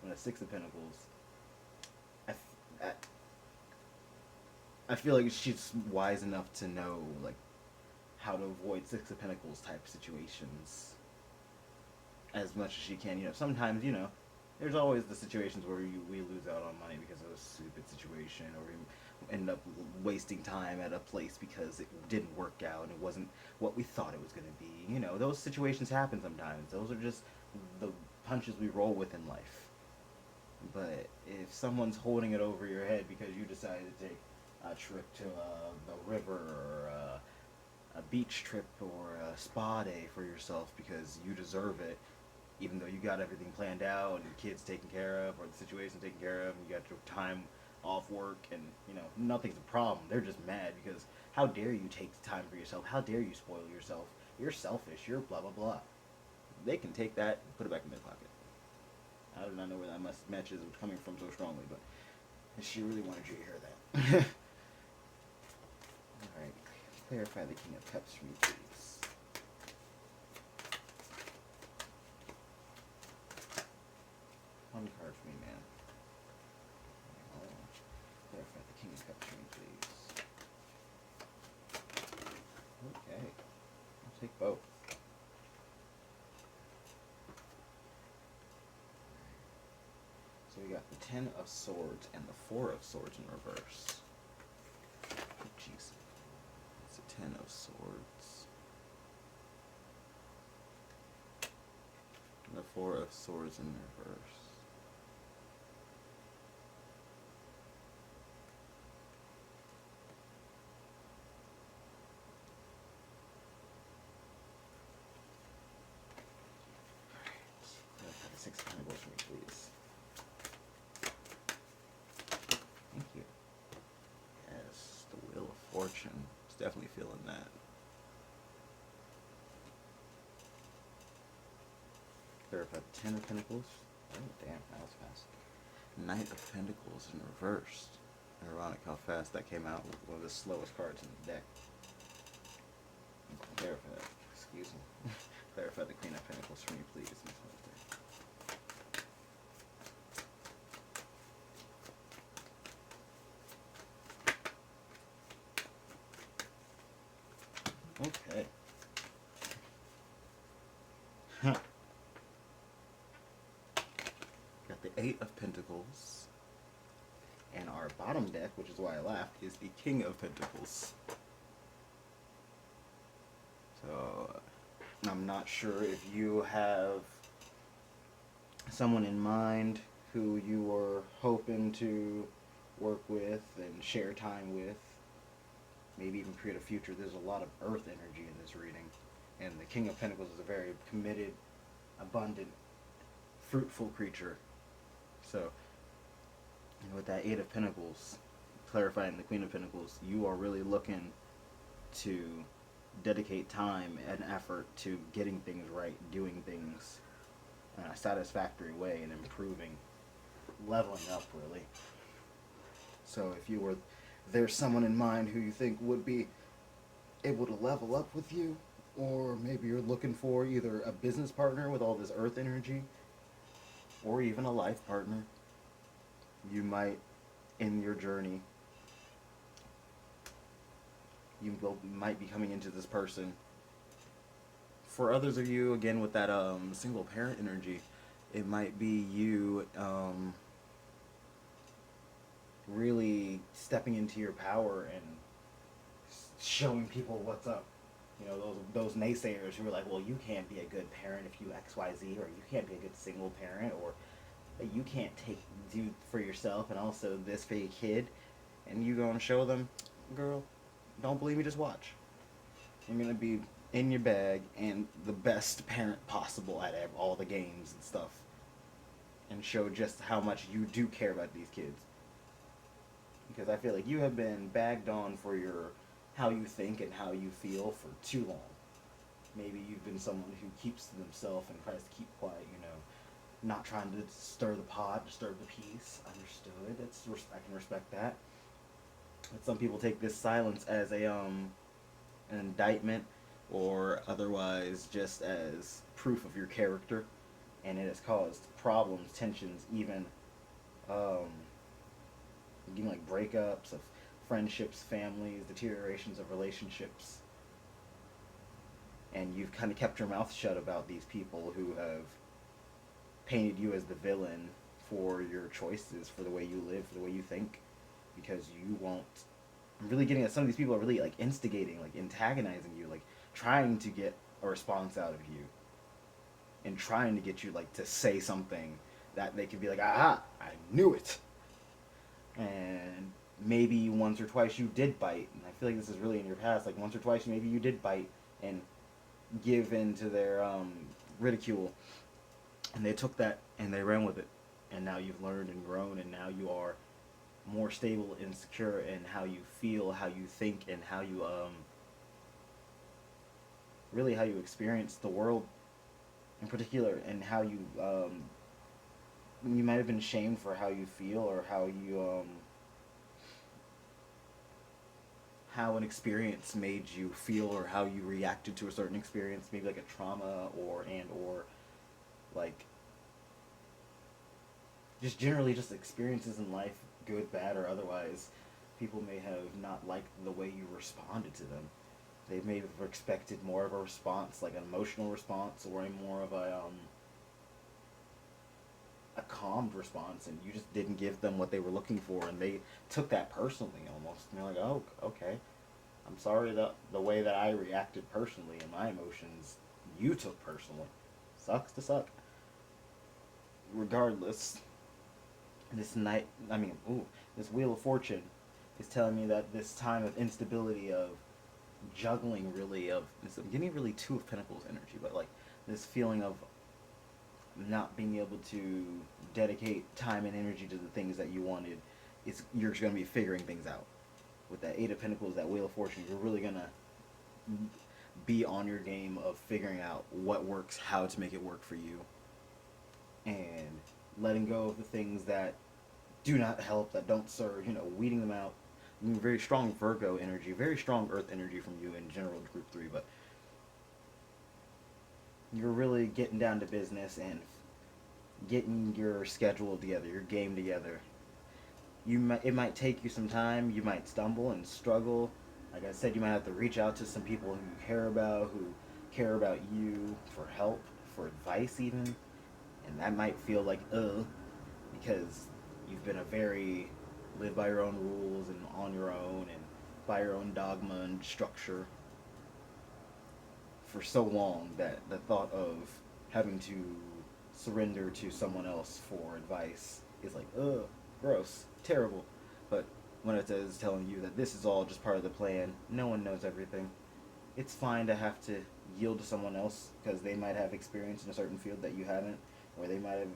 When a 6 of Pentacles, I feel like she's wise enough to know, like, how to avoid 6 of Pentacles type situations as much as she can. Sometimes, there's always the situations where we lose out on money because of a stupid situation, or we end up wasting time at a place because it didn't work out and it wasn't what we thought it was going to be. Those situations happen sometimes. Those are just the punches we roll with in life. But if someone's holding it over your head because you decided to take a trip to the river, or a beach trip, or a spa day for yourself because you deserve it, even though you got everything planned out and your kids taken care of, or the situation taken care of, and you got your time off work, and nothing's a problem. They're just mad because how dare you take time for yourself? How dare you spoil yourself? You're selfish. You're blah blah blah. They can take that and put it back in their pocket. I do not know where that message is coming from so strongly, but she really wanted you to hear that. Alright, clarify the King of Cups for me, please. One card for me, man. Clarify the King of Cups for me, please. Okay. I'll take both. So we got the 10 of Swords and the 4 of Swords in reverse. Oh, jeez. It's a 10 of Swords. And the 4 of Swords in reverse. Alright. 6 of Pentacles for me, please. Thank you. Yes, the Wheel of Fortune. It's definitely feeling that. Clarify the 10 of Pentacles. Oh, damn, that was fast. Knight of Pentacles in reversed. Ironic how fast that came out. One of the slowest cards in the deck. Clarify, excuse me. Clarify the Queen of Pentacles for me, please. Okay. Huh. Got the 8 of Pentacles. And our bottom deck, which is why I laughed, is the King of Pentacles. So, I'm not sure if you have someone in mind who you were hoping to work with and share time with. Maybe even create a future. There's a lot of earth energy in this reading. And the King of Pentacles is a very committed, abundant, fruitful creature. So, with that 8 of Pentacles, clarifying the Queen of Pentacles, you are really looking to dedicate time and effort to getting things right, doing things in a satisfactory way, and improving, leveling up, really. So if there's someone in mind who you think would be able to level up with you, or maybe you're looking for either a business partner with all this earth energy, or even a life partner, you might, in your journey, might be coming into this person. For others of you, again, with that single parent energy, it might be you really stepping into your power and showing people what's up. You know, those naysayers who are like, well, you can't be a good parent if you X, Y, Z, or you can't be a good single parent, or you can't do for yourself and also this for your kid. And you go and show them, girl, don't believe me, just watch. I'm going to be in your bag and the best parent possible at all the games and stuff. And show just how much you do care about these kids. Because I feel like you have been bagged on for your how you think and how you feel for too long. Maybe you've been someone who keeps to themselves and tries to keep quiet, you know, not trying to stir the pot, disturb the peace. Understood. I can respect that. But some people take this silence as an indictment, or otherwise just as proof of your character, and it has caused problems, tensions, even like breakups of friendships, families, deteriorations of relationships. And you've kind of kept your mouth shut about these people who have painted you as the villain for your choices, for the way you live, for the way you think, because you won't. I'm really getting that some of these people are really like instigating, like antagonizing you, like trying to get a response out of you, and trying to get you like to say something that they can be like, aha, I knew it. And maybe once or twice you did bite, and I feel like this is really in your past, like once or twice maybe you did bite and give in to their ridicule, and they took that and they ran with it, and now you've learned and grown, and now you are more stable and secure in how you feel, how you think, and how you really how you experience the world in particular, and how you might have been shamed for how you feel, or how you how an experience made you feel, or how you reacted to a certain experience, maybe like a trauma, or like just generally just experiences in life, good, bad, or otherwise. People may have not liked the way you responded to them. They may have expected more of a response, like an emotional response, or a more of a calmed response, and you just didn't give them what they were looking for, and they took that personally almost. And they're like, oh, okay. I'm sorry that the way that I reacted personally and my emotions, you took personally. Sucks to suck. Regardless, this Wheel of Fortune is telling me that this time of instability, of juggling, really, of this, I'm getting really Two of Pentacles energy, but like this feeling of not being able to dedicate time and energy to the things that you wanted, you're going to be figuring things out. With that Eight of Pentacles, that Wheel of Fortune, you're really going to be on your game of figuring out what works, how to make it work for you, and letting go of the things that do not help, that don't serve, weeding them out. I mean, very strong Virgo energy, very strong Earth energy from you in general, Group 3, but you're really getting down to business and getting your schedule together, your game together. It might take you some time. You might stumble and struggle. Like I said, you might have to reach out to some people who care about you for help, for advice even. And that might feel like, because you've been a very live by your own rules and on your own and by your own dogma and structure for so long, that the thought of having to surrender to someone else for advice is like, ugh, gross, terrible. But when it is telling you that this is all just part of the plan, no one knows everything. It's fine to have to yield to someone else because they might have experience in a certain field that you haven't, or they might have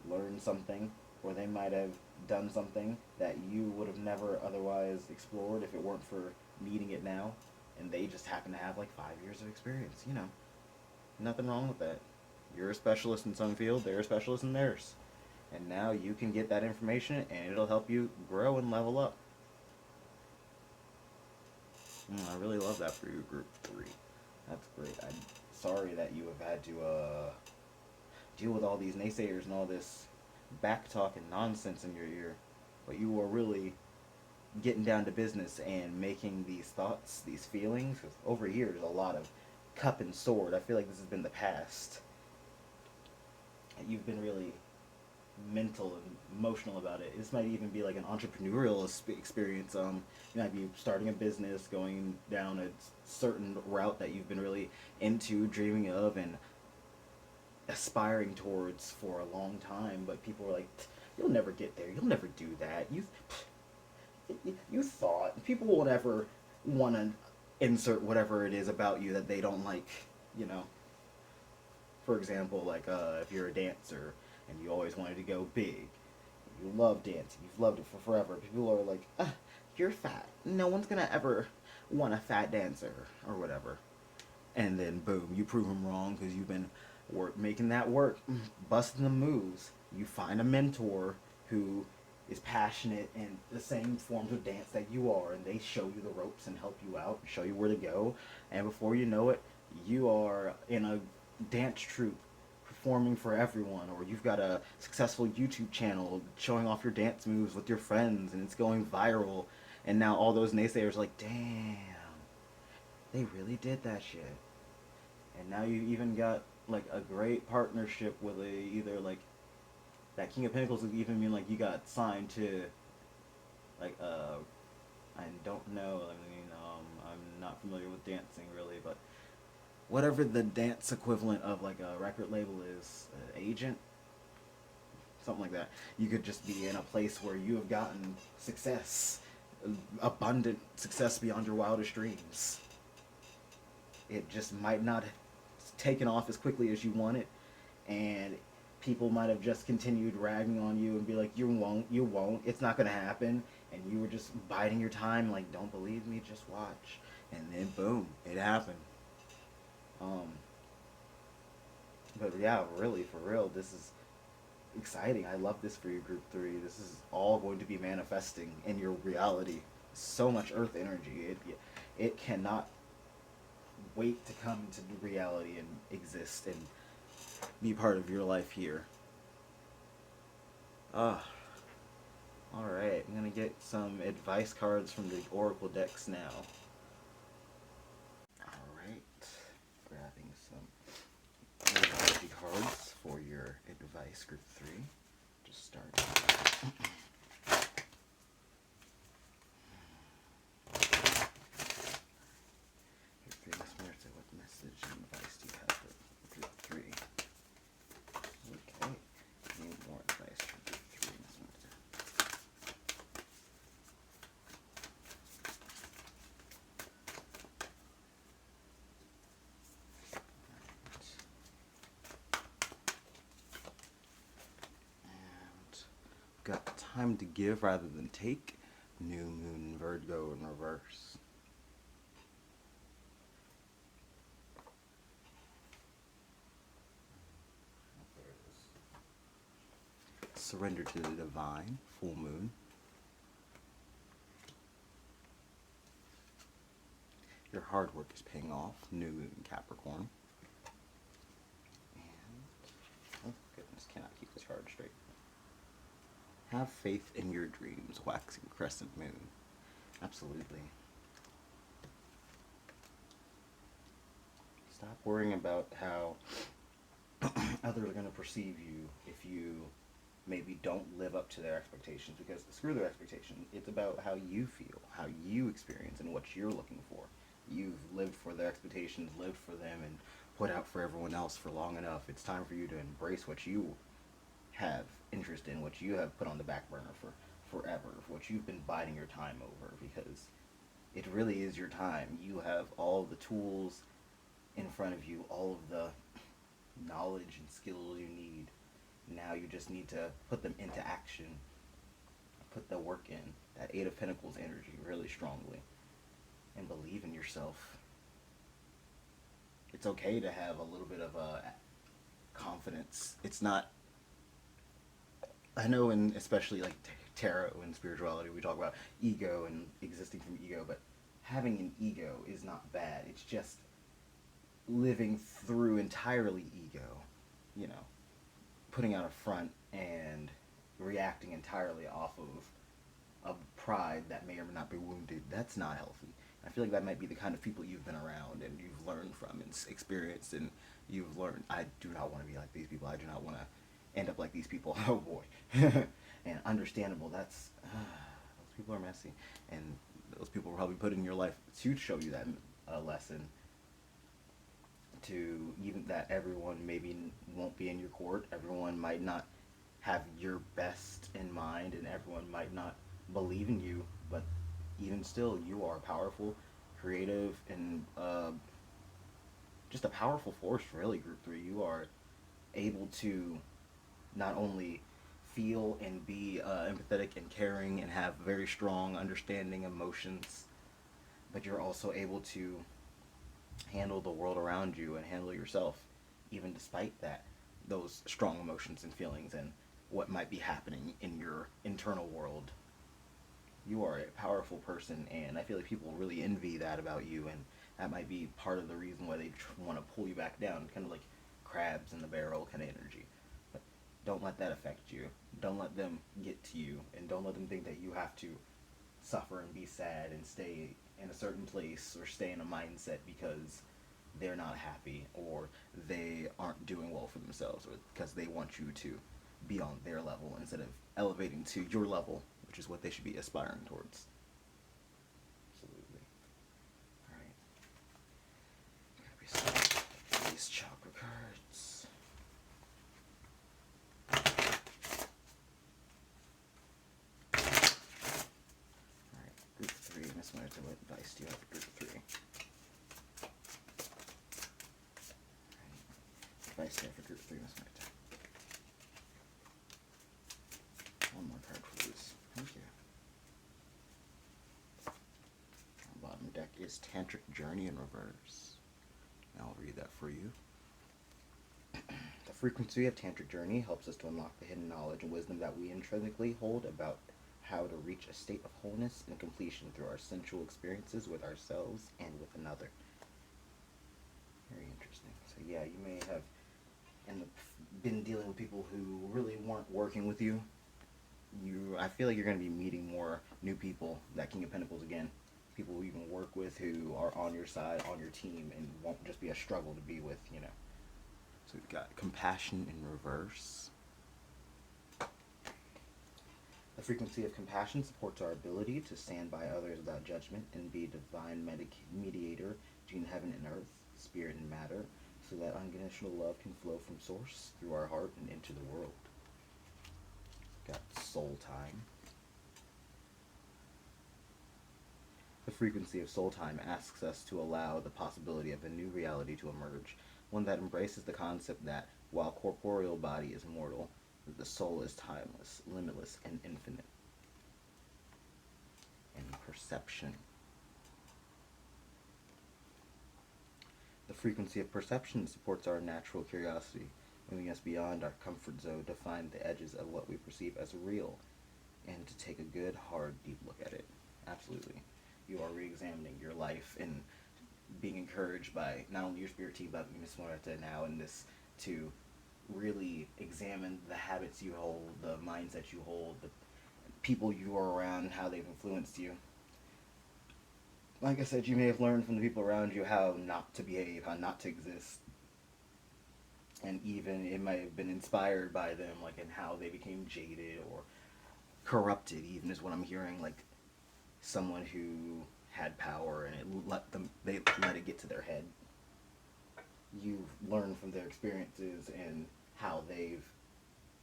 learned something, or they might have done something that you would have never otherwise explored if it weren't for needing it now. And they just happen to have like 5 years of experience, Nothing wrong with that. You're a specialist in some field, they're a specialist in theirs. And now you can get that information and it'll help you grow and level up. I really love that for you, Group 3. That's great. I'm sorry that you have had to deal with all these naysayers and all this back talk and nonsense in your ear. But you are really getting down to business and making these thoughts, these feelings. 'Cause over here, there's a lot of cup and sword. I feel like this has been the past. You've been really mental and emotional about it. This might even be like an entrepreneurial experience. You might be starting a business, going down a certain route that you've been really into, dreaming of, and aspiring towards for a long time. But people are like, "You'll never get there. You'll never do that. You thought people will never want to insert whatever it is about you that they don't like." You know, for example, like if you're a dancer and you always wanted to go big, you love dancing, you've loved it for forever. People are like, "You're fat. No one's gonna ever want a fat dancer or whatever." And then boom, you prove them wrong because you've been making that work, busting the moves. You find a mentor who is passionate in the same forms of dance that you are, and they show you the ropes and help you out and show you where to go. And before you know it, you are in a dance troupe performing for everyone, or you've got a successful YouTube channel showing off your dance moves with your friends and it's going viral. And now all those naysayers are like, "Damn, they really did that shit." And now you even got like a great partnership with either like that King of Pentacles would even mean like you got signed to like I don't know, I mean I'm not familiar with dancing really, but whatever the dance equivalent of like a record label is, agent, something like that. You could just be in a place where you have gotten success, abundant success beyond your wildest dreams. It just might not have taken off as quickly as you wanted, and people might have just continued ragging on you and be like, you won't, it's not gonna happen, and you were just biding your time, like, "Don't believe me, just watch." And then boom, it happened. But yeah, really, for real, this is exciting. I love this for you, Group 3. This is all going to be manifesting in your reality. So much Earth energy. It cannot wait to come into reality and exist and be part of your life here. Alright, I'm gonna get some advice cards from the Oracle decks now. Alright, grabbing some Astrology cards for your advice, Group 3. Just start. Miss Muerte, what message and advice do you have for Group 3? Okay, need more advice from Group 3, Miss Muerte. And got time to give rather than take. New Moon Virgo in reverse. Surrender to the divine, full moon. Your hard work is paying off, new moon, Capricorn. And, oh goodness, cannot keep this card straight. Have faith in your dreams, waxing crescent moon. Absolutely. Stop worrying about how others are going to perceive you if you maybe don't live up to their expectations, because screw their expectations. It's about how you feel, how you experience, and what you're looking for. You've lived for their expectations, lived for them, and put out for everyone else for long enough. It's time for you to embrace what you have interest in, what you have put on the back burner for forever, what you've been biding your time over, because it really is your time. You have all the tools in front of you, all of the knowledge and skills you need. Now you just need to put them into action, put the work in, that Eight of Pentacles energy really strongly, and believe in yourself. It's okay to have a little bit of confidence. It's not, I know, in especially like tarot and spirituality, we talk about ego and existing from ego, but having an ego is not bad. It's just living through entirely ego, you know, putting out a front and reacting entirely off of a pride that may or may not be wounded. That's not healthy. I feel like that might be the kind of people you've been around and you've learned from and experienced, and you've learned, I do not want to be like these people. I do not want to end up like these people. Oh boy. And understandable, those people are messy. And those people will probably put in your life to show you that lesson, to even that everyone maybe won't be in your court, everyone might not have your best in mind, and everyone might not believe in you, but even still, you are powerful, creative, and just a powerful force, really, Group 3. You are able to not only feel and be empathetic and caring and have very strong understanding emotions, but you're also able to handle the world around you and handle yourself, even despite that, those strong emotions and feelings and what might be happening in your internal world. You are a powerful person, and I feel like people really envy that about you, and that might be part of the reason why they want to pull you back down, kind of like crabs in the barrel kind of energy. But don't let that affect you. Don't let them get to you, and don't let them think that you have to suffer and be sad and stay in a certain place or stay in a mindset because they're not happy or they aren't doing well for themselves, or because they want you to be on their level instead of elevating to your level, which is what they should be aspiring towards. Absolutely. Alright. Gotta be some these chakra cards. Alright, Group 3. Miss Muerte, what advice do you have for Group 3? Alright. Advice do you have for Group 3, Miss Muerte? One more card, please. Thank you. Our bottom deck is Tantric Journey in reverse. Now I'll read that for you. The frequency of Tantric Journey helps us to unlock the hidden knowledge and wisdom that we intrinsically hold about how to reach a state of wholeness and completion through our sensual experiences with ourselves and with another. Very interesting. So yeah, you may have been dealing with people who really weren't working with you. I feel like you're going to be meeting more new people, that King of Pentacles again. People who you can work with, who are on your side, on your team, and won't just be a struggle to be with, you know. So we've got Compassion in reverse. The frequency of compassion supports our ability to stand by others without judgment and be a divine mediator between heaven and earth, spirit and matter, so that unconditional love can flow from source through our heart and into the world. Got Soul Time. The frequency of Soul Time asks us to allow the possibility of a new reality to emerge, one that embraces the concept that, while corporeal body is mortal, the soul is timeless, limitless, and infinite. And Perception. The frequency of perception supports our natural curiosity, moving us beyond our comfort zone to find the edges of what we perceive as real, and to take a good, hard, deep look at it. Absolutely. You are re-examining your life and being encouraged by not only your spirit team, but Miss Muerte now in this, to really examine the habits you hold, the mindset you hold, the people you are around, how they've influenced you. Like I said, you may have learned from the people around you how not to behave, how not to exist. And even it might have been inspired by them, like in how they became jaded or corrupted, even is what I'm hearing, like someone who had power and they let it get to their head. You've learned from their experiences and how they've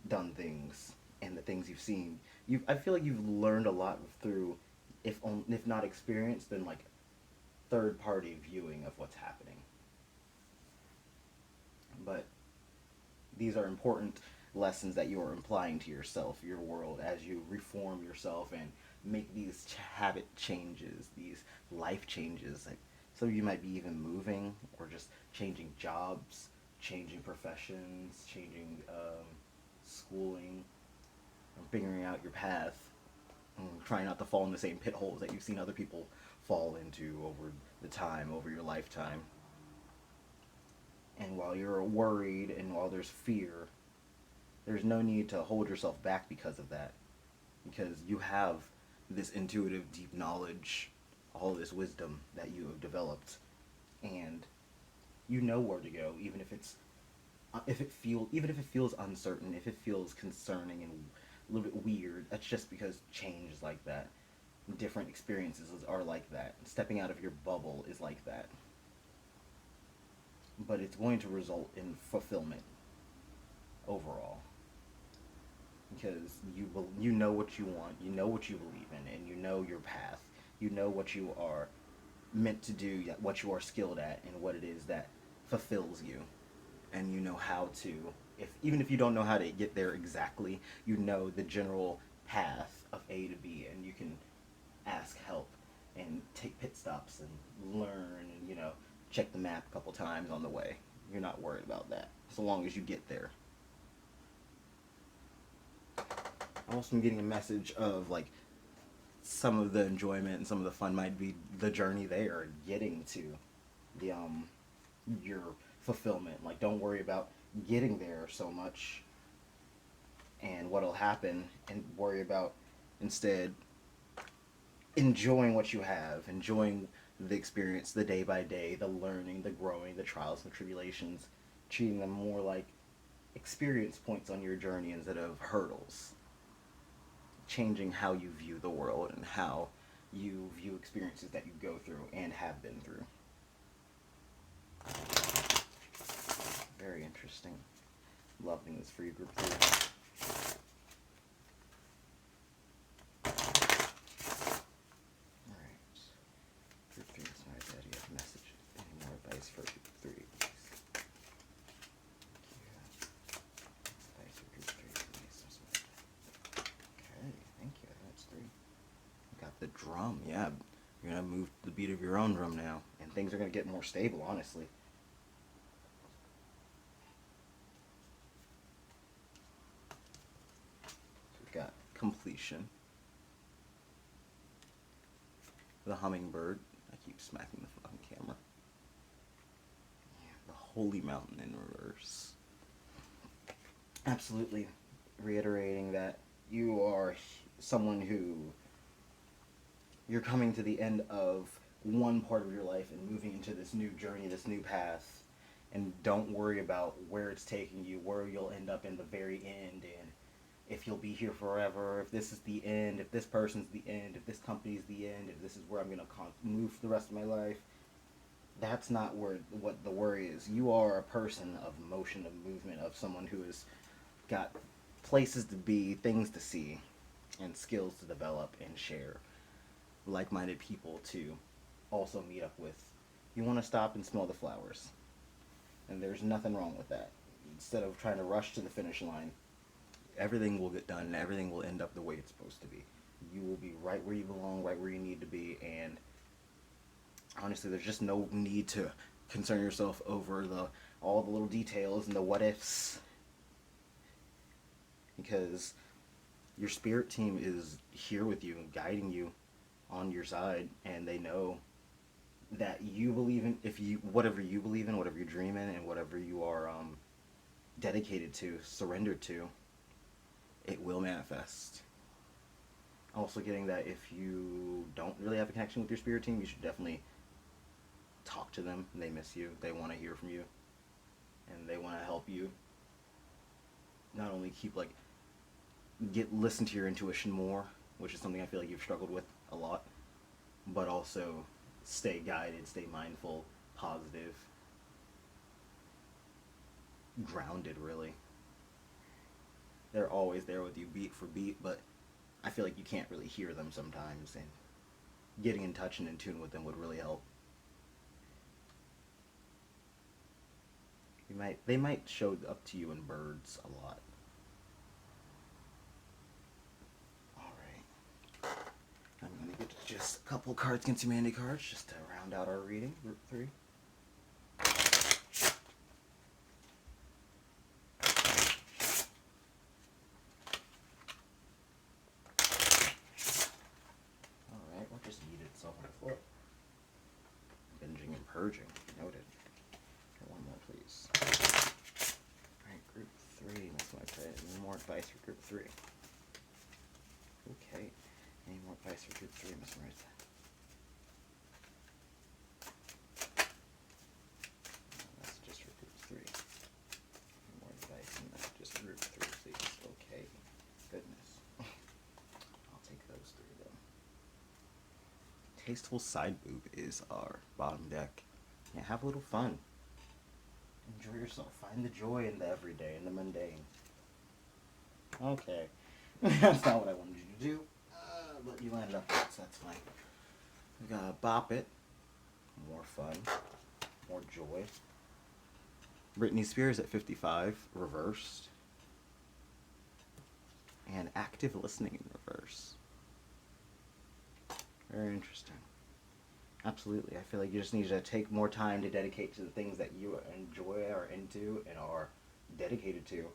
done things and the things you've seen. I feel like you've learned a lot through, if not experience, then like third-party viewing of what's happening. But these are important lessons that you are applying to yourself, your world, as you reform yourself and make these habit changes, these life changes. Like, some of you might be even moving or just changing jobs, changing professions, changing schooling, or figuring out your path, and trying not to fall in the same pit holes that you've seen other people fall into over your lifetime. And while you're worried and while there's fear, there's no need to hold yourself back because of that. Because you have this intuitive, deep knowledge, all this wisdom that you have developed, and you know where to go, even if it feels uncertain, if it feels concerning and a little bit weird. That's just because change is like that. Different experiences are like that. Stepping out of your bubble is like that. But it's going to result in fulfillment overall. Because you know what you want, you know what you believe in, and you know your path. You know what you are meant to do, what you are skilled at, and what it is that fulfills you. And you know how to, even if you don't know how to get there exactly, you know the general path of A to B, and you can ask help and take pit stops and learn and, check the map a couple times on the way. You're not worried about that, so long as you get there. I also am getting a message of, like, some of the enjoyment and some of the fun might be the journey there, getting to the, your fulfillment. Like, don't worry about getting there so much and what'll happen, and worry about instead enjoying what you have, enjoying the experience, the day by day, the learning, the growing, the trials and tribulations, treating them more like experience points on your journey instead of hurdles. Changing how you view the world and how you view experiences that you go through and have been through. Very interesting. Loving this for you, group 3. For group 3, please. Thank you. Advice for group 3, please. Okay, thank you. That's 3. You got the drum, yeah. You're gonna move to the beat of your own drum now, and things are gonna get more stable, honestly. So we've got completion. The hummingbird. I keep smacking the fucking camera. Holy Mountain in reverse. Absolutely reiterating that you are someone who, you're coming to the end of one part of your life and moving into this new journey, this new path, and don't worry about where it's taking you, where you'll end up in the very end, and if you'll be here forever, if this is the end, if this person's the end, if this company's the end, if this is where I'm going to move for the rest of my life. That's not what the worry is. You are a person of motion, of movement, of someone who has got places to be, things to see, and skills to develop and share. Like-minded people to also meet up with. You want to stop and smell the flowers. And there's nothing wrong with that. Instead of trying to rush to the finish line, everything will get done and everything will end up the way it's supposed to be. You will be right where you belong, right where you need to be, and honestly, there's just no need to concern yourself over all the little details and the what ifs, because your spirit team is here with you and guiding you on your side, and they know that you believe in, whatever you believe in, whatever you dream in, and whatever you are dedicated to, surrendered to, it will manifest. Also getting that if you don't really have a connection with your spirit team, you should definitely talk to them. They miss you. They want to hear from you. And they want to help you. Not only listen to your intuition more, which is something I feel like you've struggled with a lot, but also stay guided, stay mindful, positive, grounded, really. They're always there with you beat for beat, but I feel like you can't really hear them sometimes, and getting in touch and in tune with them would really help. They might show up to you in birds a lot. Alright. I'm going to get just a couple cards against humanity cards just to round out our reading, group 3. Alright, what just yeeted itself on the floor? Binging and purging. Noted. One more, please. Alright, group 3. That's what I said. More advice for group 3. Okay. Any more advice for group 3, Miss Marissa? That's just for group 3. Any more advice? And that's just group 3, please. Okay. Goodness. I'll take those 3 then. Tasteful side boob is our bottom deck. Yeah, have a little fun. Enjoy yourself. Find the joy in the everyday, in the mundane. Okay. That's not what I wanted you to do. But you landed up with it, so that's fine. We got Bop It. More fun. More joy. Britney Spears at 55, reversed. And Active Listening in reverse. Very interesting. Absolutely. I feel like you just need to take more time to dedicate to the things that you enjoy, are into, and are dedicated to,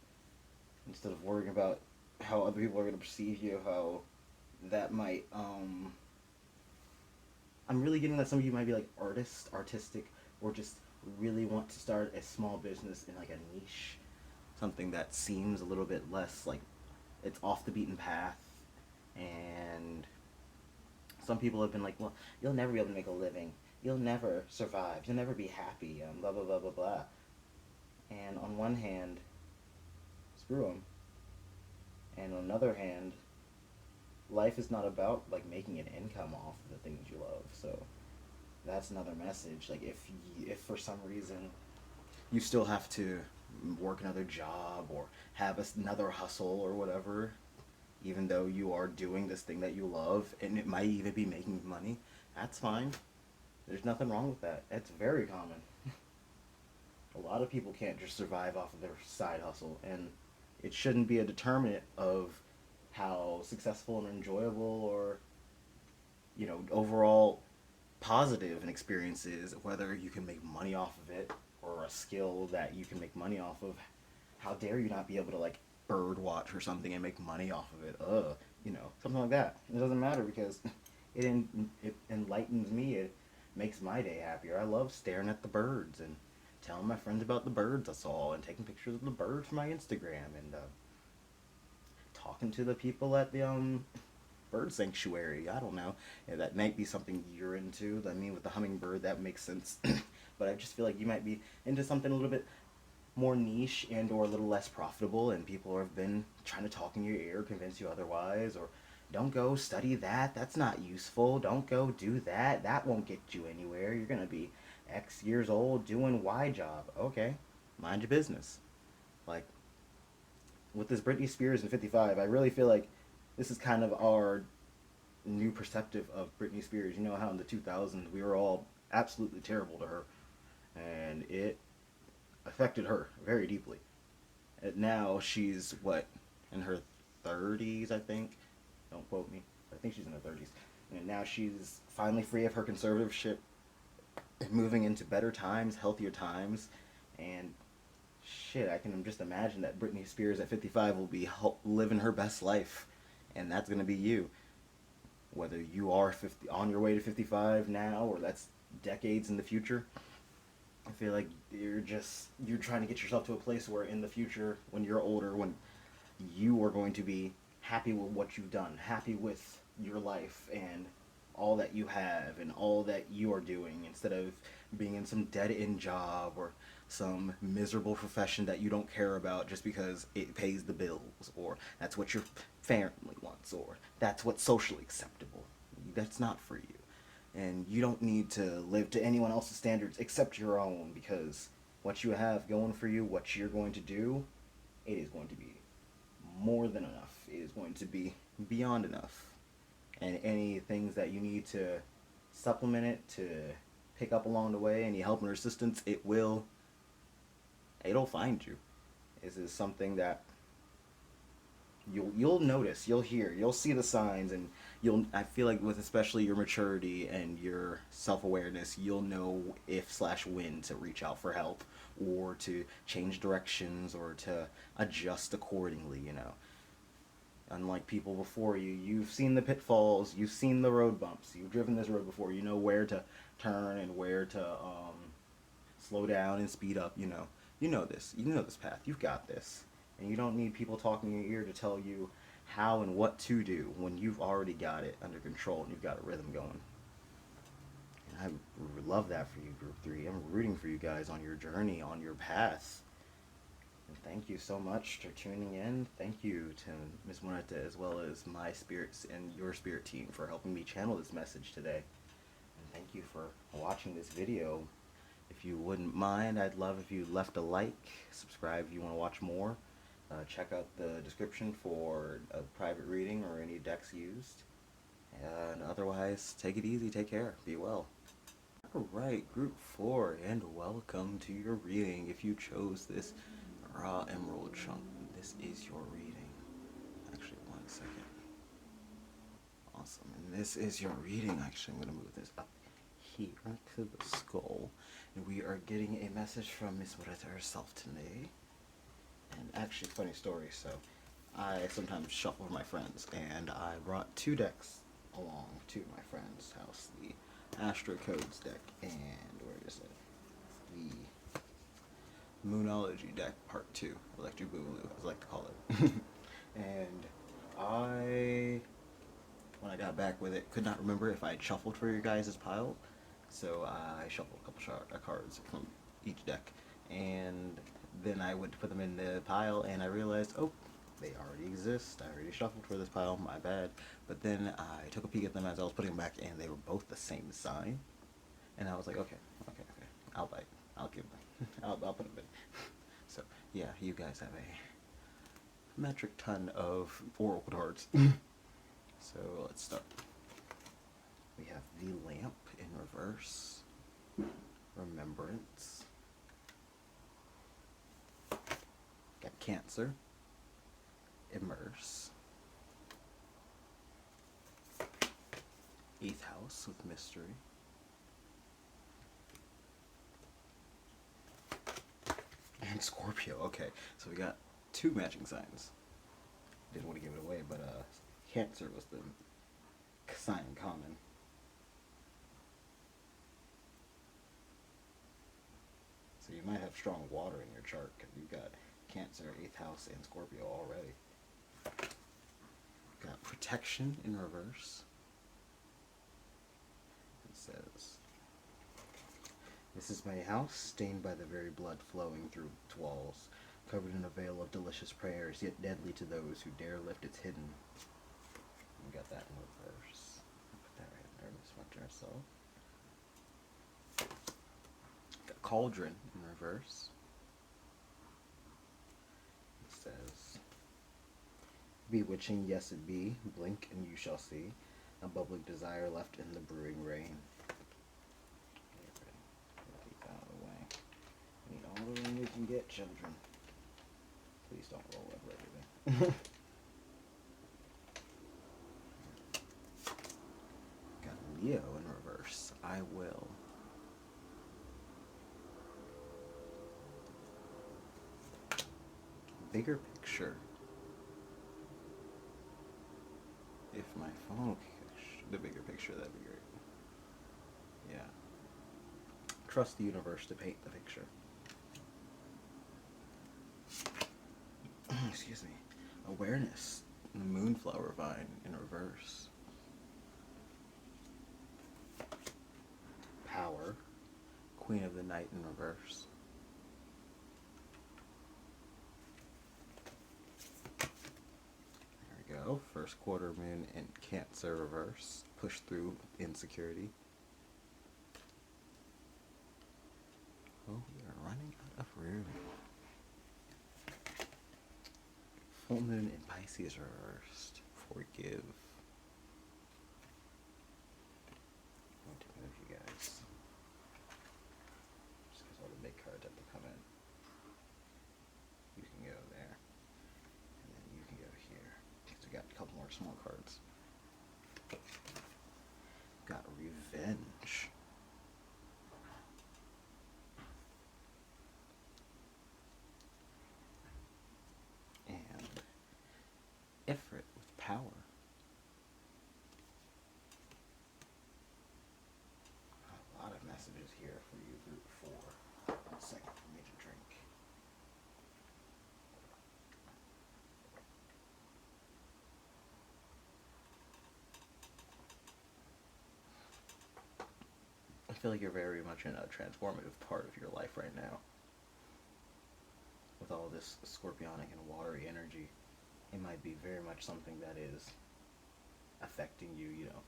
instead of worrying about how other people are going to perceive you, how that might, I'm really getting that some of you might be like artistic, or just really want to start a small business in like a niche, something that seems a little bit less like it's off the beaten path, and some people have been like, well, you'll never be able to make a living, you'll never survive, you'll never be happy, blah blah blah blah blah. And on one hand, screw them. And on the other hand, life is not about like making an income off of the things you love. So that's another message. Like if for some reason you still have to work another job or have another hustle or whatever, even though you are doing this thing that you love, and it might even be making money, that's fine. There's nothing wrong with that. It's very common. A lot of people can't just survive off of their side hustle, and it shouldn't be a determinant of how successful and enjoyable or, you know, overall positive an experience is, whether you can make money off of it or a skill that you can make money off of. How dare you not be able to like bird watch or something and make money off of it? You know, something like that. It doesn't matter because it enlightens me. It makes my day happier. I love staring at the birds and telling my friends about the birds I saw and taking pictures of the birds for my Instagram and talking to the people at the bird sanctuary. I don't know. Yeah, that might be something you're into. I mean, with the hummingbird, that makes sense. But I just feel like you might be into something a little bit more niche and or a little less profitable, and people have been trying to talk in your ear, convince you otherwise, or don't go study that, that's not useful, don't go do that, that won't get you anywhere, you're gonna be X years old doing Y job. Okay, mind your business. Like, with this Britney Spears in 55, I really feel like this is kind of our new perspective of Britney Spears. You know how in the 2000s we were all absolutely terrible to her, and it affected her very deeply. And now she's, what, in her 30s, I think? Don't quote me. I think she's in her 30s. And now she's finally free of her conservatorship and moving into better times, healthier times. And shit, I can just imagine that Britney Spears at 55 will be living her best life. And that's going to be you. Whether you are on your way to 55 now, or that's decades in the future, I feel like you're trying to get yourself to a place where in the future, when you're older, when you are going to be happy with what you've done, happy with your life and all that you have and all that you are doing, instead of being in some dead-end job or some miserable profession that you don't care about just because it pays the bills, or that's what your family wants, or that's what's socially acceptable. That's not for you. And you don't need to live to anyone else's standards except your own, because what you have going for you, what you're going to do, it is going to be more than enough. It is going to be beyond enough. And any things that you need to supplement it, to pick up along the way, any help and assistance, it'll find you. This is something that you'll notice, you'll hear, you'll see the signs, and I feel like with especially your maturity and your self-awareness, you'll know if/when to reach out for help, or to change directions, or to adjust accordingly, you know. Unlike people before you, you've seen the pitfalls, you've seen the road bumps, you've driven this road before, you know where to turn and where to slow down and speed up, you know. You know this path, you've got this. And you don't need people talking in your ear to tell you how and what to do when you've already got it under control and you've got a rhythm going. And I love that for you, Group 3. I'm rooting for you guys on your journey, on your path. And thank you so much for tuning in. Thank you to Ms. Muerte as well as my spirits and your spirit team for helping me channel this message today. And thank you for watching this video. If you wouldn't mind, I'd love if you left a like, subscribe if you want to watch more. Check out the description for a private reading or any decks used. And otherwise, take it easy, take care, be well. Alright, Group 4, and welcome to your reading. If you chose this raw emerald chunk, this is your reading. Actually, 1 second. Awesome, and this is your reading. Actually, I'm going to move this up here to the skull. And we are getting a message from Miss Muerte herself today. And actually, funny story, so I sometimes shuffle with my friends, and I brought 2 decks along to my friend's house. The Astrocodes deck, and where is it? The Moonology deck, Part 2, Electric Boogaloo, as I like to call it. And when I got back with it, could not remember if I had shuffled for your guys' pile, so I shuffled a couple cards from each deck, and then I went to put them in the pile, and I realized, oh, they already exist. I already shuffled for this pile, my bad. But then I took a peek at them as I was putting them back, and they were both the same sign. And I was like, okay, I'll bite. I'll give them. I'll put them in. So, yeah, you guys have a metric ton of oracle cards. So, let's start. We have the lamp in reverse. Remembrance. Got Cancer. Immerse. 8th house with mystery. And Scorpio. Okay, so we got 2 matching signs. Didn't want to give it away, but Cancer was the sign in common. So you might have strong water in your chart because you've got Cancer, 8th house, and Scorpio already. Got Protection in reverse. It says, "This is my house, stained by the very blood flowing through its walls, covered in a veil of delicious prayers, yet deadly to those who dare lift its hidden." We got that in reverse. Put that right there, Miss Muerte herself. Got Cauldron in reverse. It says, "Bewitching, yes it be, blink and you shall see, a bubbling desire left in the brewing rain." Get these out of the way. We need all the rain we can get, children. Please don't roll over everything. Got Leo in reverse. I will. Bigger picture. If my phone could the bigger picture, that'd be great. Yeah. Trust the universe to paint the picture. Excuse me. Awareness. The Moonflower Vine in reverse. Power. Queen of the Night in reverse. There we go. First quarter moon in Cancer reverse. Push through insecurity. Oh, we are running out of room. Full moon in Pisces reversed. Forgive. I'm going to move you guys. Just because all the big cards have to come in. You can go there. And then you can go here. Because we got a couple more small cards. Got Revenge. And Ifrit with Power. A lot of messages here for you, Group 4. 1 second for me to drink. feel like you're very much in a transformative part of your life right now. With all this scorpionic and watery energy, it might be very much something that is affecting you, you know.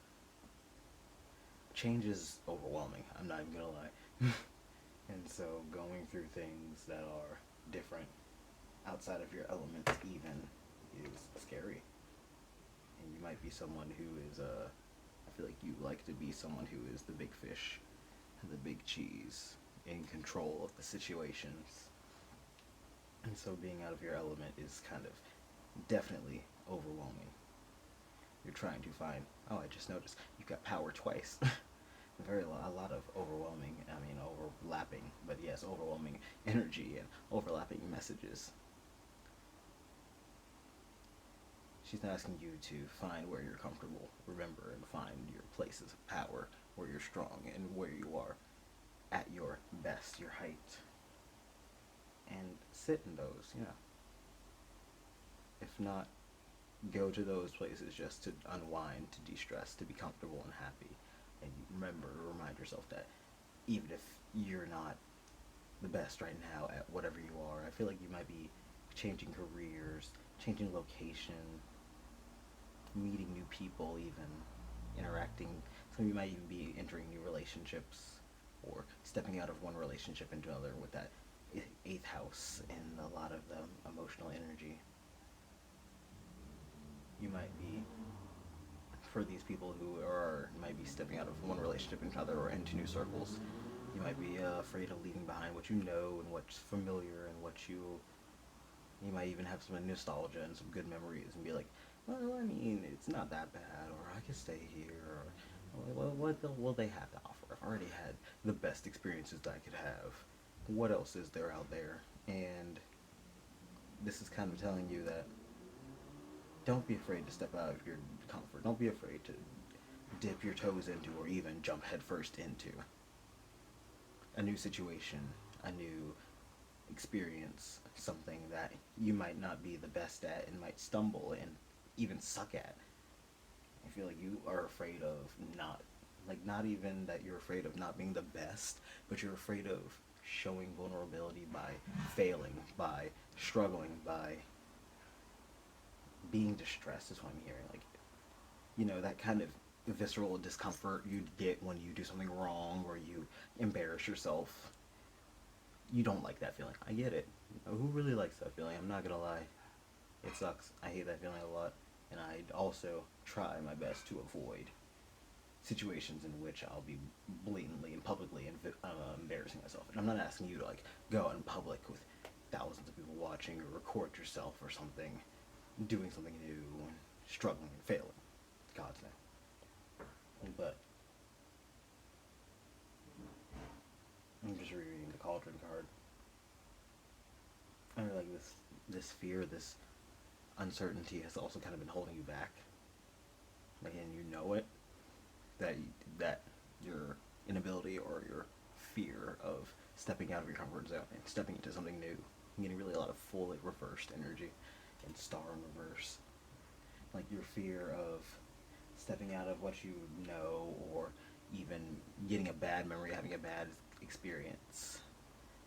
Change is overwhelming, I'm not even gonna lie. And so going through things that are different, outside of your elements even, is scary. And you might be someone who is, I feel like you like to be someone who is the big fish, the big cheese, in control of the situations. And so being out of your element is kind of definitely overwhelming. You're trying to find, oh, I just noticed you've got power twice. A lot of overwhelming, overlapping, but yes, overwhelming energy and overlapping messages. She's not asking you to find where you're comfortable. Remember and find your places of power, where you're strong and where you are at your best, your height. And sit in those, If not, go to those places just to unwind, to de-stress, to be comfortable and happy. And remind yourself that even if you're not the best right now at whatever you are, I feel like you might be changing careers, changing location, meeting new people even, interacting. Some of you might even be entering new relationships or stepping out of one relationship into another with that 8th house and a lot of the emotional energy. You might be, for these people who might be stepping out of one relationship into another or into new circles, you might be afraid of leaving behind what you know and what's familiar and you might even have some nostalgia and some good memories and be like, well, I mean, it's not that bad, or I can stay here, or well, what will they have to offer? I've already had the best experiences that I could have. What else is there out there? And this is kind of telling you that don't be afraid to step out of your comfort. Don't be afraid to dip your toes into or even jump headfirst into a new situation, a new experience, something that you might not be the best at and might stumble and even suck at. I feel like you are afraid of not even that you're afraid of not being the best, but you're afraid of showing vulnerability by failing, by struggling, by being distressed is what I'm hearing. That kind of visceral discomfort you'd get when you do something wrong or you embarrass yourself. You don't like that feeling. I get it. Who really likes that feeling? I'm not gonna lie. It sucks. I hate that feeling a lot. And I also try my best to avoid situations in which I'll be blatantly and publicly embarrassing myself. And I'm not asking you to go out in public with thousands of people watching or record yourself or something, doing something new and struggling and failing. God's name. But I'm just rereading the Cauldron card. I feel like this fear, this uncertainty has also kind of been holding you back. And you know it. That your inability or your fear of stepping out of your comfort zone and stepping into something new. I'm getting really a lot of full reversed energy and star in reverse. Like your fear of stepping out of what you know or even getting a bad memory, having a bad experience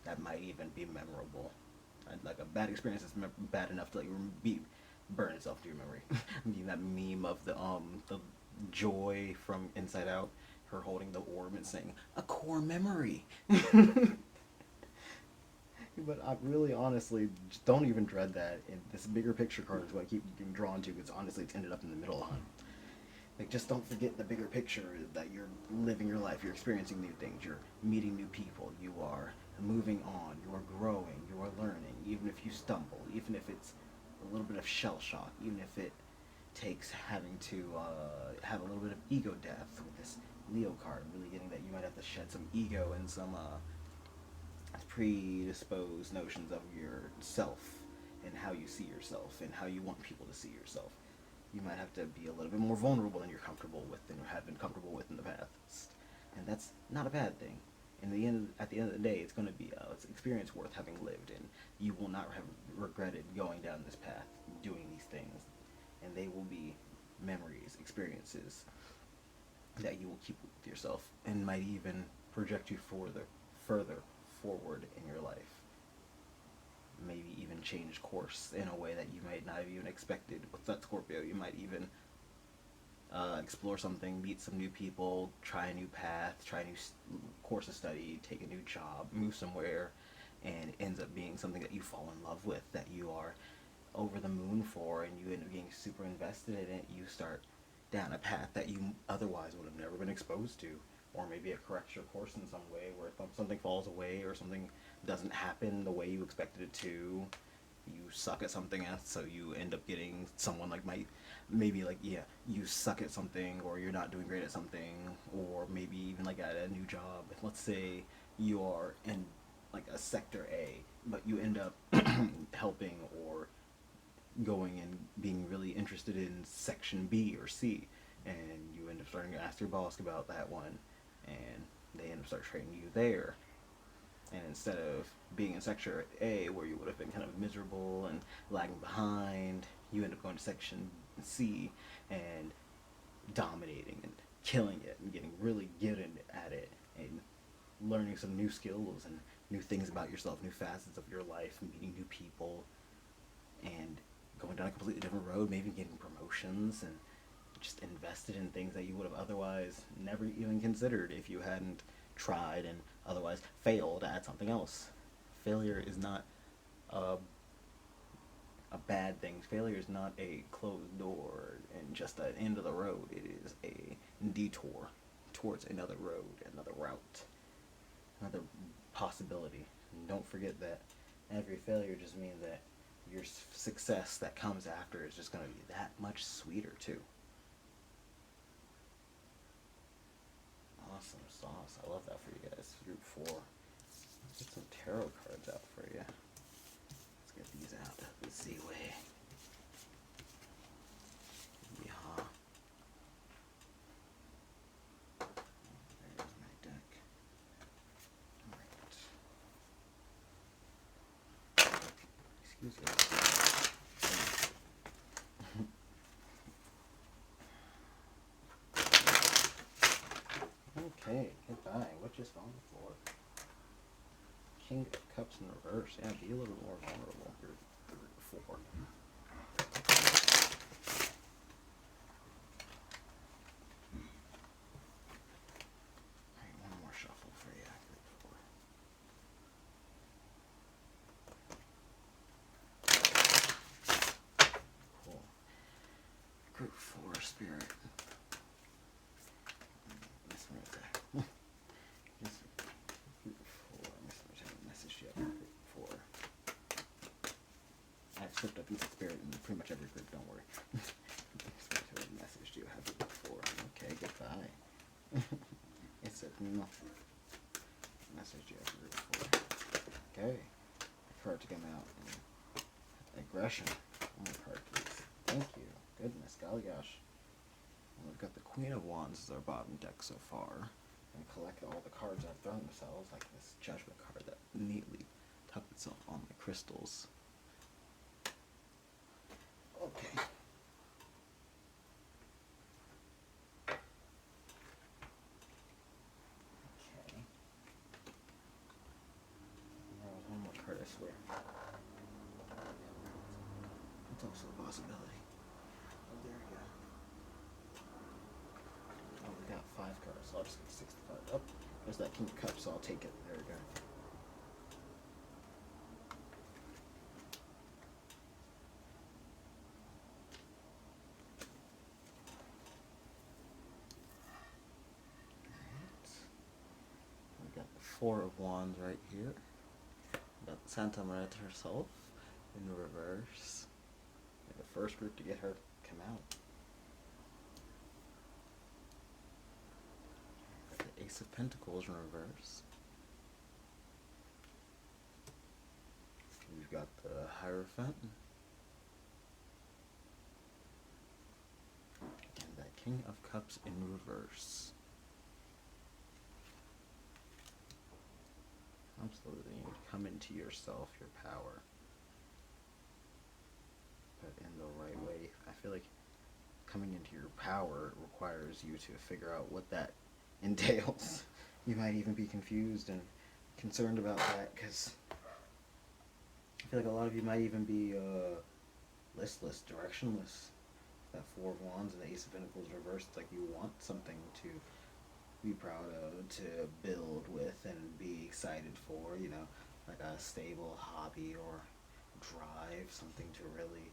that might even be memorable. Like a bad experience is bad enough to burn itself into your memory. I mean that meme of the Joy from Inside Out, her holding the orb and saying, "A core memory." But I really honestly just don't even dread that. And this bigger picture card is what I keep getting drawn to because honestly it's ended up in the middle hunt. Just don't forget the bigger picture, that you're living your life, you're experiencing new things, you're meeting new people, you are moving on, you are growing, you are learning, even if you stumble, even if it's a little bit of shell shock, even if it takes having to have a little bit of ego death with this Leo card, really getting that you might have to shed some ego and some predisposed notions of yourself and how you see yourself and how you want people to see yourself. You might have to be a little bit more vulnerable than you're comfortable with and have been comfortable with in the past. And that's not a bad thing. At the end of the day, it's going to be it's an experience worth having lived, and you will not have regretted going down this path, doing these things. And they will be memories, experiences that you will keep with yourself and might even project you further forward in your life. Maybe even change course in a way that you might not have even expected. With that Scorpio, you might even explore something, meet some new people, try a new path, try a new course of study, take a new job, move somewhere, and it ends up being something that you fall in love with, that you are over the moon for, and you end up getting super invested in it. You start down a path that you otherwise would have never been exposed to, or maybe it corrects your course in some way where something falls away or something doesn't happen the way you expected it to. You suck at something else, so you end up getting someone like you suck at something, or you're not doing great at something, or maybe even like at a new job. Let's say you are in like a sector A, but you end up helping or going and being really interested in section B or C, and you end up starting to ask your boss about that one, and they end up start training you there. And instead of being in sector A, where you would have been kind of miserable and lagging behind, you end up going to section C and dominating and killing it and getting really good at it and learning some new skills and new things about yourself, new facets of your life, meeting new people, and going down a completely different road, maybe getting promotions and just invested in things that you would have otherwise never even considered if you hadn't tried and otherwise failed at something else. Failure is not a bad thing. Failure is not a closed door and just an end of the road. It is a detour towards another road, another route, another possibility. And don't forget that every failure just means that your success that comes after is just going to be that much sweeter too. Awesome sauce. I love that for you guys. Group 4. Let's get some tarot cards out for you. Let's get these out the Z way. Yeehaw. There's my deck. Alright. Excuse me. Okay, goodbye. What just on the floor? King of Cups in reverse. Yeah, be a little more vulnerable. You're 4. Alright, one more shuffle for you. Group 4. Cool. Group 4 spirit. Slipped up into spirit in pretty much every group, don't worry. Spirit message you have it before. Okay, goodbye. It's a no. Message you have group 4. Okay. A card to come out. Aggression. One more card, please. Thank you. Goodness, golly gosh. And we've got the Queen of Wands as our bottom deck so far. And collect all the cards that have thrown themselves, like this Judgment card that neatly tucked itself on my crystals. Okay. Okay. There was one more card, I swear. It's also a possibility. Oh, there we go. Oh, we got 5 cards, so I'll just get 6 cards. Oh, there's that King of Cups, so I'll take it. There we go. Four of Wands right here. Got Santa Muerte herself in reverse. And the first group to get her come out. Got the Ace of Pentacles in reverse. We've got the Hierophant. And that King of Cups in reverse. Absolutely, you come into yourself, your power, but in the right way. I feel like coming into your power requires you to figure out what that entails, You might even be confused and concerned about that, because I feel like a lot of you might even be listless, directionless. That Four of Wands and the Ace of Pentacles reversed, like you want something to be proud of, to build with, and be excited for, you know, like a stable hobby or drive, something to really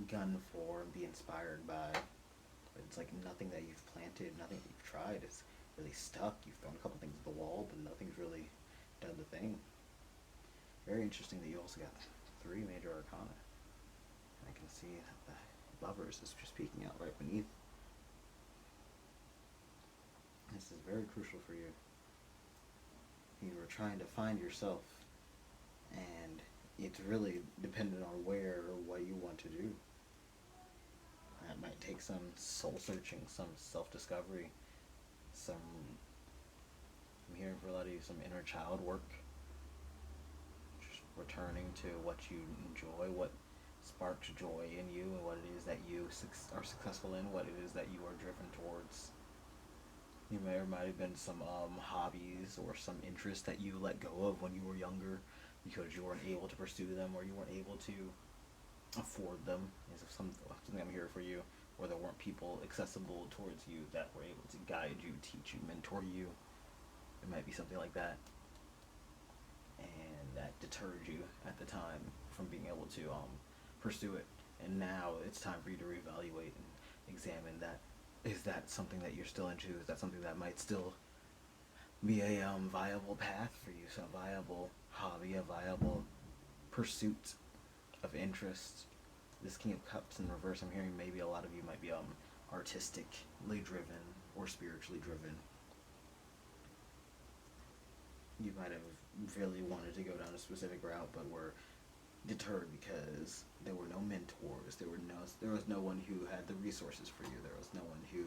gun for and be inspired by. But it's like nothing that you've planted, nothing that you've tried is really stuck. You've thrown a couple things at the wall, but nothing's really done the thing. Very interesting that you also got 3 major arcana. I can see that the Lovers is just peeking out right beneath. This is very crucial for you. You were trying to find yourself, and it's really dependent on where or what you want to do. That might take some soul searching, some self-discovery, some, I'm hearing for a lot of you, some inner child work. Just returning to what you enjoy, what sparks joy in you, and what it is that you are successful in, what it is that you are driven towards. You may or might have been some hobbies or some interests that you let go of when you were younger because you weren't able to pursue them, or you weren't able to afford them. Is something I'm here for you, or there weren't people accessible towards you that were able to guide you, teach you, mentor you. It might be something like that, and that deterred you at the time from being able to pursue it. And now it's time for you to reevaluate and examine that. Is that something that you're still into? Is that something that might still be a viable path for you? So a viable hobby, a viable pursuit of interest. This King of Cups in reverse, I'm hearing maybe a lot of you might be artistically driven or spiritually driven. You might have really wanted to go down a specific route, but were deterred because there were no mentors. There was no one who had the resources for you. There was no one who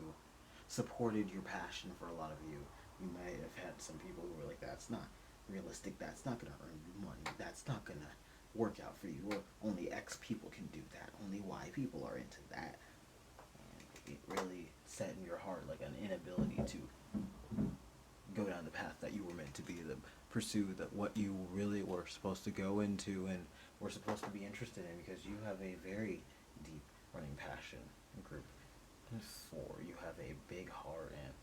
supported your passion. For a lot of you, you might have had some people who were like, that's not realistic, that's not going to earn you money, that's not going to work out for you, or only X people can do that, only Y people are into that. And it really set in your heart like an inability to go down the path that you were meant to be, to pursue what you really were supposed to go into and were supposed to be interested in, because you have a very deep running passion. Group 4, you have a big heart, and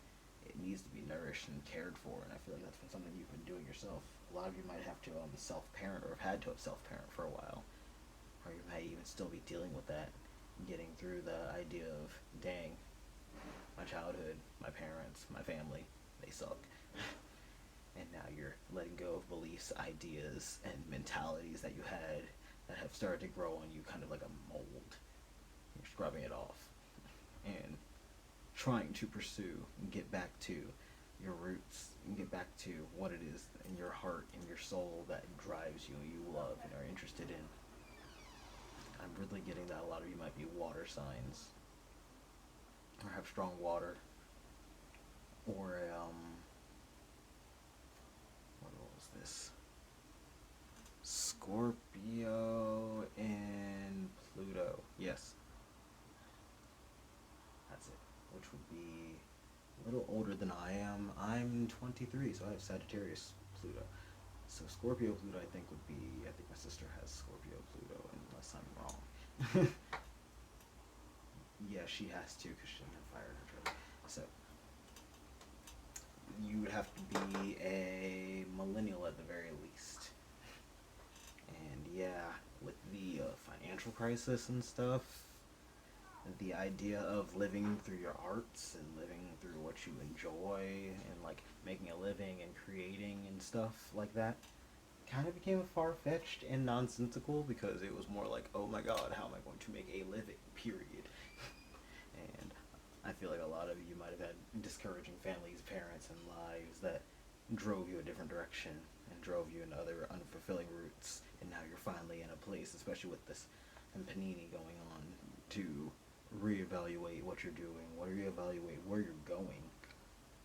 it needs to be nourished and cared for, and I feel like that's been something you've been doing yourself. A lot of you might have to self-parent, or have had to have self-parent for a while, or you might even still be dealing with that, getting through the idea of, dang, my childhood, my parents, my family, they suck. And now you're letting go of beliefs, ideas, and mentalities that you had that have started to grow on you kind of like a mold. You're scrubbing it off and trying to pursue and get back to your roots and get back to what it is in your heart and your soul that drives you, you love, and are interested in. I'm really getting that a lot of you might be water signs, or have strong water, or what was this? Scorpio and Pluto. Yes. That's it. Which would be a little older than I am. I'm 23, so I have Sagittarius Pluto. So Scorpio Pluto, I think, would be, I think my sister has Scorpio Pluto, unless I'm wrong. Yeah, she has to, because she doesn't have fire in her chart. So you would have to be a millennial at the very least. And yeah, with the financial crisis and stuff, the idea of living through your arts and living through what you enjoy and like making a living and creating and stuff like that kind of became far-fetched and nonsensical, because it was more like, oh my god, how am I going to make a living, period. And I feel like a lot of you might have had discouraging families, parents, and lives that drove you a different direction and drove you in other unfulfilling routes, and now you're finally in a place, especially with this and Panini going on, to reevaluate what you're doing, reevaluate where you're going.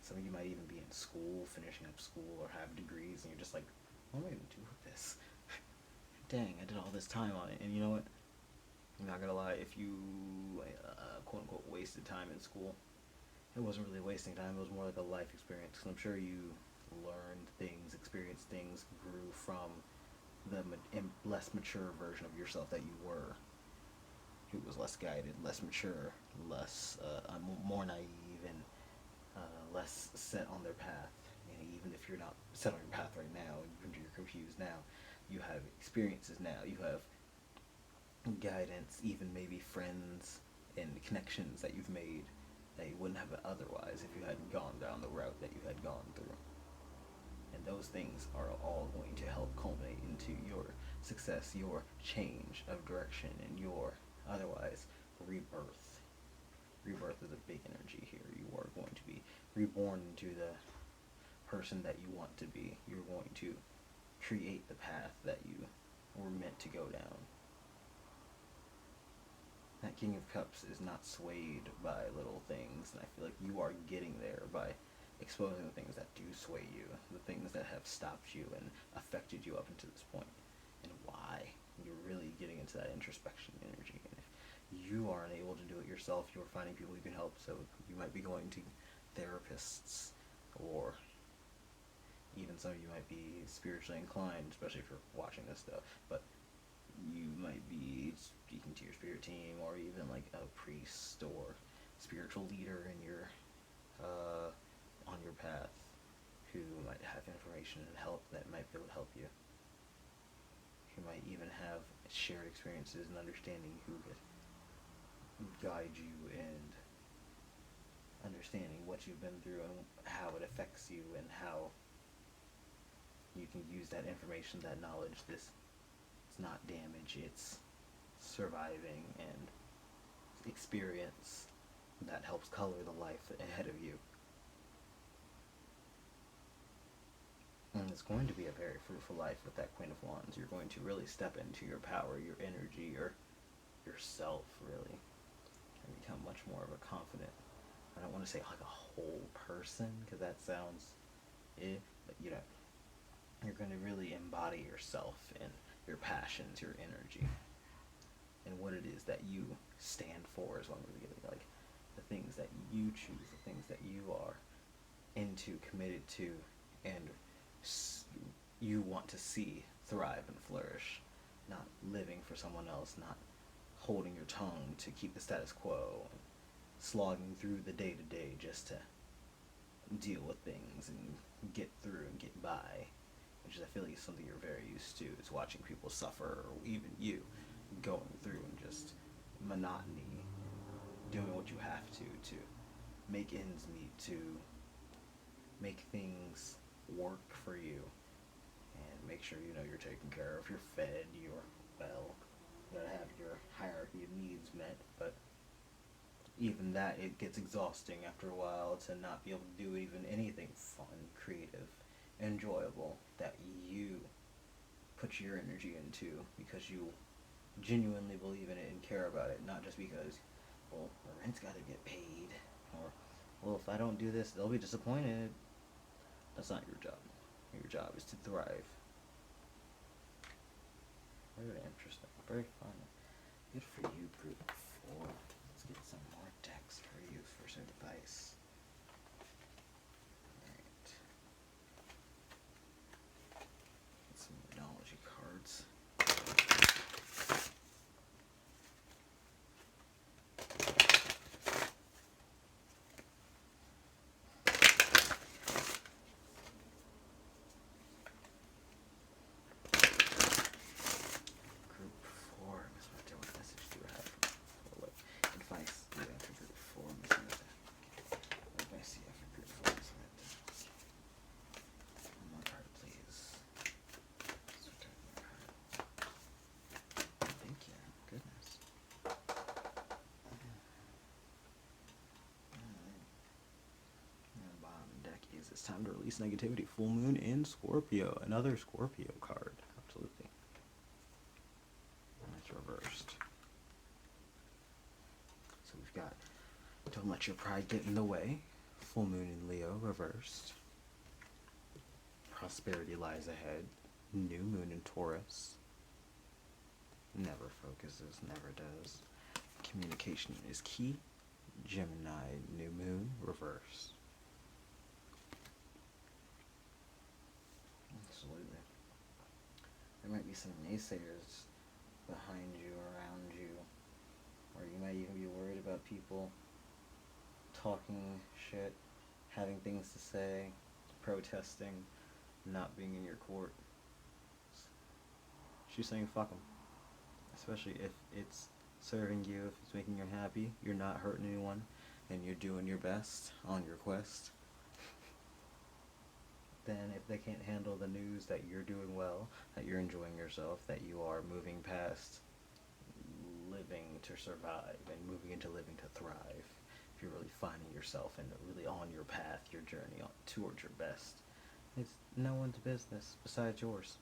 Some of you might even be in school, finishing up school, or have degrees, and you're just like, what am I going to do with this? Dang, I did all this time on it. And you know what? I'm not going to lie, if you, quote-unquote, wasted time in school, it wasn't really wasting time, it was more like a life experience, because I'm sure you learned things, experienced things, grew from the less mature version of yourself that you were, who was less guided, less mature, less more naive, and less set on their path. And even if you're not set on your path right now, even if you're confused now, you have experiences now. You have guidance, even maybe friends and connections that you've made that you wouldn't have otherwise if you hadn't gone down the route that you had gone through. And those things are all going to help culminate into your success, your change of direction, and your otherwise rebirth. Rebirth is a big energy here. You are going to be reborn into the person that you want to be. You're going to create the path that you were meant to go down. That King of Cups is not swayed by little things, and I feel like you are getting there by exposing the things that do sway you, the things that have stopped you and affected you up until this point, and why. You're really getting into that introspection energy, and if you aren't able to do it yourself, you're finding people you can help, so you might be going to therapists, or even some of you might be spiritually inclined, especially if you're watching this stuff, but you might be speaking to your spirit team, or even like a priest or spiritual leader in your on your path, who might have information and help that might be able to help you. You might even have shared experiences and understanding who could guide you and understanding what you've been through and how it affects you, and how you can use that information, that knowledge. It's not damage, it's surviving and experience that helps color the life ahead of you. And it's going to be a very fruitful life with that Queen of Wands. You're going to really step into your power, your energy, yourself, really, and become much more of a confident, I don't want to say like a whole person, because that sounds but you're going to really embody yourself and your passions, your energy, and what it is that you stand for is what I'm really like. The things that you choose, the things that you are into, committed to, and you want to see thrive and flourish. Not living for someone else, not holding your tongue to keep the status quo, and slogging through the day-to-day just to deal with things and get through and get by, which is, I feel like, is something you're very used to, is watching people suffer, or even you going through and just monotony, doing what you have to make ends meet, to make things work for you, and make sure you're taken care of, you're fed, you're well, you gotta have your hierarchy of needs met. But even that, it gets exhausting after a while to not be able to do even anything fun, creative, enjoyable that you put your energy into because you genuinely believe in it and care about it, not just because, well, the rent's gotta get paid, or, well, if I don't do this, they'll be disappointed. That's not your job. Your job is to thrive. Very interesting. Very fun. Good for you, Group 4. Let's get some more decks for you for some advice. Alright. Get some Moonology cards. It's time to release negativity. Full moon in Scorpio. Another Scorpio card. Absolutely. And it's reversed. So we've got don't let your pride get in the way. Full moon in Leo reversed. Prosperity lies ahead. New moon in Taurus. Never focuses, never does. Communication is key. Gemini new moon reversed. there might be some naysayers behind you, around you, or you might even be worried about people talking shit, having things to say, protesting, not being in your court. She's saying fuck them. Especially if it's serving you, if it's making you happy, you're not hurting anyone, and you're doing your best on your quest. Then if they can't handle the news that you're doing well, that you're enjoying yourself, that you are moving past living to survive and moving into living to thrive, if you're really finding yourself and really on your path, your journey towards your best, it's no one's business besides yours.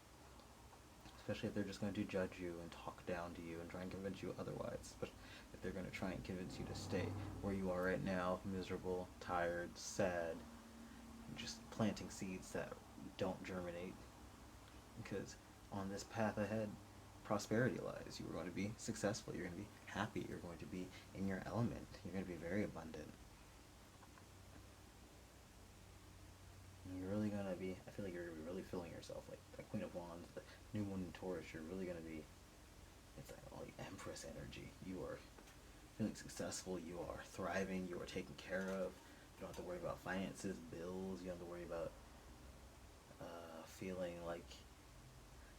Especially if they're just going to judge you and talk down to you and try and convince you otherwise. But if they're going to try and convince you to stay where you are right now, miserable, tired, sad, just planting seeds that don't germinate. Because on this path ahead, prosperity lies. You are going to be successful. You're going to be happy. You're going to be in your element. You're going to be very abundant. And you're really going to be, I feel like you're going to be really filling yourself. Like the Queen of Wands, the new moon in Taurus, you're really going to be, it's like all the Empress energy. You are feeling successful. You are thriving. You are taken care of. You don't have to worry about finances, bills. You don't have to worry about feeling like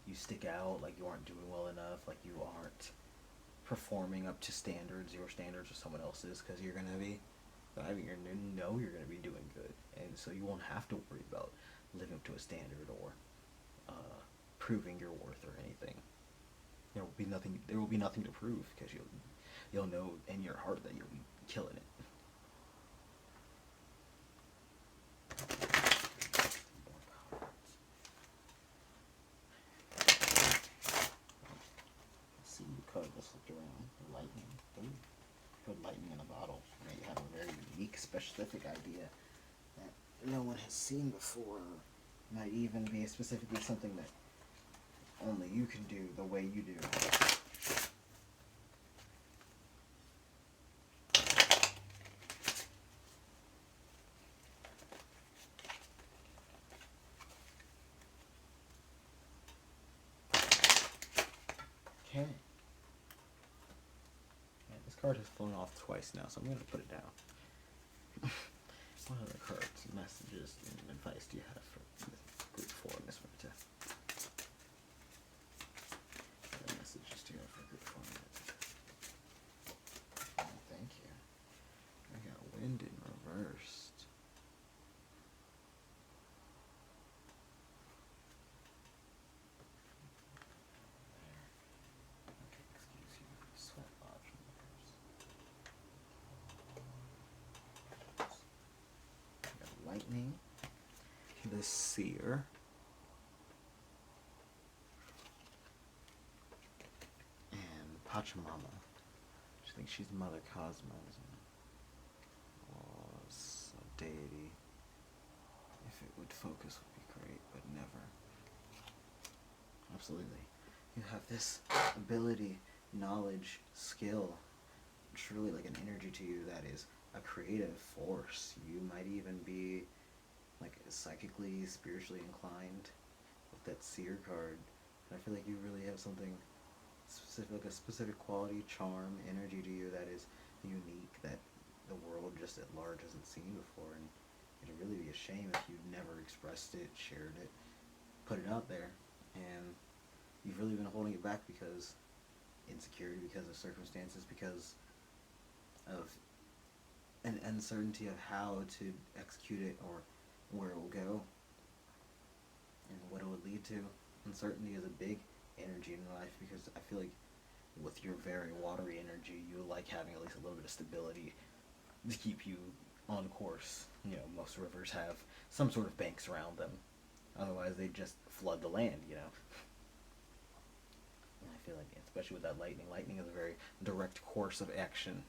you stick out, like you aren't doing well enough, like you aren't performing up to standards, your standards or someone else's, because you're going to be thriving. You're going to know you're going to be doing good. And so you won't have to worry about living up to a standard or proving your worth or anything. There will be nothing to prove, because you'll know in your heart that you'll be killing it. Just looked around. Lightning. Ooh. Put lightning in a bottle. Now you have a very unique, specific idea that no one has seen before. Might even be specifically something that only you can do the way you do. Okay. This card has flown off twice now, so I'm going to put it down. What other cards, messages, and advice do you have for group 4 in this winter? What messages do you have for group 4 in this? Oh, thank you. I got wind in reversed. Lightning, the Seer, and Pachamama. I think she's Mother Cosmos, or a deity. If it would focus would be great, but never. Absolutely. You have this ability, knowledge, skill, truly like an energy to you that is a creative force. You might even be like psychically, spiritually inclined with that Seer card. And I feel like you really have something specific, like a specific quality, charm, energy to you that is unique, that the world just at large hasn't seen before. And it'd really be a shame if you never expressed it, shared it, put it out there, and you've really been holding it back because insecurity, because of circumstances, because of an uncertainty of how to execute it or where it will go and what it would lead to. Uncertainty is a big energy in life, because I feel like with your very watery energy, you like having at least a little bit of stability to keep you on course. You know, most rivers have some sort of banks around them. Otherwise, they just flood the land, you know. And I feel like, especially with that lightning is a very direct course of action.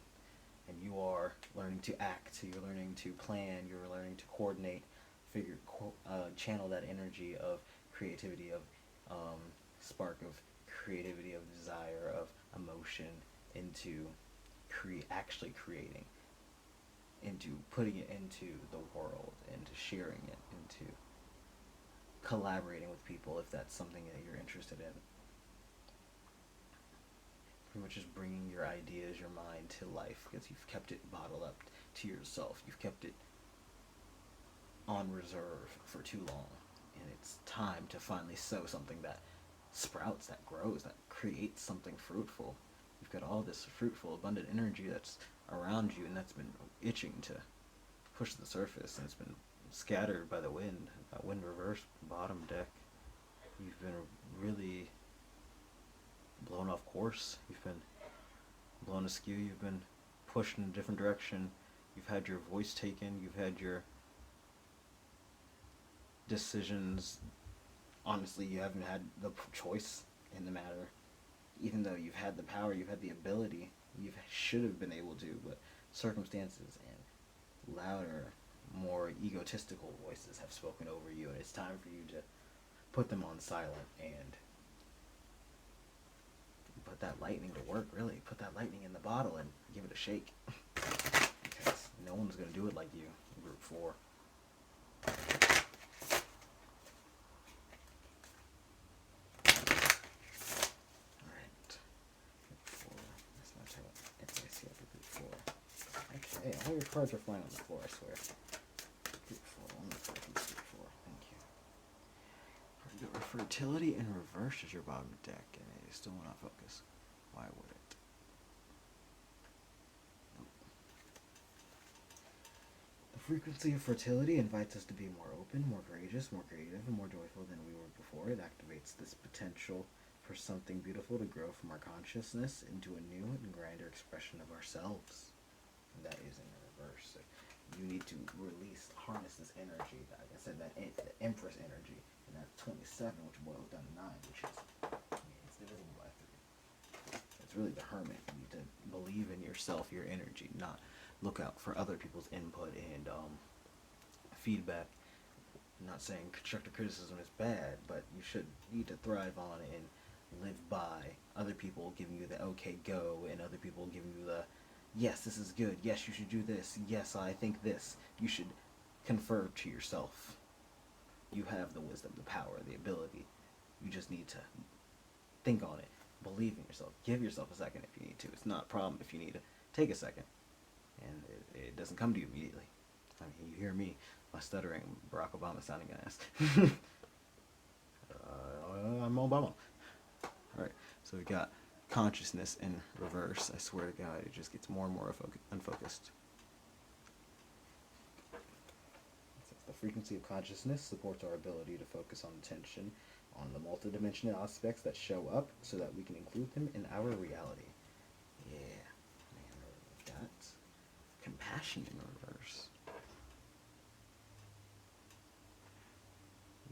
And you are learning to act, you're learning to plan, you're learning to coordinate, channel that energy of creativity, of spark of creativity, of desire, of emotion into actually creating, into putting it into the world, into sharing it, into collaborating with people if that's something that you're interested in. Pretty much just bringing your ideas, your mind to life, because you've kept it bottled up to yourself. You've kept it on reserve for too long, and it's time to finally sow something that sprouts, that grows, that creates something fruitful. You've got all this fruitful, abundant energy that's around you, and that's been itching to push the surface, and it's been scattered by the wind. That wind reverse bottom deck. You've been really blown off course. You've been blown askew. You've been pushed in a different direction. You've had your voice taken. You've had your decisions. Honestly, you haven't had the choice in the matter. Even though you've had the power, you've had the ability, you should have been able to, but circumstances and louder, more egotistical voices have spoken over you, and it's time for you to put them on silent and put that lightning to work, really. Put that lightning in the bottle and give it a shake. Because no one's going to do it like you, Group 4. Hey, all your cards are flying on the floor, I swear. Group 4, one more card from Group 4, thank you. You got fertility in reverse as your bottom deck, and it still will not focus. Why would it? Nope. The frequency of fertility invites us to be more open, more courageous, more creative, and more joyful than we were before. It activates this potential for something beautiful to grow from our consciousness into a new and grander expression of ourselves. And that is in reverse. So you need to harness this energy. Like I said, the Empress energy, and that 27, which boils down to 9, which is, it's divisible by 3. It's really the Hermit. You need to believe in yourself, your energy, not look out for other people's input and feedback. I'm not saying constructive criticism is bad, but you need to thrive on it and live by other people giving you the okay go, and other people giving you the yes, this is good, yes, you should do this, yes, I think this. You should confer to yourself. You have the wisdom, the power, the ability. You just need to think on it, believe in yourself, give yourself a second if you need to. It's not a problem if you need to take a second, and it doesn't come to you immediately. I mean, you hear me, my stuttering, Barack Obama sounding ass. I'm Obama. Alright, so we got consciousness in reverse. I swear to God, it just gets more and more unfocused. The frequency of consciousness supports our ability to focus on attention on the multidimensional aspects that show up so that we can include them in our reality. Yeah, man, that's compassion in reverse.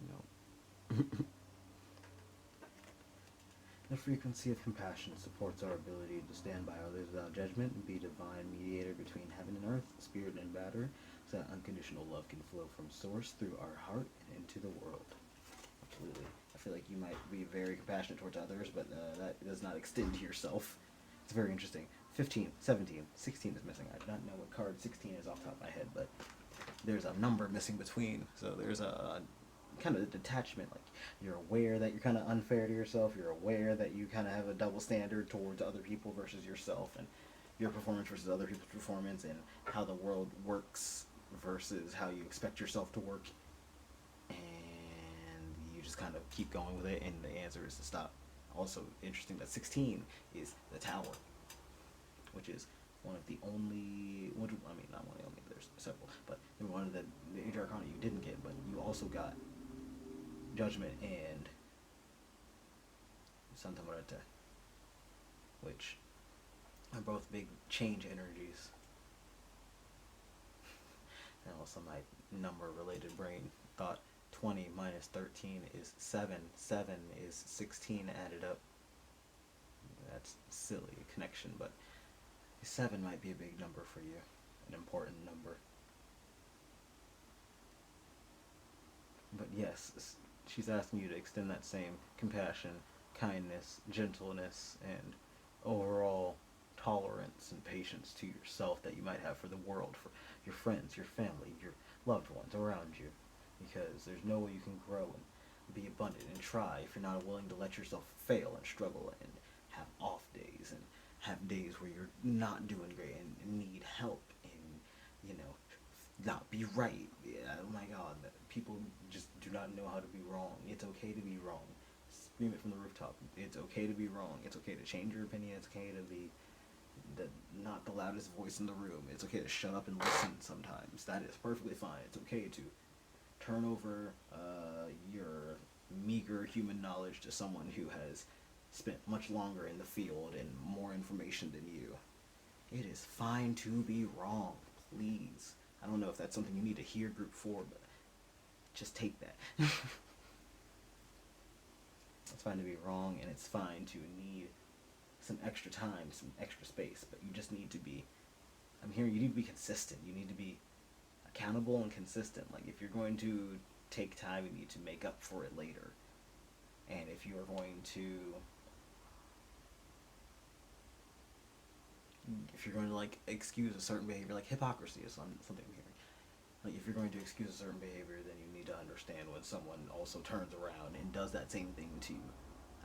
No. The frequency of compassion supports our ability to stand by others without judgment and be divine mediator between heaven and earth, spirit and matter, so that unconditional love can flow from source through our heart and into the world. Absolutely. I feel like you might be very compassionate towards others, but that does not extend to yourself. It's very interesting. 15, 17, 16 is missing. I do not know what card 16 is off the top of my head, but there's a number missing between, so there's a kind of detachment. Like, you're aware that you're kind of unfair to yourself, you're aware that you kind of have a double standard towards other people versus yourself, and your performance versus other people's performance, and how the world works versus how you expect yourself to work, and you just kind of keep going with it, and the answer is to stop. Also interesting that 16 is the Tower, which is one of the only, I mean, not one of the only, there's several, but one of the Major Arcana you didn't get, but you also got Judgment and Santa Muerte, which are both big change energies. And also my number-related brain thought 20 minus 13 is 7. 7 is 16 added up. That's silly connection, but 7 might be a big number for you, an important number. But yes, she's asking you to extend that same compassion, kindness, gentleness, and overall tolerance and patience to yourself that you might have for the world, for your friends, your family, your loved ones around you. Because there's no way you can grow and be abundant and try. If you're not willing to let yourself fail and struggle and have off days and have days where you're not doing great and need help and, you know, not be right. Yeah, oh my God, people just do not know how to be wrong. It's okay to be wrong. Scream it from the rooftop. It's okay to be wrong. It's okay to change your opinion. It's okay to be not the loudest voice in the room. It's okay to shut up and listen sometimes. That is perfectly fine. It's okay to turn over your meager human knowledge to someone who has spent much longer in the field and more information than you. It is fine to be wrong, please. I don't know if that's something you need to hear group 4, but just take that. It's fine to be wrong, and it's fine to need some extra time, some extra space, but you just need to be, I'm hearing you need to be consistent. You need to be accountable and consistent. Like, if you're going to take time, you need to make up for it later. And if you are going to like excuse a certain behavior, like hypocrisy is something I'm hearing. Like, if you're going to excuse a certain behavior, then you need to understand when someone also turns around and does that same thing to you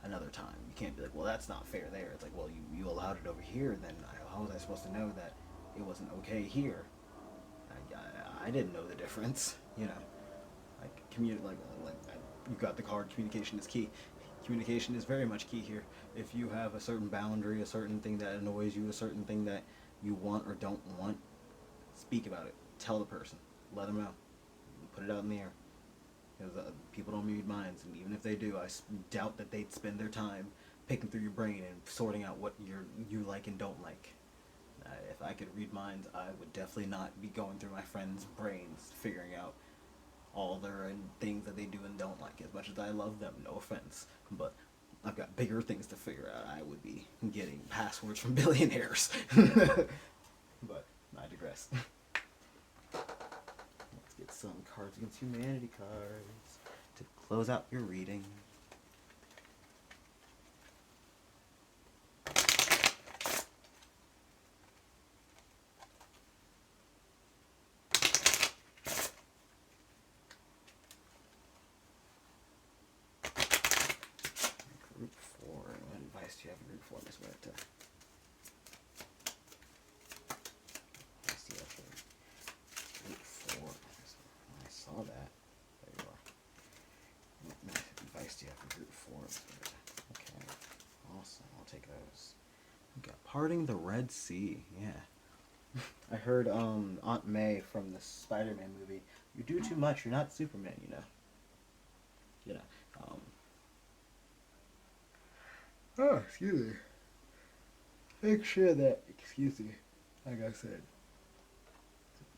another time. You can't be like, well, that's not fair there. It's like, well, you allowed it over here, then how was I supposed to know that it wasn't okay here? I didn't know the difference, you know. Like, you got the card, communication is key. Communication is very much key here. If you have a certain boundary, a certain thing that annoys you, a certain thing that you want or don't want, speak about it. Tell the person. Let them know. Put it out in the air. Because people don't read minds, and even if they do, I doubt that they'd spend their time picking through your brain and sorting out what you like and don't like. If I could read minds, I would definitely not be going through my friends' brains, figuring out all their things that they do and don't like. As much as I love them, no offense, but I've got bigger things to figure out. I would be getting passwords from billionaires. But I digress. Let's get some Cards Against Humanity cards to close out your reading. Group 4. What advice do you have in Group 4, Miss Muerte? Group 4. I saw that. There you are. What advice do you have for Group 4, Miss Muerte? Okay. Awesome. I'll take those. We got Parting the Red Sea. Yeah. I heard Aunt May from the Spider-Man movie. You do too much. You're not Superman, you know. You know. Oh, excuse me. Make sure that, excuse me, like I said,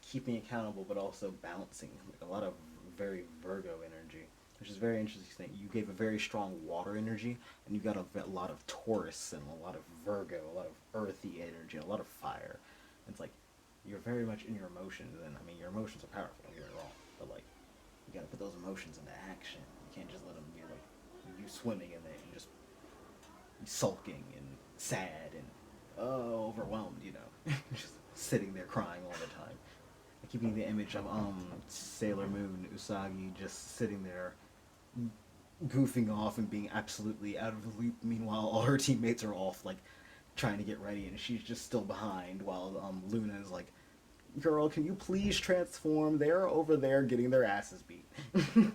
keeping accountable but also bouncing. Like a lot of very Virgo energy, which is very interesting. You gave a very strong water energy, and you got a lot of Taurus and a lot of Virgo, a lot of earthy energy, and a lot of fire. It's like, you're very much in your emotions, and I mean, your emotions are powerful, don't get it wrong, but like, you gotta put those emotions into action. You can't just let them be like, you swimming in there and just sulking and sad and overwhelmed, you know. Just sitting there crying all the time. Keeping the image of Sailor Moon Usagi just sitting there goofing off and being absolutely out of the loop. Meanwhile, all her teammates are off, like, trying to get ready, and she's just still behind, while Luna is like, girl, can you please transform? They're over there getting their asses beat. And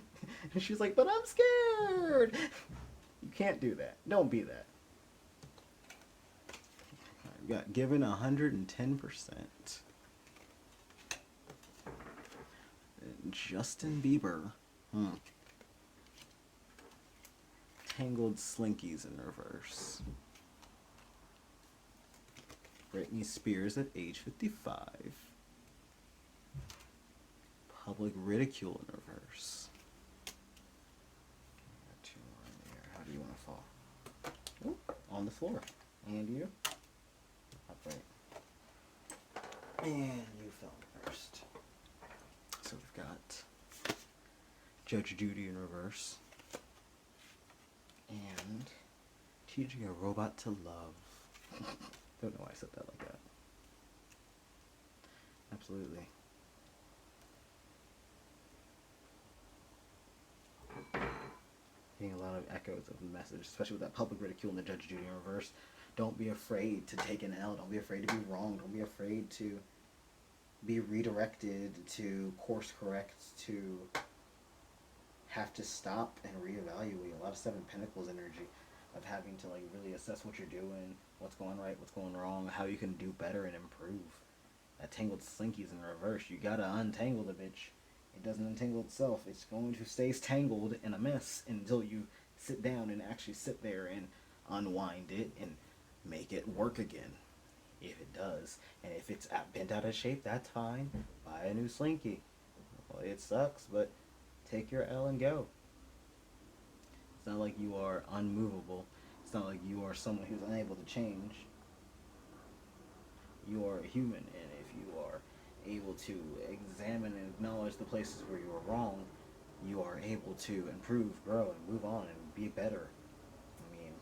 she's like, but I'm scared. You can't do that. Don't be that. We got given 110%. Justin Bieber. Tangled Slinkies in reverse. Britney Spears at age 55. Public ridicule in reverse. Got 2 more in there. How do you want to fall? Ooh, on the floor. And you? Upright. And you fell first. So we've got Judge Judy in reverse. And teaching a robot to love. Don't know why I said that like that. Absolutely. Getting a lot of echoes of the message, especially with that public ridicule and the Judge Judy in reverse. Don't be afraid to take an L. Don't be afraid to be wrong. Don't be afraid to be redirected, to course correct, to have to stop and reevaluate. A lot of Seven Pentacles energy of having to like really assess what you're doing, what's going right, what's going wrong, how you can do better and improve. That Tangled Slinky's in reverse. You gotta untangle the bitch. It doesn't untangle itself. It's going to stay tangled in a mess until you sit down and actually sit there and unwind it and make it work again. If it does. And if it's bent out of shape, that's fine. Buy a new Slinky. Well, it sucks, but take your L and go. It's not like you are unmovable. It's not like you are someone who's unable to change. You are a human, and if you are able to examine and acknowledge the places where you are wrong, you are able to improve, grow, and move on and be better. I mean,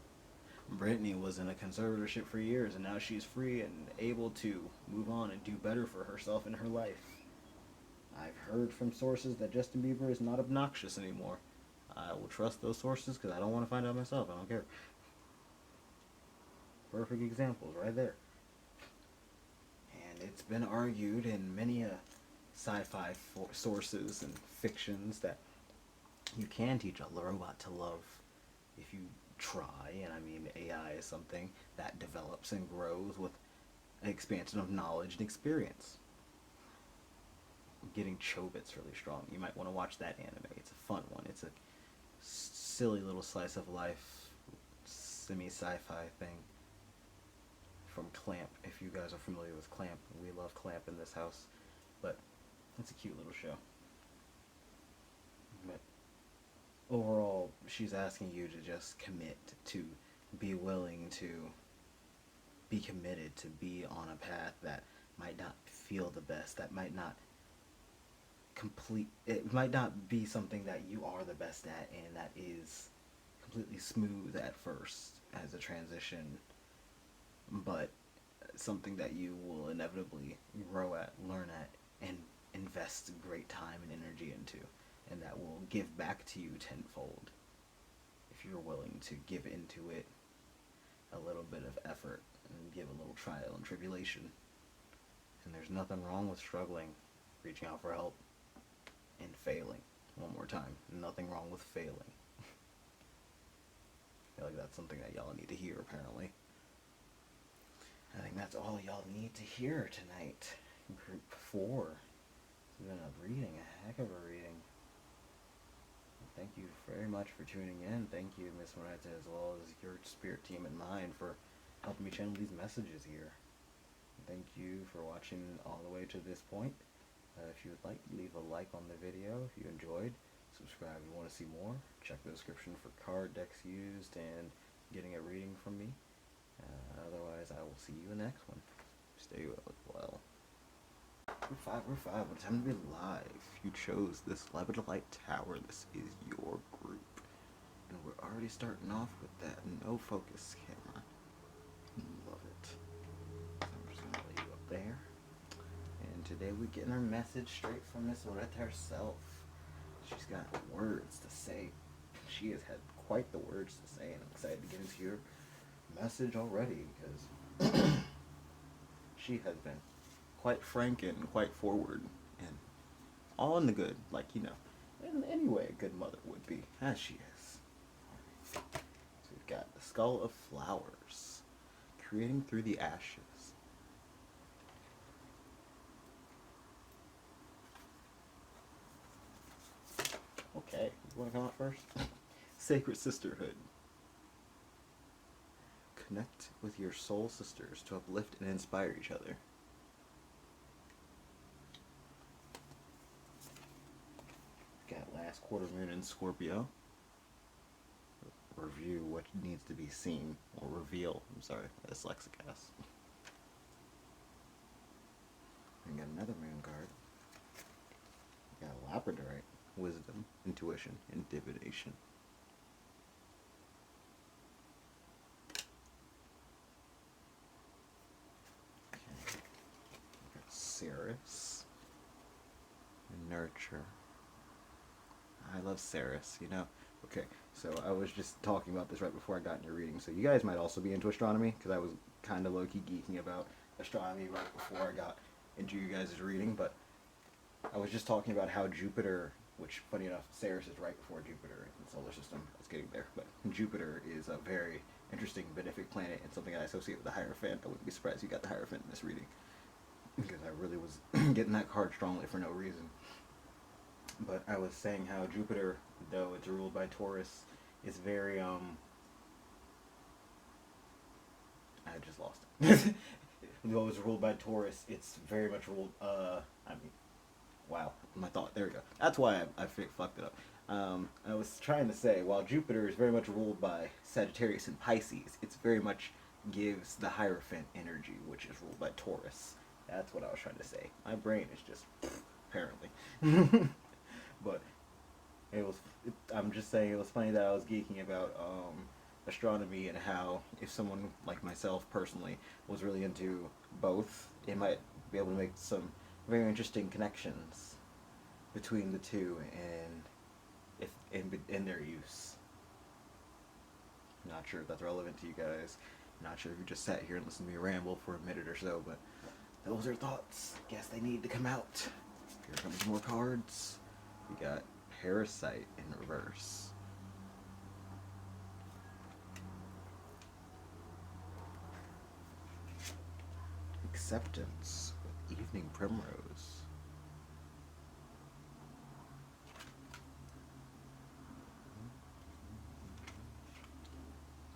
Brittany was in a conservatorship for years, and now she's free and able to move on and do better for herself in her life. I've heard from sources that Justin Bieber is not obnoxious anymore. I will trust those sources because I don't want to find out myself. I don't care. Perfect examples right there. And it's been argued in many sci-fi sources and fictions that you can teach a robot to love if you try. And I mean, AI is something that develops and grows with an expansion of knowledge and experience. Getting Chobits really strong. You might want to watch that anime. It's a fun one. It's a silly little slice of life, semi-sci-fi thing from Clamp. If you guys are familiar with Clamp, we love Clamp in this house. But it's a cute little show. But overall, she's asking you to just commit, to be willing to be committed, to be on a path that might not feel the best, that might not it might not be something that you are the best at and that is completely smooth at first as a transition, but something that you will inevitably grow at, learn at, and invest great time and energy into, and that will give back to you tenfold if you're willing to give into it a little bit of effort and give a little trial and tribulation. And there's nothing wrong with struggling, reaching out for help, and failing. One more time. Nothing wrong with failing. I feel like that's something that y'all need to hear, apparently. I think that's all y'all need to hear tonight. Group 4. It's been a reading, a heck of a reading. Thank you very much for tuning in. Thank you, Miss Muerte, as well as your spirit team and mine for helping me channel these messages here. Thank you for watching all the way to this point. If you would like, leave a like on the video if you enjoyed. Subscribe if you want to see more. Check the description for card decks used and getting a reading from me. Otherwise, I will see you in the next one. Stay well. Group 5, what time to be live? You chose this Light Tower. This is your group. And we're already starting off with that no focus camera. Love it. So I'm just going to lay you up there. And today we're getting our message straight from Miss Lorette herself. She's got words to say. She has had quite the words to say, and I'm excited to get into your message already because she has been quite frank and quite forward and all in the good, like, you know, in any way a good mother would be, as she is. So we've got the Skull of Flowers, creating through the ashes. Okay, you want to come out first? Sacred Sisterhood. Connect with your soul sisters to uplift and inspire each other. Got last quarter moon in Scorpio. Review what needs to be seen, or reveal, I'm sorry, dyslexic ass. We got another moon card. We got Labradorite. Wisdom, intuition, and divination. Okay. We got Ceres. Nurture. I love Ceres. You know, Okay, so I was just talking about this right before I got in your reading. So you guys might also be into astronomy, because I was kind of low-key geeking about astronomy right before I got into you guys' reading. But I was just talking about how Jupiter, which funny enough, Ceres is right before Jupiter in the solar system. I was getting there, but Jupiter is a very interesting benefic planet and something I associate with the Hierophant. I wouldn't be surprised you got the Hierophant in this reading, because I really was getting that card strongly for no reason. But I was saying how Jupiter, though it's ruled by Taurus, is very I just lost it. Though it's ruled by Taurus, it's very much ruled. Wow, my thought. There we go. That's why I fucked it up. I was trying to say, while Jupiter is very much ruled by Sagittarius and Pisces, it's very much gives the Hierophant energy, which is ruled by Taurus. That's what I was trying to say. My brain is just apparently. But I'm just saying it was funny that I was geeking about astronomy and how if someone like myself personally was really into both, it might be able to make some very interesting connections between the two and in their use. Not sure if that's relevant to you guys. Not sure if you just sat here and listened to me ramble for a minute or so, but those are thoughts. Guess they need to come out. Here comes more cards. We got Parasite in reverse. Acceptance with Evening Primrose.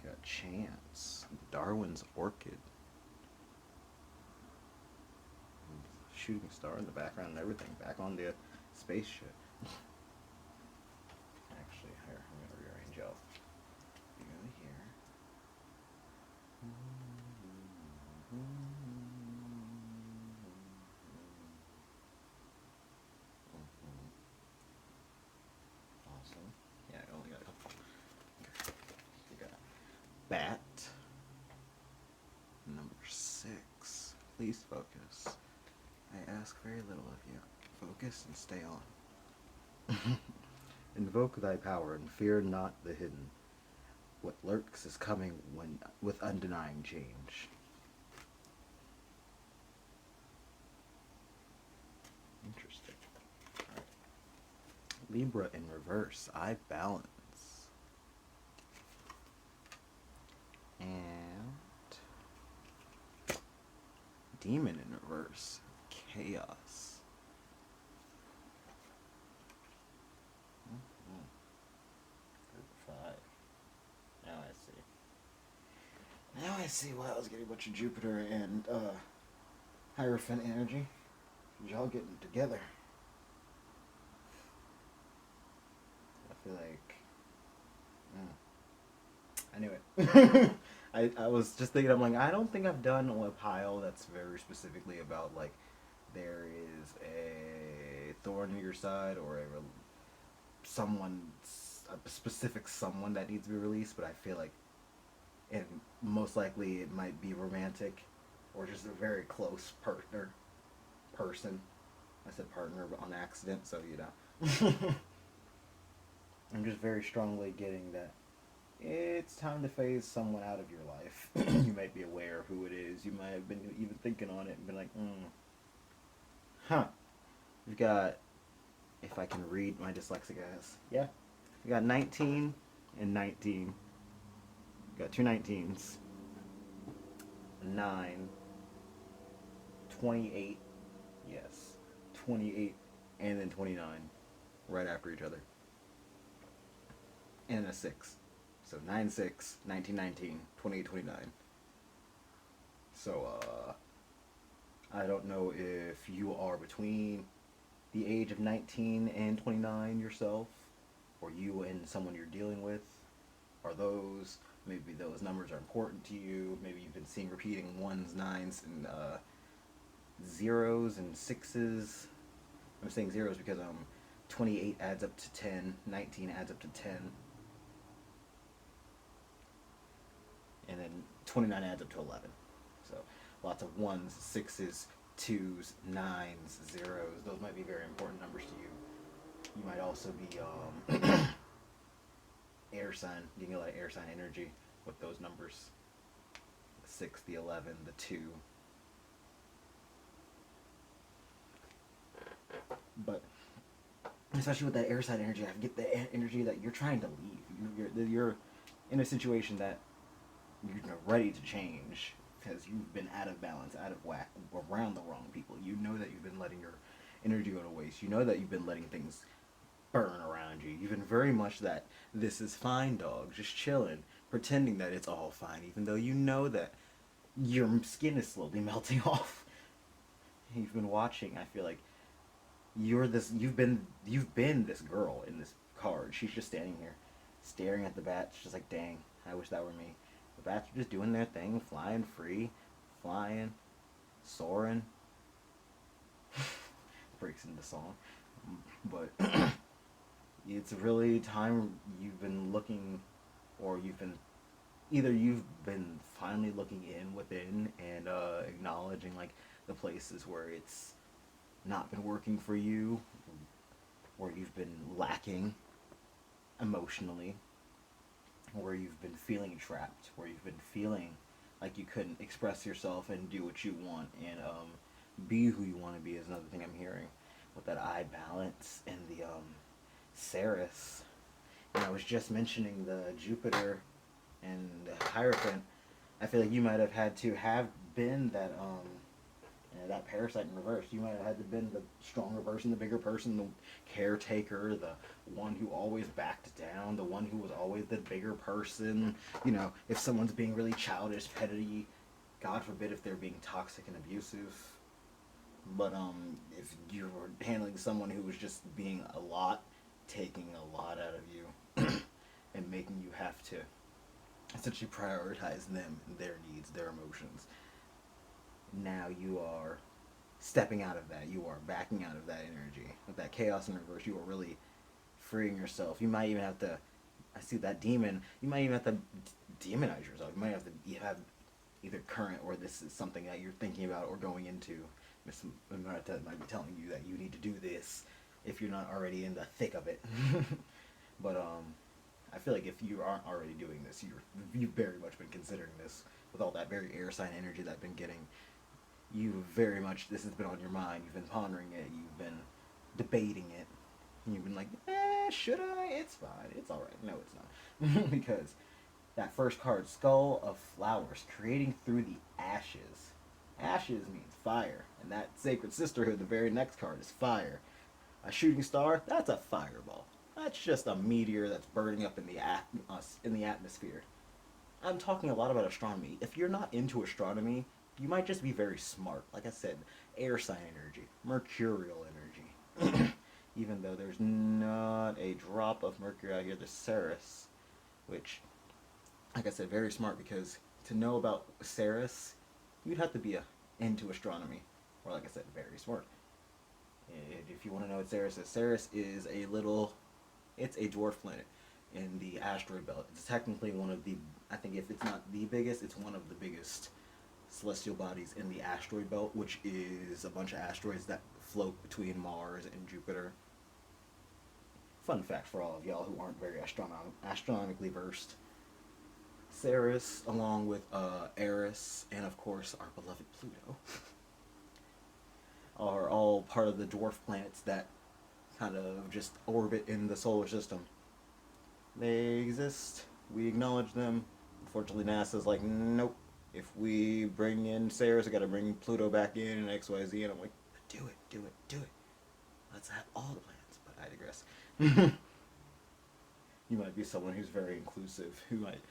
Got Chance, Darwin's Orchid. Shooting star in the background and everything. Back on the spaceship. Actually, here, I'm going to rearrange y'all. You go here. Awesome. Yeah, I only got a couple. Okay. You got Bat. Number 6. Please focus. I ask very little of you. Focus and stay on. Invoke thy power and fear not the hidden. What lurks is coming with undenying change. Interesting. All right. Libra in reverse. I balance. And Demon in reverse. Chaos. Group 5. Now I see why I was getting a bunch of Jupiter and Hierophant energy. Y'all getting together. I feel like I knew it. I was just thinking, I'm like, I don't think I've done a pile that's very specifically about like there is a thorn in your side or a specific someone that needs to be released, but I feel like, and most likely it might be romantic or just a very close person. I said partner on accident, so you know. I'm just very strongly getting that it's time to phase someone out of your life. You might be aware of who it is. You might have been even thinking on it and been like, We've got, if I can read my dyslexic ass. Yeah. We got 19 and 19. We got two 19s. 9. 28. Yes. 28 and then 29. Right after each other. And a 6. So 9, 6, 19, 19, 28, 29. So, I don't know if you are between the age of 19 and 29 yourself, or you and someone you're dealing with. Are those, maybe those numbers are important to you. Maybe you've been seeing repeating 1s, 9s, and 0s and 6s. I'm saying 0s because 28 adds up to 10, 19 adds up to 10. And then 29 adds up to 11. So lots of 1s, 6s, 2s, 9s, 0s. Those might be very important numbers to you. You might also be air sign. You get a lot of air sign energy with those numbers. The 6, the 11, the 2. But especially with that air sign energy, I get the energy that you're trying to leave. You're in a situation that you're ready to change because you've been out of balance, out of whack, around the wrong people. You know that you've been letting your energy go to waste. You know that you've been letting things burn around you. You've been very much that this is fine, dog, just chilling, pretending that it's all fine, even though you know that your skin is slowly melting off. You've been watching. I feel like you've been this girl in this card. She's just standing here, staring at the bats, just like, dang, I wish that were me. The bats are just doing their thing, flying free, flying, soaring. Breaks into song, but it's really time you've been looking, or you've been finally looking within and acknowledging like the places where it's not been working for you, where you've been lacking emotionally, where you've been feeling trapped, where you've been feeling like you couldn't express yourself and do what you want and be who you want to be is another thing I'm hearing with that eye balance and the Ceres. And I was just mentioning the Jupiter and the Hierophant. I feel like you might have had to have been that that parasite in reverse. You might have had to been the stronger person, the bigger person, the caretaker, the one who always backed down, the one who was always the bigger person. You know, if someone's being really childish, petty, God forbid if they're being toxic and abusive. But if you were handling someone who was just being a lot, taking a lot out of you, and making you have to essentially prioritize them, their needs, their emotions. Now you are stepping out of that. You are backing out of that energy. With that chaos in reverse, you are really freeing yourself. You might even have to, I see that demon, you might even have to demonize yourself. You might have to have either current or this is something that you're thinking about or going into. Miss Muerte might be telling you that you need to do this if you're not already in the thick of it. But I feel like if you aren't already doing this, you've very much been considering this with all that very air sign energy that I've been getting. You very much, this has been on your mind. You've been pondering it. You've been debating it. And you've been like, should I? It's fine. It's all right. No, it's not. Because that first card, Skull of Flowers, creating through the ashes. Ashes means fire. And that Sacred Sisterhood, the very next card, is fire. A shooting star, that's a fireball. That's just a meteor that's burning up in the atmosphere. I'm talking a lot about astronomy. If you're not into astronomy, you might just be very smart. Like I said, air sign energy, mercurial energy. Even though there's not a drop of Mercury out here, there's Ceres, which, like I said, very smart, because to know about Ceres, you'd have to be into astronomy, or like I said, very smart. And if you want to know what Ceres is, Ceres is it's a dwarf planet in the asteroid belt. It's technically one of the, I think if it's not the biggest, it's one of the biggest celestial bodies in the asteroid belt, which is a bunch of asteroids that float between Mars and Jupiter. Fun fact for all of y'all who aren't very astronomically versed. Ceres, along with Eris, and of course our beloved Pluto, are all part of the dwarf planets that kind of just orbit in the solar system. They exist. We acknowledge them. Unfortunately, NASA's like, nope. If we bring in Ceres, I gotta bring Pluto back in and XYZ. And I'm like, do it. Let's have all the planets. But I digress. You might be someone who's very inclusive, who might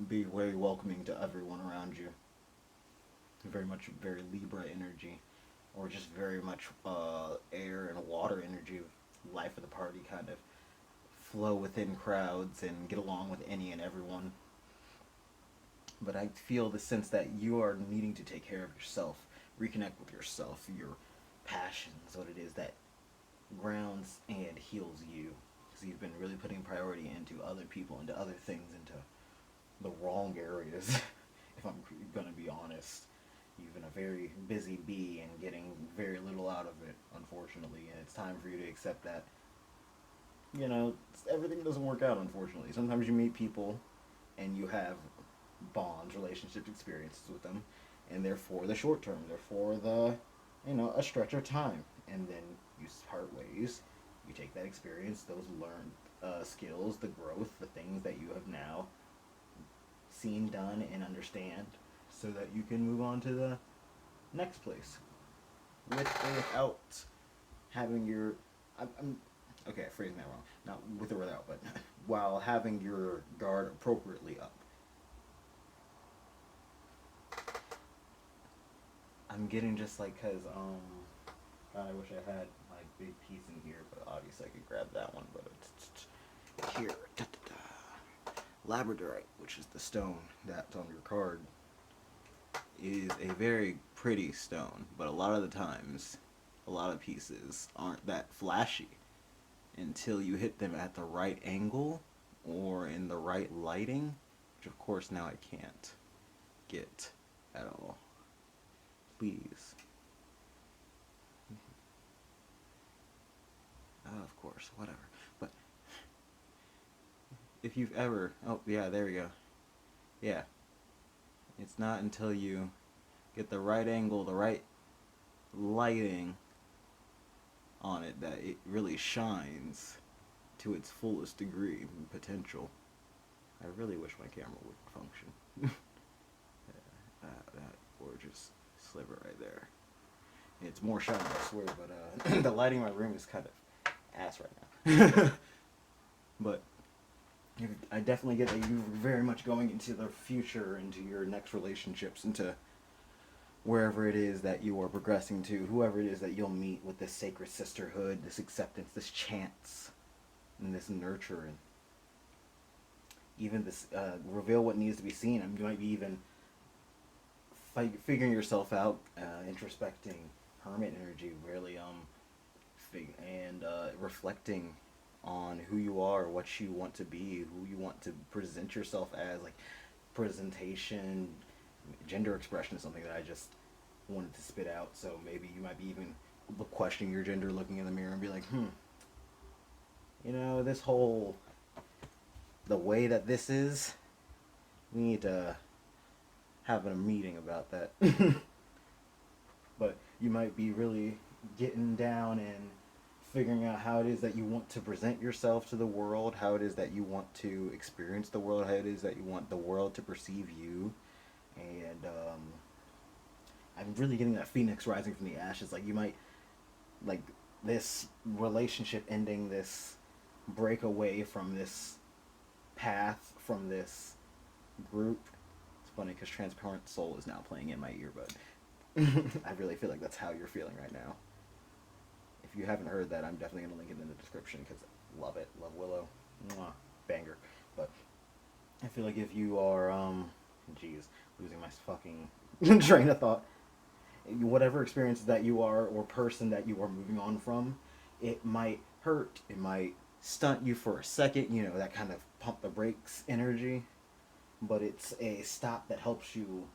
be very welcoming to everyone around you. Very Libra energy. Or just very much air and water energy, life of the party, kind of flow within crowds and get along with any and everyone. But I feel the sense that you are needing to take care of yourself, reconnect with yourself, your passions, what it is that grounds and heals you. Because you've been really putting priority into other people, into other things, into the wrong areas, if I'm going to be honest. You've been a very busy bee and getting very little out of it, unfortunately, and it's time for you to accept that you know, everything doesn't work out, unfortunately. Sometimes you meet people and you have bonds, relationships, experiences with them, and they're for the short term. They're for the, you know, a stretch of time. And then you part ways. You take that experience, those learned skills, the growth, the things that you have now seen, done, and understand, so that you can move on to the next place. With or without having your... I'm okay, phrasing that wrong. Not with or without, but while having your guard appropriately up. I'm getting just like, cause God, I wish I had my big piece in here, but obviously I could grab that one. But it's here. Da, da, da. Labradorite, which is the stone that's on your card, is a very pretty stone, but a lot of the times, a lot of pieces aren't that flashy until you hit them at the right angle or in the right lighting, which of course now I can't get at all. Please. Oh, of course, whatever. But if you've ever... Oh, yeah, there we go. Yeah. It's not until you get the right angle, the right lighting on it that it really shines to its fullest degree and potential. I really wish my camera would function. That gorgeous sliver right there. It's more shiny, I swear, but the lighting in my room is kind of ass right now. But I definitely get that you're very much going into the future, into your next relationships, into wherever it is that you are progressing to, whoever it is that you'll meet with this sacred sisterhood, this acceptance, this chance, and this nurture, and even this reveal what needs to be seen. I mean, you might be even figuring yourself out, introspecting, hermit energy, really, and reflecting on who you are, what you want to be, who you want to present yourself as. Like, presentation, gender expression is something that I just wanted to spit out. So maybe you might be even questioning your gender, looking in the mirror and be like, you know, this whole, the way that this is, we need to have a meeting about that. But you might be really getting down and figuring out how it is that you want to present yourself to the world, how it is that you want to experience the world, how it is that you want the world to perceive you. And I'm really getting that phoenix rising from the ashes. Like, you might, like, this relationship ending, this break away from this path, from this group. It's funny because Transparent Soul is now playing in my earbud. I really feel like that's how you're feeling right now. If you haven't heard that, I'm definitely going to link it in the description because I love it. Love Willow. Mwah. Banger. But I feel like if you are, geez, losing my fucking train of thought. Whatever experience that you are or person that you are moving on from, it might hurt. It might stunt you for a second, you know, that kind of pump the brakes energy. But it's a stop that helps you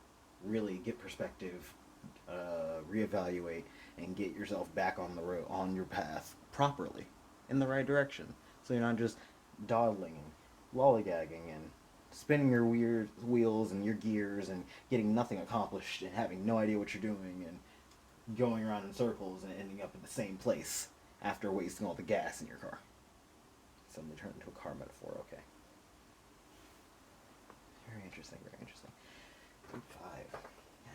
really get perspective, reevaluate, and get yourself back on the road, on your path properly, in the right direction. So you're not just dawdling and lollygagging and spinning your weird wheels and your gears and getting nothing accomplished and having no idea what you're doing and going around in circles and ending up in the same place after wasting all the gas in your car. Suddenly turned into a car metaphor, okay. Very interesting, very interesting. Group 5.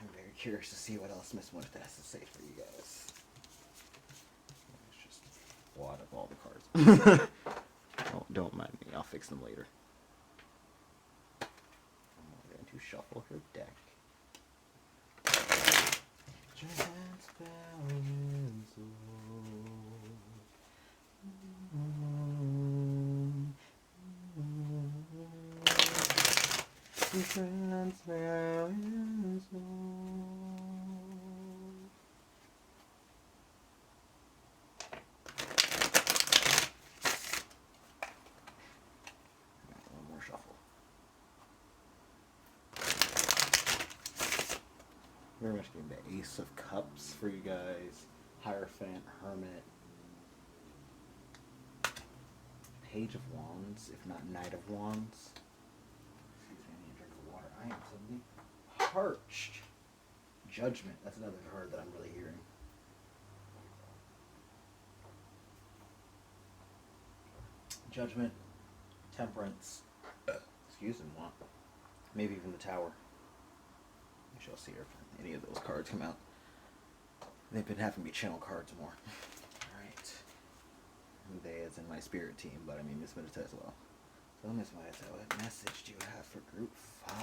I'm very curious to see what else Miss Muerte has to say for you guys. Let's just wad up all the cards. Oh, don't mind me, I'll fix them later. I'm going to shuffle her deck. One more shuffle. Very much getting the Ace of Cups for you guys. Hierophant, Hermit. Page of Wands, if not Knight of Wands. Excuse me, I need a drink of water. I am suddenly parched. Judgment, that's another card that I'm really hearing. Judgment, Temperance, excuse me, maybe even the Tower. We shall see if any of those cards come out. They've been having me channel cards more. Alright. They is in my spirit team, but I mean Miss Medita as well. So Miss Medita, what message do you have for group 5?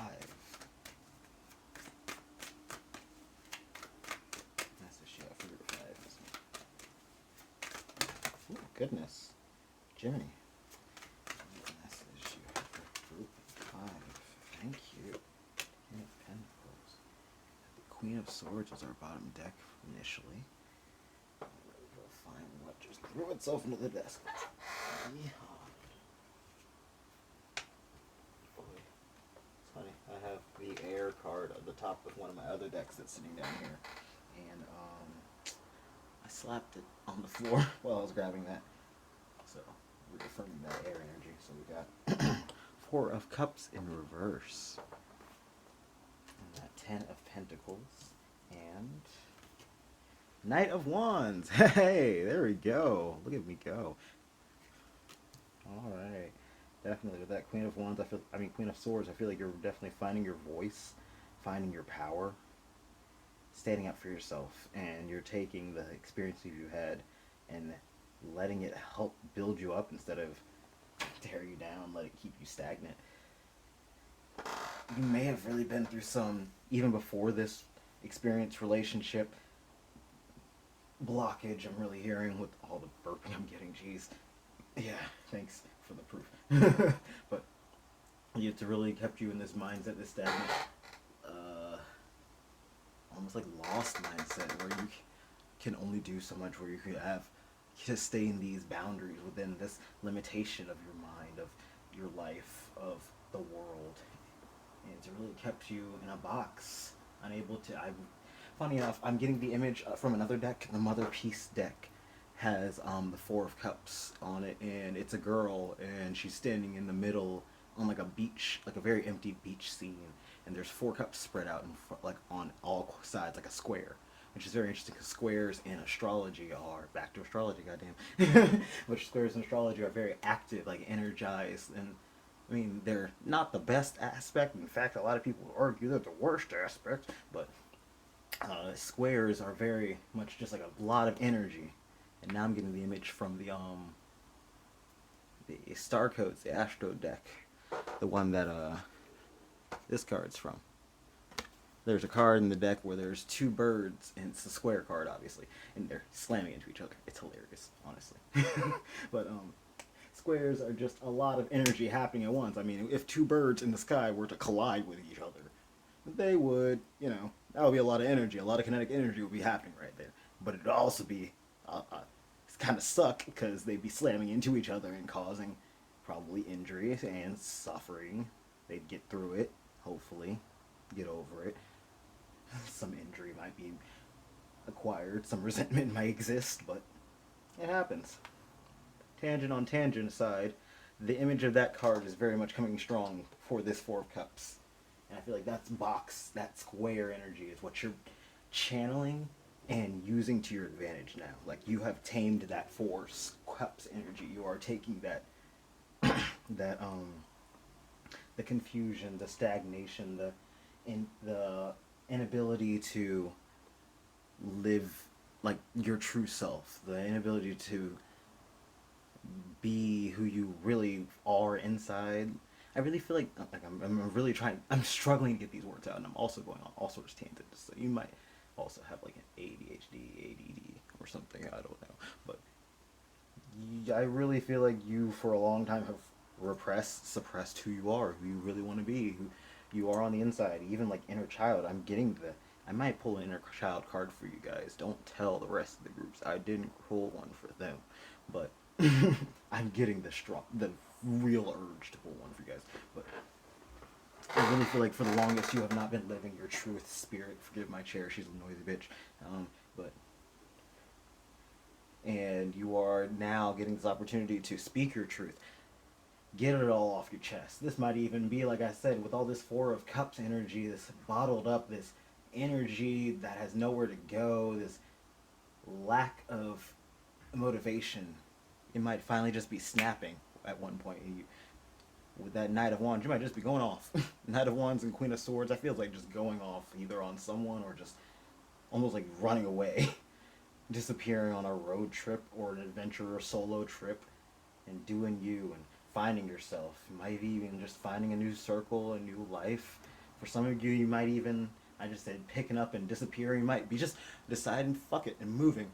Message you have for group 5. Ooh, goodness. Jiminy. What message you have for group 5? Thank you. King of Pentacles. The Queen of Swords was our bottom deck initially. We'll find what just threw itself into the desk. It's funny. I have the air card at the top of one of my other decks that's sitting down here, and I slapped it on the floor while I was grabbing that. So reaffirming that air energy. So we got 4 of Cups in reverse, and that 10 of Pentacles, and Knight of Wands. Hey, there we go. Look at me go. All right, definitely with that Queen of Wands. Queen of Swords. I feel like you're definitely finding your voice, finding your power, standing up for yourself, and you're taking the experiences you had and letting it help build you up instead of tear you down, let it keep you stagnant. You may have really been through some, even before this experience, relationship blockage. I'm really hearing with all the burping I'm getting. Jeez. Yeah, thanks for the proof. But it's really kept you in this mindset, this stagnant, almost like lost mindset, where you can only do so much, where you could have to stay in these boundaries within this limitation of your mind, of your life, of the world. And it's really kept you in a box, unable to. Funny enough, I'm getting the image from another deck. The Mother Peace deck has the 4 of Cups on it, and it's a girl, and she's standing in the middle on like a beach, like a very empty beach scene, and there's 4 cups spread out in front, like on all sides, like a square, which is very interesting because squares in astrology are back to astrology, goddamn. Which squares in astrology are very active, like energized, and I mean they're not the best aspect. In fact, a lot of people argue they're the worst aspect, but squares are very much just like a lot of energy. And now I'm getting the image from the Starcodes, the Astro deck, the one that this card's from. There's a card in the deck where there's 2 birds, and it's a square card, obviously, and they're slamming into each other. It's hilarious, honestly. But squares are just a lot of energy happening at once. I mean, if 2 birds in the sky were to collide with each other, they would, that would be a lot of energy. A lot of kinetic energy would be happening right there. But it would also be kind of suck because they'd be slamming into each other and causing probably injury and suffering. They'd get through it, hopefully, get over it. Some injury might be acquired, some resentment might exist, but it happens. Tangent on tangent aside, the image of that card is very much coming strong for this 4 of Cups. And I feel like that square energy is what you're channeling and using to your advantage now. Like, you have tamed that 4 cups energy. You are taking that the confusion, the stagnation, the inability to live like your true self, the inability to be who you really are inside. I really feel like I'm really trying. I'm struggling to get these words out, and I'm also going on all sorts of tangents. So you might also have like an ADHD, ADD, or something. I don't know, but I really feel like you, for a long time, have suppressed who you are, who you really want to be, who you are on the inside. Even like inner child. I might pull an inner child card for you guys. Don't tell the rest of the groups. I didn't pull one for them, but I'm getting the real urge to pull one for you guys. But I really feel like for the longest you have not been living your truth spirit. Forgive my chair, she's a noisy bitch. And you are are now getting this opportunity to speak your truth. Get it all off your chest. This might even be, like I said, with all this Four of Cups energy, this bottled up, this energy that has nowhere to go, this lack of motivation. It might finally just be snapping at one point. With that Knight of Wands, you might just be going off. Knight of Wands and Queen of Swords, I feel like just going off either on someone or just almost like running away. Disappearing on a road trip or an adventure or solo trip and doing you and finding yourself. You might even just finding a new circle, a new life. For some of you, you might even, I just said, picking up and disappearing. You might be just deciding, fuck it, and moving.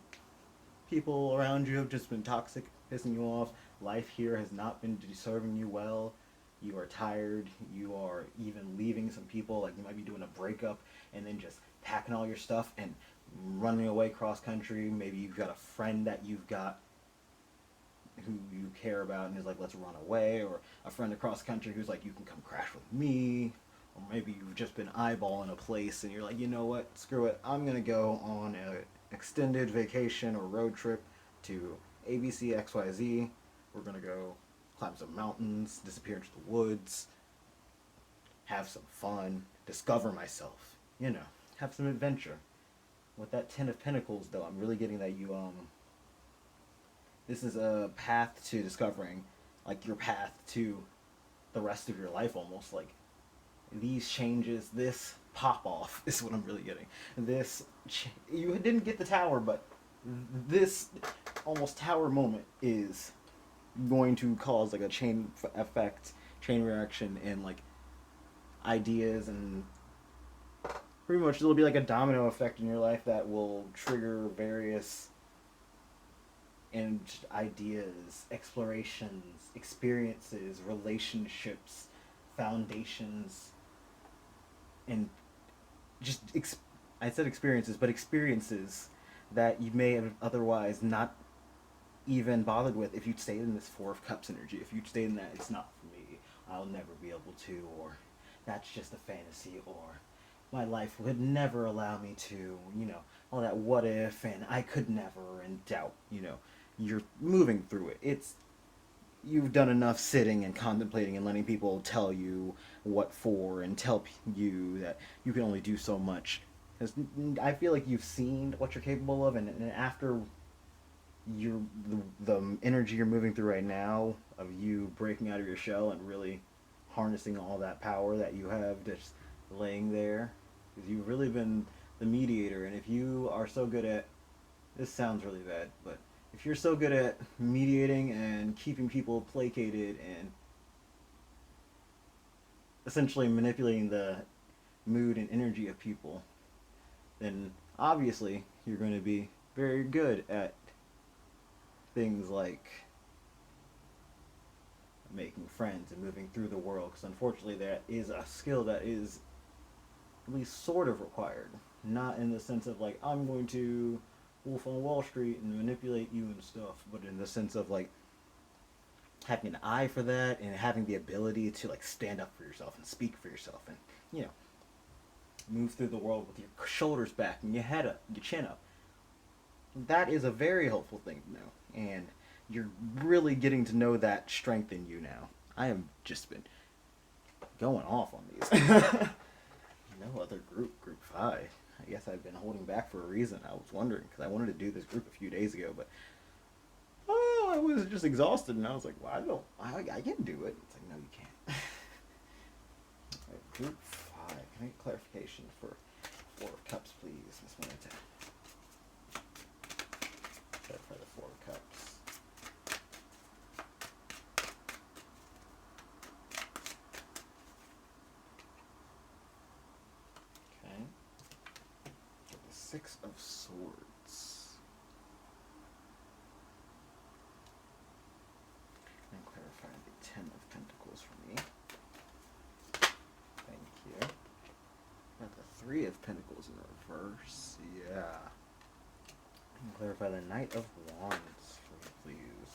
People around you have just been toxic, pissing you off. Life here has not been serving you well. You are tired. You are even leaving some people. Like, you might be doing a breakup and then just packing all your stuff and running away cross country. Maybe you've got a friend that you've got who you care about and is like, let's run away, or a friend across country who's like, you can come crash with me. Or maybe you've just been eyeballing a place and you're like, you know what, screw it, I'm gonna go on an extended vacation or road trip to ABC XYZ. We're gonna go climb some mountains, disappear into the woods, have some fun, discover myself, you know, have some adventure. With that Ten of Pentacles, though, I'm really getting that you, this is a path to discovering, like, your path to the rest of your life, almost. Like, these changes, this pop-off is what I'm really getting. You didn't get the tower, but this almost tower moment is going to cause, like, a chain effect, chain reaction, and, like, ideas, and pretty much it'll be like a domino effect in your life that will trigger various and ideas, explorations, experiences, relationships, foundations, and just I said experiences, but experiences that you may have otherwise not even bothered with if you'd stayed in this Four of Cups energy. If you'd stayed in that, it's not for me, I'll never be able to, or that's just a fantasy, or my life would never allow me to, you know, all that what if, and I could never, and doubt, you know. You're moving through it. You've done enough sitting and contemplating and letting people tell you what for and tell you that you can only do so much. Because I feel like you've seen what you're capable of, and after the energy you're moving through right now of you breaking out of your shell and really harnessing all that power that you have just laying there, because you've really been the mediator. And if you are so good at, this sounds really bad, but if you're so good at mediating and keeping people placated and essentially manipulating the mood and energy of people, then obviously you're going to be very good at things like making friends and moving through the world, because unfortunately that is a skill that is at least sort of required. Not in the sense of like, I'm going to Wolf on Wall Street and manipulate you and stuff, but in the sense of like having an eye for that and having the ability to like stand up for yourself and speak for yourself and, you know, move through the world with your shoulders back and your head up, your chin up. That is a very helpful thing to know, and you're really getting to know that strength in you now. I have just been going off on these. No other group 5. I guess I've been holding back for a reason. I was wondering, because I wanted to do this group a few days ago, but I was just exhausted, and I was like, well, I can do it. It's like, no, you can't. Right, group 5. Can I get clarification for Four of Cups, please, Miss Moonlight? Clarify the Four of Cups. Okay. The Six of Swords. And clarify the Ten of Pentacles for me. Thank you. Got the Three of Pentacles in reverse. Yeah. And clarify the Knight of Wands for me, please.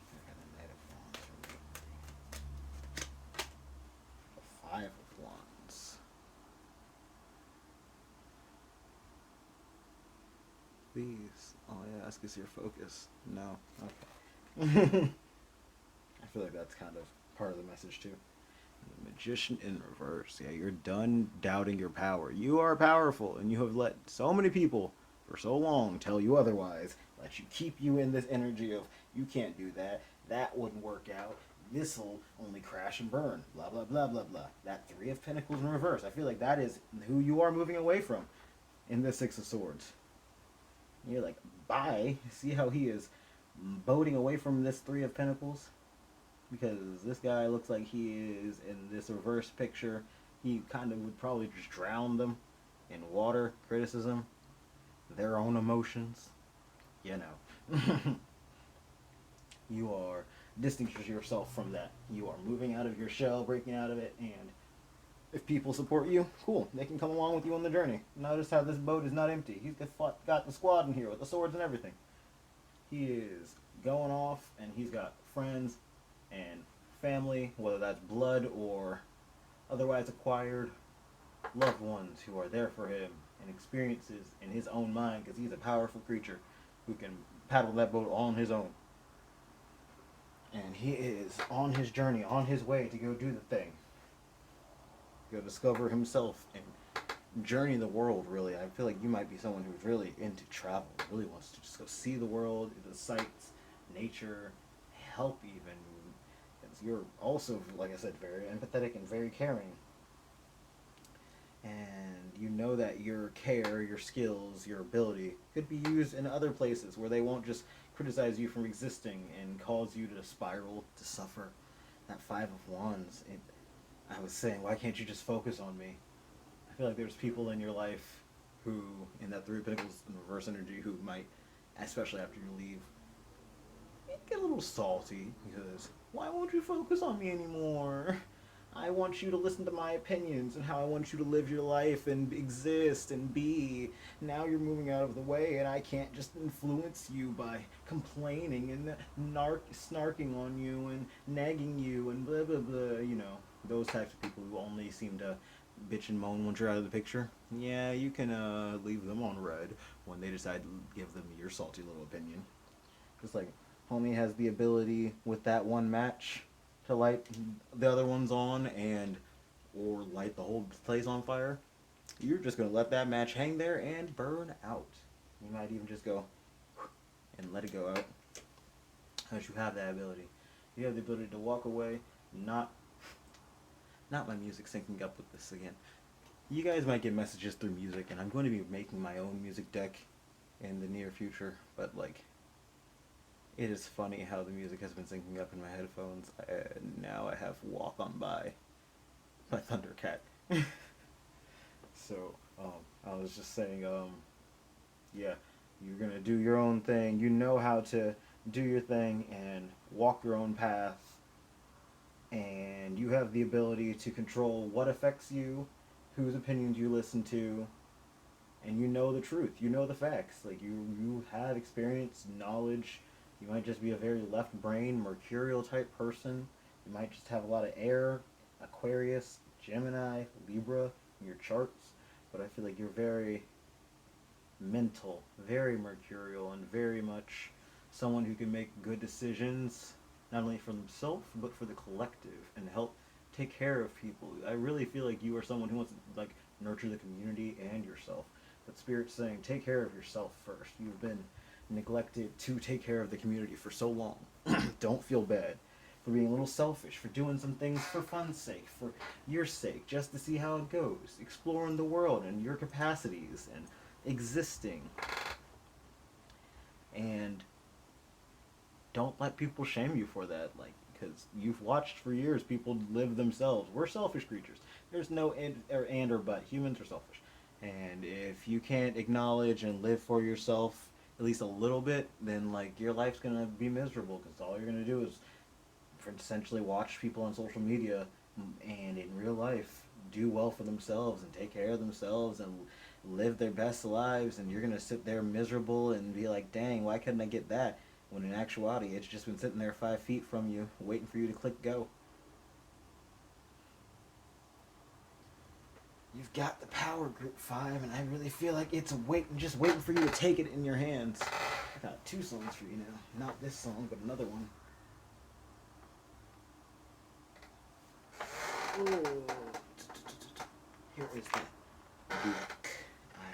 Clarify the Knight of Wands for me. The Five of Wands. these. All I ask is your focus. No. Okay. I feel like that's kind of part of the message too. The magician in reverse. Yeah, you're done doubting your power. You are powerful, and you have let so many people for so long tell you otherwise. Let you keep you in this energy of you can't do that. That wouldn't work out. This'll only crash and burn. Blah blah blah blah blah. That Three of Pentacles in reverse. I feel like that is who you are moving away from in the Six of Swords. You're like, bye. See how he is boating away from this Three of Pentacles? Because this guy looks like he is in this reverse picture. He kind of would probably just drown them in water, criticism, their own emotions. You know. You are distancing yourself from that. You are moving out of your shell, breaking out of it, and if people support you, cool. They can come along with you on the journey. Notice how this boat is not empty. He's got the squad in here with the swords and everything. He is going off, and he's got friends and family, whether that's blood or otherwise acquired loved ones who are there for him, and experiences in his own mind, because he's a powerful creature who can paddle that boat on his own. And he is on his journey, on his way to go do the thing. Go discover himself and journey the world, really. I feel like you might be someone who's really into travel, really wants to just go see the world, the sights, nature, help even. Because you're also, like I said, very empathetic and very caring. And you know that your care, your skills, your ability could be used in other places where they won't just criticize you from existing and cause you to spiral, to suffer. That Five of Wands, I was saying, why can't you just focus on me? I feel like there's people in your life who, in that Three of Pentacles in reverse energy, who might, especially after you leave, get a little salty because, why won't you focus on me anymore? I want you to listen to my opinions and how I want you to live your life and exist and be. Now you're moving out of the way and I can't just influence you by complaining and snarking on you and nagging you and blah blah blah, you know. Those types of people who only seem to bitch and moan once you're out of the picture. Yeah, you can leave them on red when they decide to give them your salty little opinion. Just like homie has the ability with that one match to light the other ones on or light the whole place on fire. You're just going to let that match hang there and burn out. You might even just go and let it go out. Because you have that ability. You have the ability to walk away, not my music syncing up with this again. You guys might get messages through music, and I'm going to be making my own music deck in the near future, but like, it is funny how the music has been syncing up in my headphones, and now I have Walk On By Thundercat. So, I was just saying, yeah, you're going to do your own thing. You know how to do your thing and walk your own path. And you have the ability to control what affects you, whose opinions you listen to, and you know the truth. You know the facts. Like, you have experience, knowledge. You might just be a very left brain, mercurial type person. You might just have a lot of air, Aquarius, Gemini, Libra in your charts. But I feel like you're very mental, very mercurial, and very much someone who can make good decisions, not only for themselves, but for the collective, and help take care of people. I really feel like you are someone who wants to like nurture the community and yourself. But Spirit's saying, take care of yourself first. You've been neglected to take care of the community for so long. Don't feel bad for being a little selfish, for doing some things for fun's sake, for your sake, just to see how it goes, exploring the world and your capacities and existing. And don't let people shame you for that, like, because you've watched for years people live themselves. We're selfish creatures. There's no and or but. Humans are selfish. And if you can't acknowledge and live for yourself at least a little bit, then like your life's gonna be miserable, because all you're gonna do is essentially watch people on social media and in real life do well for themselves and take care of themselves and live their best lives, and you're gonna sit there miserable and be like, dang, why couldn't I get that? When in actuality, it's just been sitting there 5 feet from you, waiting for you to click go. You've got the power, Group 5, and I really feel like it's just waiting for you to take it in your hands. I got 2 songs for you now. Not this song, but another one. Oh. Here is the book. I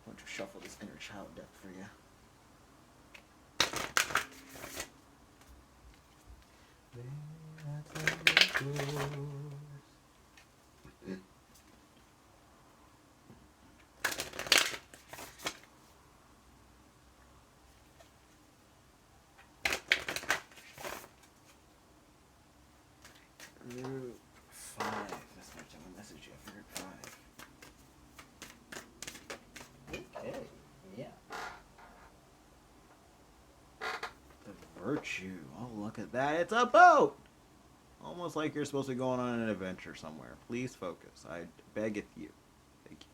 want to shuffle this inner child deck for you. Group 5. That's my time to message you. I figured 5. Okay. Yeah. The Virtue. Oh, look at that. It's a boat! Almost like you're supposed to be going on an adventure somewhere. Please focus. I beggeth you. Thank you.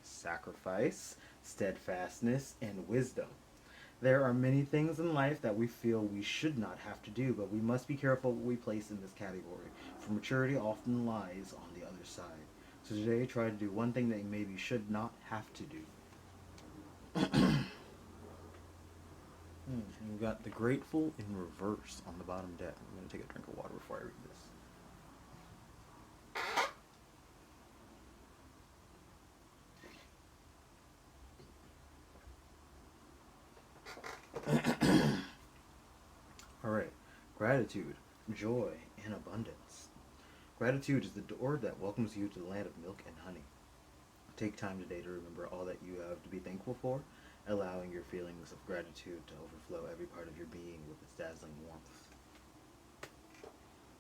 Sacrifice, steadfastness, and wisdom. There are many things in life that we feel we should not have to do, but we must be careful what we place in this category, for maturity often lies on the other side. So today, try to do one thing that you maybe should not have to do. We've got the Grateful in reverse on the bottom deck. I'm going to take a drink of water before I read this. Alright. Gratitude, joy, and abundance. Gratitude is the door that welcomes you to the land of milk and honey. Take time today to remember all that you have to be thankful for, allowing your feelings of gratitude to overflow every part of your being with its dazzling warmth.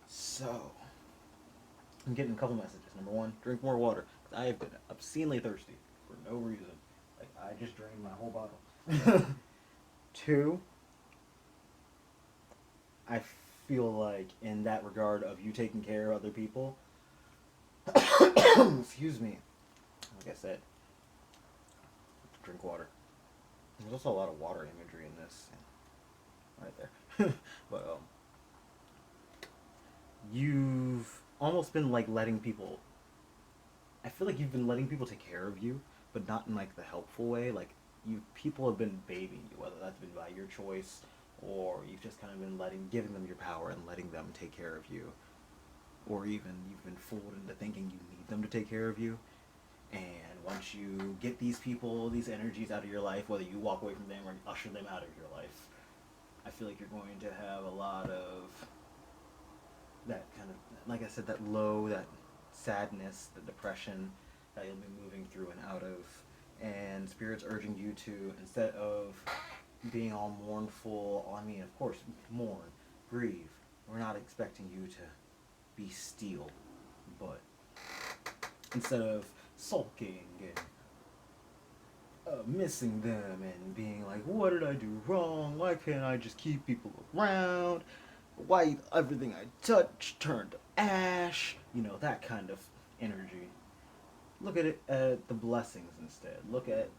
So, I'm getting a couple messages. Number 1, drink more water. I have been obscenely thirsty for no reason. Like, I just drained my whole bottle. 2, I feel like in that regard of you taking care of other people, excuse me, like I said, drink water. There's also a lot of water imagery in this, right there. But you've almost been like letting people. I feel like you've been letting people take care of you, but not in like the helpful way. Like people have been babying you, whether that's been by your choice or you've just kind of been giving them your power and letting them take care of you, or even you've been fooled into thinking you need them to take care of you. And once you get these people, these energies out of your life, whether you walk away from them or usher them out of your life, I feel like you're going to have a lot of that kind of, like I said, that low, that sadness, the depression that you'll be moving through and out of. And Spirit's urging you to, instead of being all mournful, I mean, of course, mourn, grieve. We're not expecting you to be steel, but instead of sulking and missing them and being like, what did I do wrong? Why can't I just keep people around? Why everything I touch turned to ash? You know, that kind of energy. Look at it at the blessings instead. Look at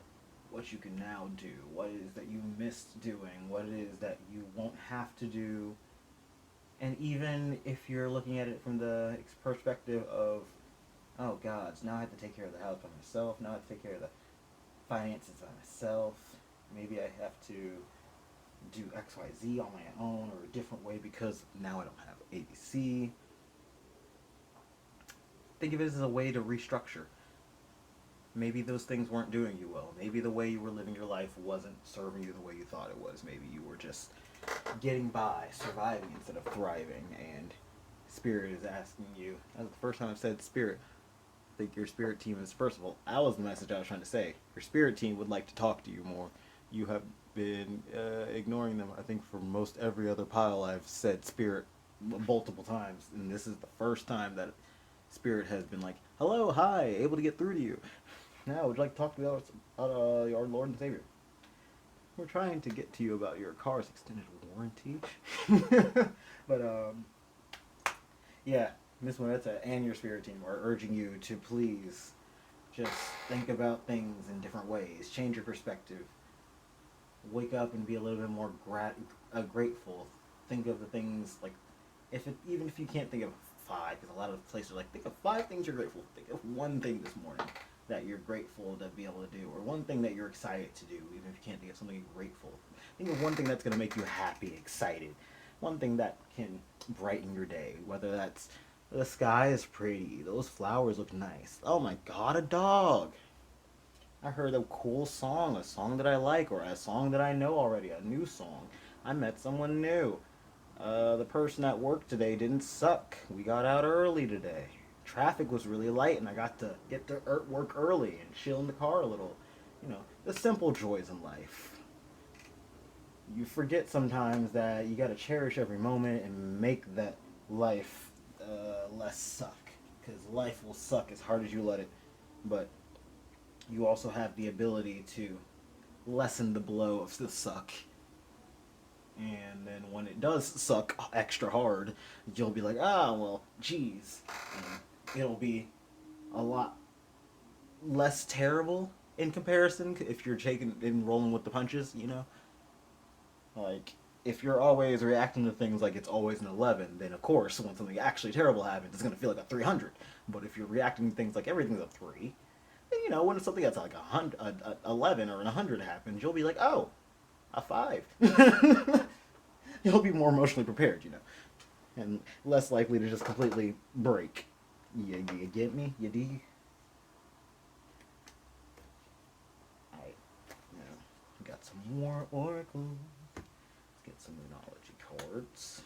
what you can now do. What it is that you missed doing. What it is that you won't have to do. And even if you're looking at it from the perspective of, oh gods, now I have to take care of the house by myself. Now I have to take care of the finances by myself. Maybe I have to do XYZ on my own or a different way because now I don't have ABC. Think of it as a way to restructure. Maybe those things weren't doing you well. Maybe the way you were living your life wasn't serving you the way you thought it was. Maybe you were just getting by, surviving instead of thriving. And Spirit is asking you, that's the first time I've said Spirit, I think your Spirit team is, first of all, that was the message I was trying to say. Your Spirit team would like to talk to you more. You have been ignoring them. I think for most every other pile I've said Spirit multiple times. And this is the first time that Spirit has been like, hello, hi, able to get through to you. Now, would you like to talk about our Lord and Savior? We're trying to get to you about your car's extended warranty. But, yeah, Miss Muerte and your Spirit team are urging you to please just think about things in different ways. Change your perspective. Wake up and be a little bit more grateful. Think of the things, like, even if you can't think of 5, because a lot of places are like, think of 5 things you're grateful. Think of one thing this morning that you're grateful to be able to do, or one thing that you're excited to do, even if you can't think of something you're grateful. Think of one thing that's going to make you happy, excited. One thing that can brighten your day, whether that's the sky is pretty, those flowers look nice. Oh my god, a dog! I heard a cool song, a song that I like, or a song that I know already, a new song. I met someone new. The person at work today didn't suck. We got out early today. Traffic was really light and I got to get to work early and chill in the car a little. You know, the simple joys in life. You forget sometimes that you gotta cherish every moment and make that life less suck. Because life will suck as hard as you let it. But you also have the ability to lessen the blow of the suck. And then when it does suck extra hard, you'll be like, ah, well, geez. And it'll be a lot less terrible in comparison if you're taking and rolling with the punches, you know? Like, if you're always reacting to things like it's always an 11, then of course, when something actually terrible happens, it's going to feel like a 300. But if you're reacting to things like everything's a 3, then, you know, when something that's like a 11 or an 100 happens, you'll be like, oh, a 5. You'll be more emotionally prepared, you know, and less likely to just completely break. You get me? You do? Alright, now, got some more oracles. Let's get some Moonology cards.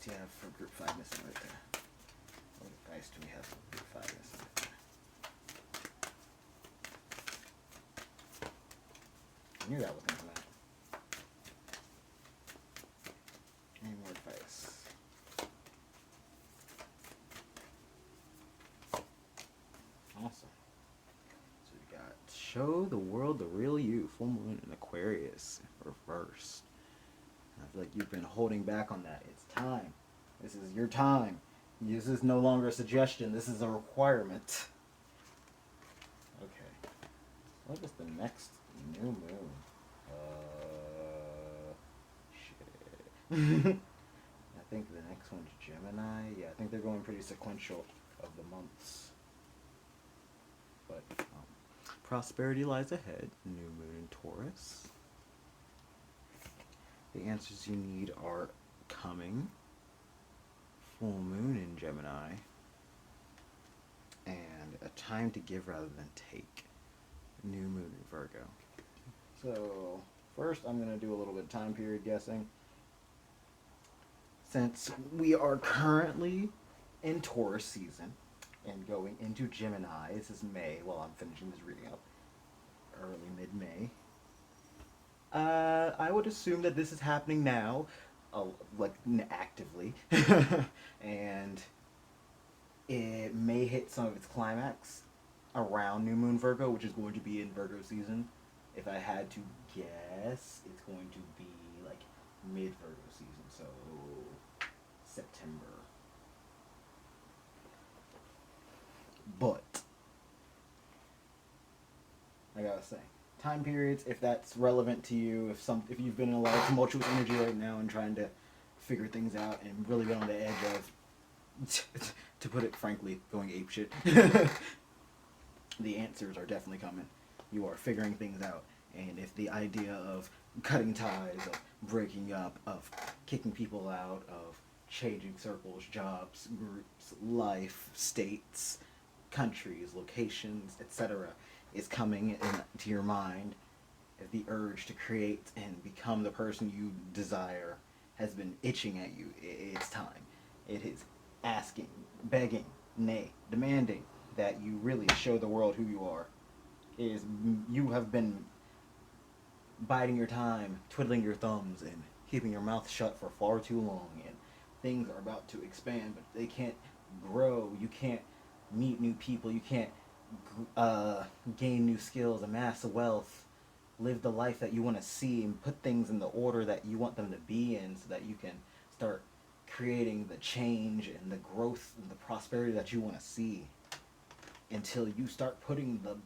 Do you have for group 5 missing right there? What advice do we have for group 5 missing right there? I knew that was going to come out. Any more advice? Awesome. So we got show the world the real you, full moon in Aquarius, reversed. I feel like you've been holding back on that. It's time. This is your time. This is no longer a suggestion. This is a requirement. Okay. What is the next new moon? Shit. I think the next one's Gemini. Yeah, I think they're going pretty sequential of the months. But prosperity lies ahead. New moon in Taurus. The answers you need are coming, full moon in Gemini, and a time to give rather than take, new moon in Virgo. So first I'm going to do a little bit of time period guessing. Since we are currently in Taurus season and going into Gemini, this is May while I'm finishing this reading up, early mid-May. I would assume that this is happening now, like actively, and it may hit some of its climax around New Moon Virgo, which is going to be in Virgo season. If I had to guess, it's going to be like mid-Virgo season, so September. But I gotta say, time periods, if that's relevant to you, if you've been in a lot of tumultuous energy right now and trying to figure things out and really been on the edge of, to put it frankly, going apeshit, the answers are definitely coming. You are figuring things out, and if the idea of cutting ties, of breaking up, of kicking people out, of changing circles, jobs, groups, life, states, countries, locations, etc., is coming into your mind, if the urge to create and become the person you desire has been itching at you, it's time. It is asking, begging, nay, demanding that you really show the world who you are. You have been biding your time, twiddling your thumbs, and keeping your mouth shut for far too long, and things are about to expand, but they can't grow. You can't meet new people. You can't gain new skills, amass wealth, live the life that you want to see and put things in the order that you want them to be in, so that you can start creating the change and the growth and the prosperity that you want to see, until you start putting the,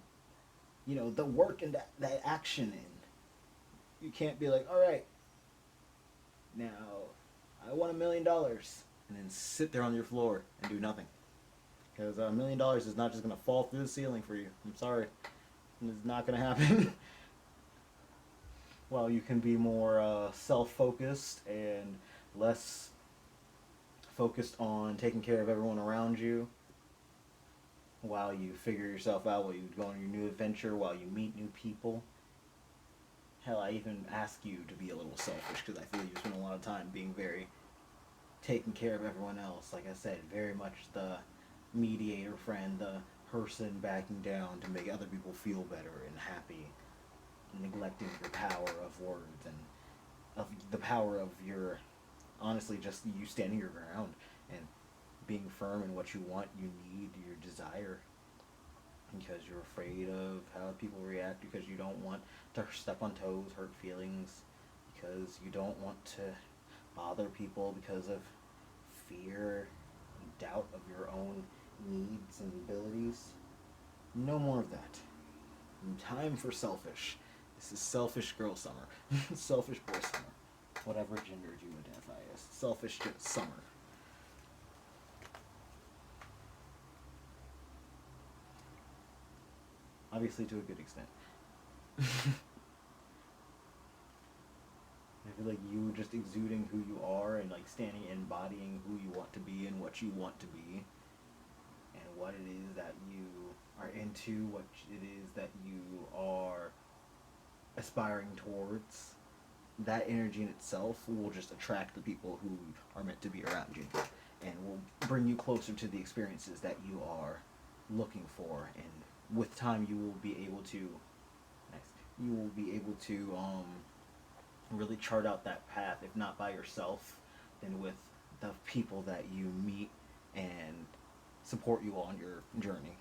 you know, the work and that action in. You can't be like, all right, now I want $1 million, and then sit there on your floor and do nothing. Because $1 million is not just going to fall through the ceiling for you. I'm sorry. It's not going to happen. While you can be more self-focused and less focused on taking care of everyone around you, while you figure yourself out, while you go on your new adventure, while you meet new people. Hell, I even ask you to be a little selfish, because I feel you spend a lot of time being very taking care of everyone else. Like I said, very much the mediator friend, the person backing down to make other people feel better and happy, neglecting your power of words and of the power of your, honestly, just you standing your ground and being firm in what you want, you need, your desire, because you're afraid of how people react, because you don't want to step on toes, hurt feelings, because you don't want to bother people because of fear and doubt of your own needs and abilities. No more of that. Time for selfish. This is selfish girl summer. Selfish boy summer. Whatever gender you identify as. Selfish summer. Obviously to a good extent. I feel like you just exuding who you are and like standing, embodying who you want to be and what you want to be, and what it is that you are into, what it is that you are aspiring towards. That energy in itself will just attract the people who are meant to be around you, and will bring you closer to the experiences that you are looking for. And with time, you will be able to, really chart out that path, if not by yourself, then with the people that you meet and support you on your journey.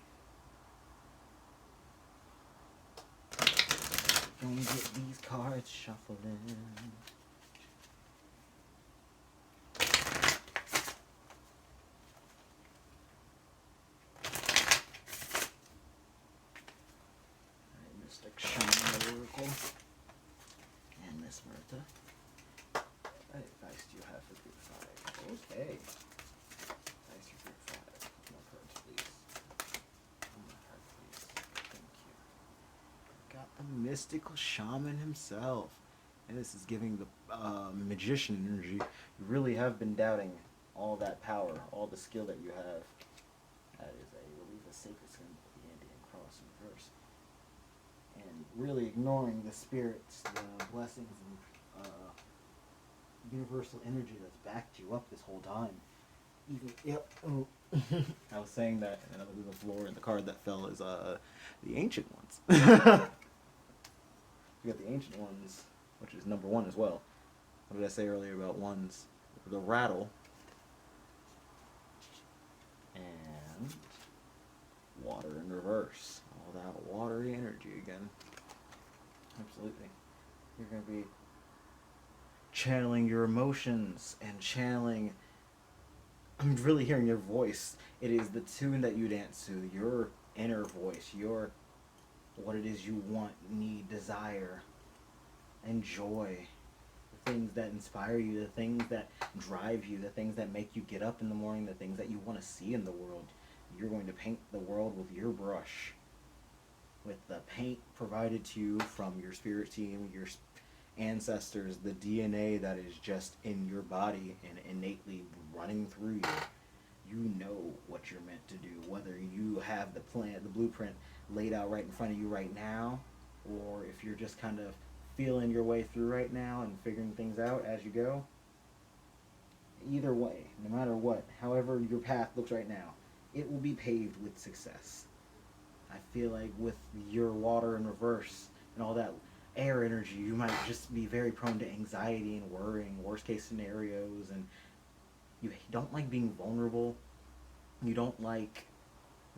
Gonna get these cards shuffling. Mystic Shaman Oracle. And Miss Muerte. What advice do you have for group 5? Okay. Advice for group 5. One more card, please. One more card, please. Thank you. Got the mystical shaman himself. And this is giving the magician energy. You really have been doubting all that power, all the skill that you have. That is a relief of sacred symbol, the Indian cross in reverse. And really ignoring the spirits, the blessings, and universal energy that's backed you up this whole time. Even, yep. Oh. I was saying that, and then I looked at the floor, and the card that fell is the Ancient Ones. You got the Ancient Ones, which is number 1 as well. What did I say earlier about ones? The Rattle. And Water in reverse. All that watery energy again. Absolutely. You're going to be channeling your emotions and channeling... I'm really hearing your voice. It is the tune that you dance to, your inner voice, your... what it is you want, need, desire, enjoy. The things that inspire you, the things that drive you, the things that make you get up in the morning, the things that you want to see in the world. You're going to paint the world with your brush, with the paint provided to you from your spirit team, your ancestors, the DNA that is just in your body and innately running through you. You know what you're meant to do, whether you have the plan, the blueprint laid out right in front of you right now, or if you're just kind of feeling your way through right now and figuring things out as you go. Either way, no matter what, however your path looks right now, it will be paved with success. I feel like with your water in reverse and all that air energy, you might just be very prone to anxiety and worrying, worst case scenarios, and you don't like being vulnerable. You don't like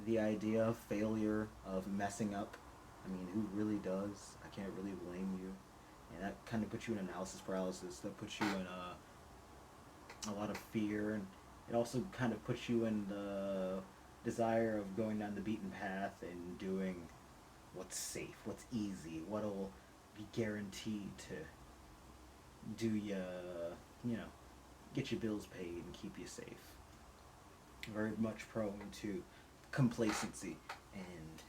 the idea of failure, of messing up. I mean, who really does? I can't really blame you. And that kind of puts you in analysis paralysis. That puts you in a lot of fear, and it also kind of puts you in the desire of going down the beaten path and doing what's safe, what's easy, what'll be guaranteed to do you know, get your bills paid and keep you safe. Very much prone to complacency, and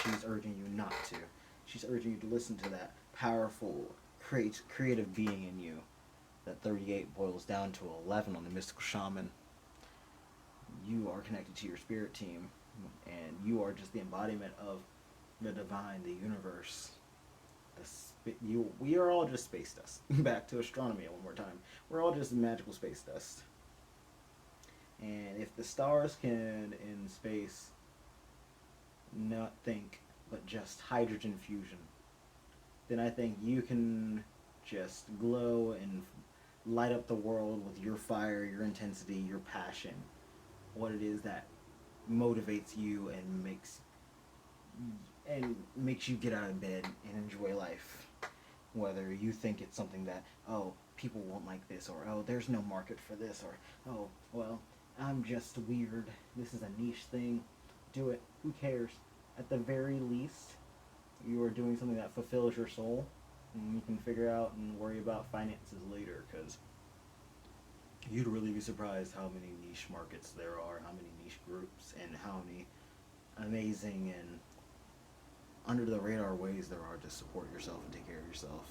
she's urging you not to. She's urging you to listen to that powerful, creative being in you. That 38 boils down to 11 on the mystical shaman. You are connected to your spirit team, and you are just the embodiment of the divine, the universe. We are all just space dust. Back to astronomy one more time. We're all just magical space dust. And if the stars can, in space, not think, but just hydrogen fusion, then I think you can just glow and light up the world with your fire, your intensity, your passion. What it is that motivates you and makes you get out of bed and enjoy life. Whether you think it's something that, oh, people won't like this, or oh, there's no market for this, or oh, well, I'm just weird, this is a niche thing. Do it. Who cares? At the very least, you are doing something that fulfills your soul, and you can figure out and worry about finances later, because you'd really be surprised how many niche markets there are, how many niche groups, and how many amazing and under the radar ways there are to support yourself and take care of yourself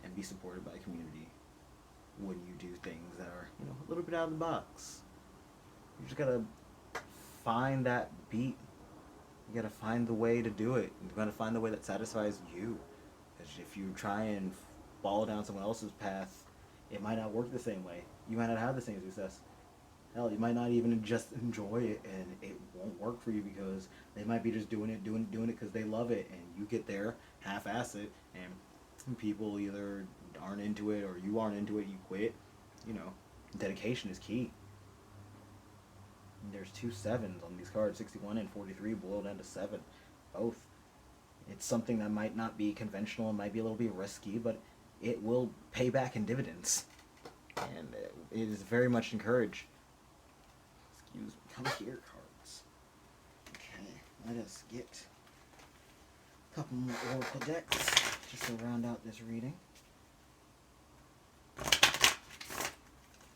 and be supported by a community when you do things that are, you know, a little bit out of the box. You just gotta find that beat. You gotta find the way to do it. You gotta find the way that satisfies you. Because if you try and follow down someone else's path, it might not work the same way. You might not have the same success. Hell, you might not even just enjoy it, and it won't work for you because they might be just doing it because they love it, and you get there, half-ass it, and people either aren't into it or you aren't into it, you quit. You know, dedication is key. And there's 2 7s on these cards, 61 and 43 boiled down to 7, both. It's something that might not be conventional, it might be a little bit risky, but it will pay back in dividends. And it is very much encouraged. Excuse me, come here, cards. Okay, let us get a couple more oracle decks just to round out this reading.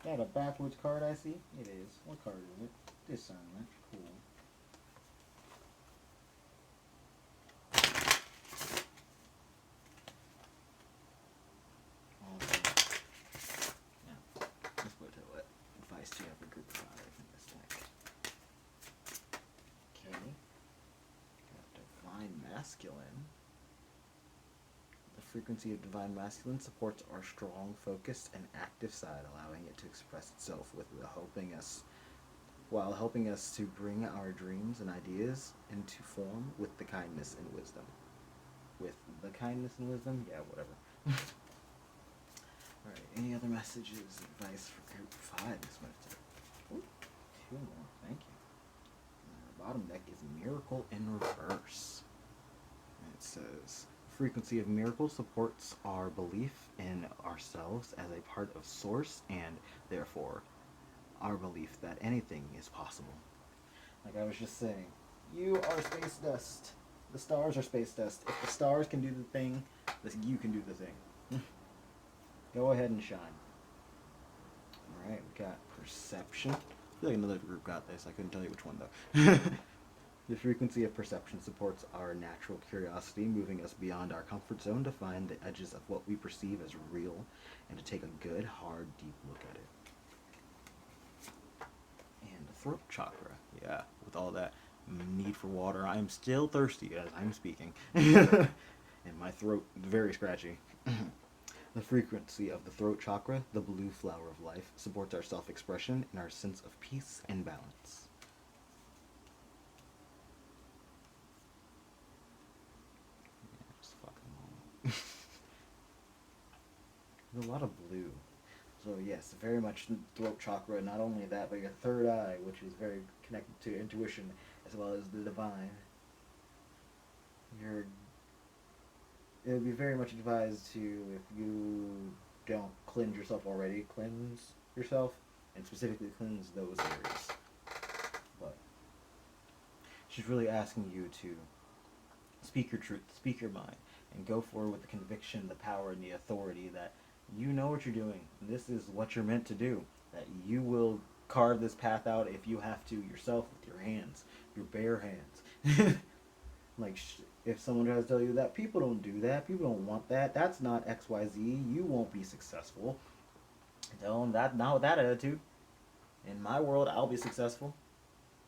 That a backwards card I see? It is. What card is it? Discernment. Cool. Let's put it what advice do you have for group 5 in this deck? Okay. Got Divine Masculine. The frequency of Divine Masculine supports our strong, focused, and active side, allowing it to express itself while helping us to bring our dreams and ideas into form with the kindness and wisdom. With the kindness and wisdom? Yeah, whatever. Alright, any other messages, advice for group 5 this month? Ooh, 2 more, thank you. And our bottom deck is Miracle in Reverse. And it says, frequency of miracle supports our belief in ourselves as a part of Source, and therefore our belief that anything is possible. Like I was just saying, you are space dust. The stars are space dust. If the stars can do the thing, you can do the thing. Go ahead and shine. Alright, we got Perception. I feel like another group got this. I couldn't tell you which one though. The frequency of perception supports our natural curiosity, moving us beyond our comfort zone to find the edges of what we perceive as real and to take a good, hard, deep look at it. And the throat chakra. Yeah, with all that need for water, I am still thirsty as I'm speaking. And my throat very scratchy. The frequency of the throat chakra, the blue flower of life, supports our self-expression and our sense of peace and balance. There's a lot of blue. So yes, very much throat chakra, not only that, but your third eye, which is very connected to intuition, as well as the divine. Your it would be very much advised to, if you don't cleanse yourself already, cleanse yourself, and specifically cleanse those areas. But she's really asking you to speak your truth, speak your mind, and go forward with the conviction, the power, and the authority that you know what you're doing. This is what you're meant to do. That you will carve this path out if you have to yourself with your hands, your bare hands. Like, if someone tries to tell you that people don't do that, people don't want that, that's not XYZ, you won't be successful. Tell them that, not with that attitude. In my world, I'll be successful.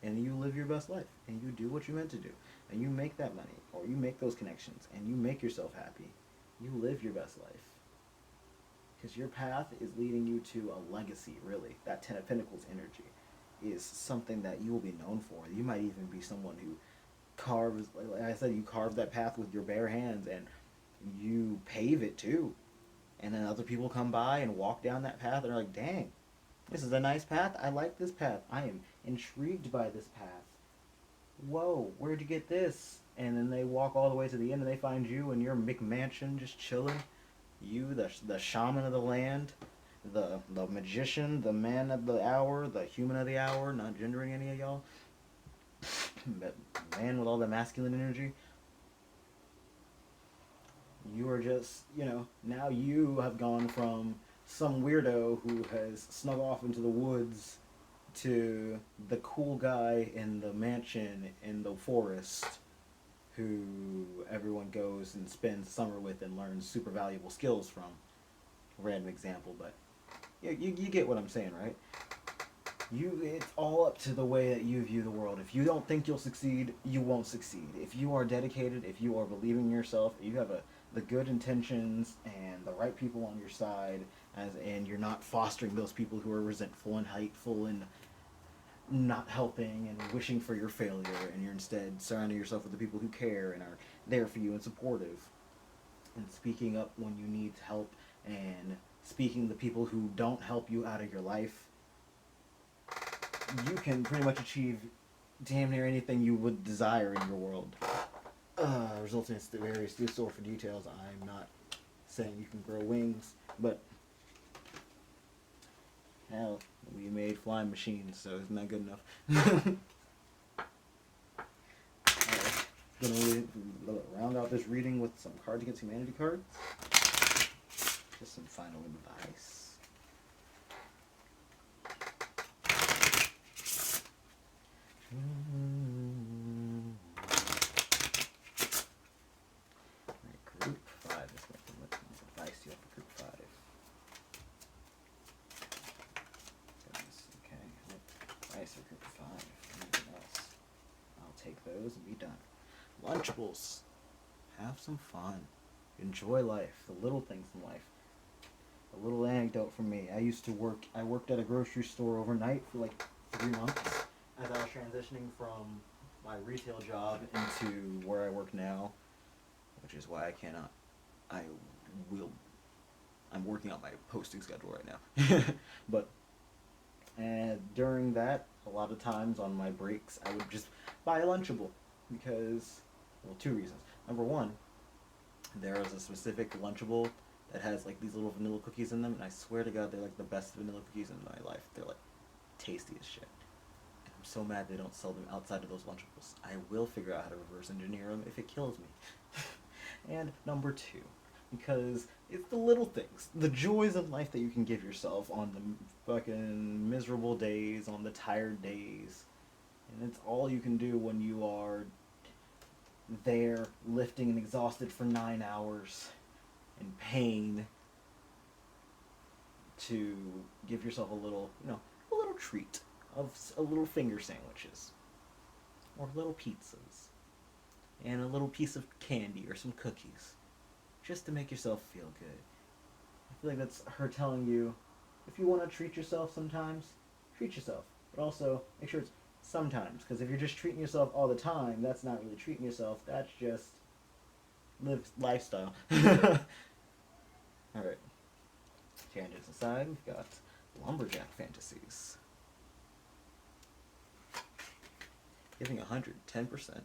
And you live your best life. And you do what you're meant to do. And you make that money. Or you make those connections. And you make yourself happy. You live your best life. Because your path is leading you to a legacy, really. That Ten of Pentacles energy is something that you will be known for. You might even be someone who carves, like I said, you carve that path with your bare hands, and you pave it too. And then other people come by and walk down that path and are like, dang, this is a nice path. I like this path. I am intrigued by this path. Whoa, where'd you get this? And then they walk all the way to the end and they find you in your McMansion just chilling. You, the shaman of the land, the magician, the man of the hour, the human of the hour, not gendering any of y'all. But man with all the masculine energy. You are just, now you have gone from some weirdo who has snuck off into the woods to the cool guy in the mansion in the forest who everyone goes and spends summer with and learns super valuable skills from. Random example, but you get what I'm saying, right? It's all up to the way that you view the world. If you don't think you'll succeed, you won't succeed. If you are dedicated, if you are believing in yourself, if you have the good intentions and the right people on your side, and you're not fostering those people who are resentful and hateful and not helping and wishing for your failure, and you're instead surrounding yourself with the people who care and are there for you and supportive, and speaking up when you need help, and speaking the people who don't help you out of your life, you can pretty much achieve damn near anything you would desire in your world. Resulting in various store for details. I'm not saying you can grow wings, but hell, we made flying machines, so isn't that good enough? Gonna round out this reading with some Cards Against Humanity cards. Just some final advice. Group 5 is what advice you have for Group 5. Okay, advice for Group 5. Anything else? I'll take those and be done. Lunchables. Have some fun. Enjoy life. The little things in life. A little anecdote from me. I worked at a grocery store overnight for like 3 months as I was transitioning from my retail job into where I work now, which is why I'm working on my posting schedule right now. But during that, a lot of times on my breaks, I would just buy a Lunchable because, well, 2 reasons. Number one, there is a specific Lunchable that has like these little vanilla cookies in them, and I swear to God, they're like the best vanilla cookies in my life. They're like tasty as shit. And I'm so mad they don't sell them outside of those Lunchables. I will figure out how to reverse engineer them if it kills me. And number 2, because it's the little things, the joys of life that you can give yourself on the fucking miserable days, on the tired days. And it's all you can do when you are there lifting and exhausted for 9 hours in pain, to give yourself a little treat of a little finger sandwiches or little pizzas and a little piece of candy or some cookies, just to make yourself feel good. I feel like that's her telling you, if you want to treat yourself sometimes, treat yourself, but also make sure it's sometimes, because if you're just treating yourself all the time, that's not really treating yourself, that's just lifestyle. Alright, tangents aside, we've got Lumberjack Fantasies. Giving 110%.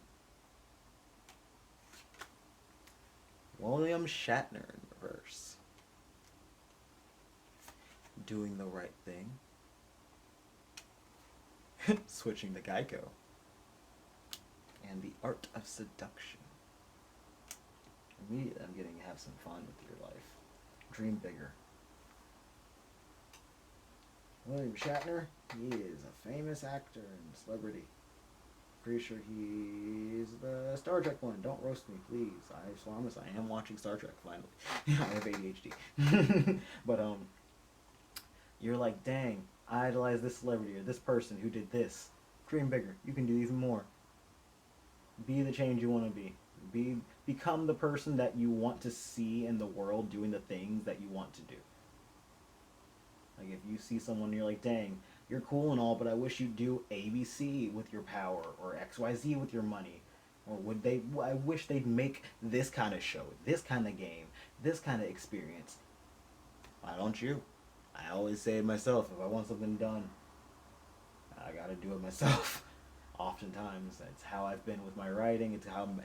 William Shatner in reverse. Doing the right thing. Switching to Geico. And the art of seduction. Immediately I'm getting to have some fun with your life. Dream bigger. William Shatner, he is a famous actor and celebrity. Pretty sure he's the Star Trek one. Don't roast me, please. I promise I am watching Star Trek, finally. I have ADHD. But, you're like, dang, I idolize this celebrity or this person who did this. Dream bigger. You can do even more. Be the change you want to be. Become the person that you want to see in the world doing the things that you want to do. Like, if you see someone and you're like, dang, you're cool and all, but I wish you'd do ABC with your power, or XYZ with your money. Or I wish they'd make this kind of show, this kind of game, this kind of experience. Why don't you? I always say it myself, if I want something done, I gotta do it myself. Oftentimes, that's how I've been with my writing, it's how I'm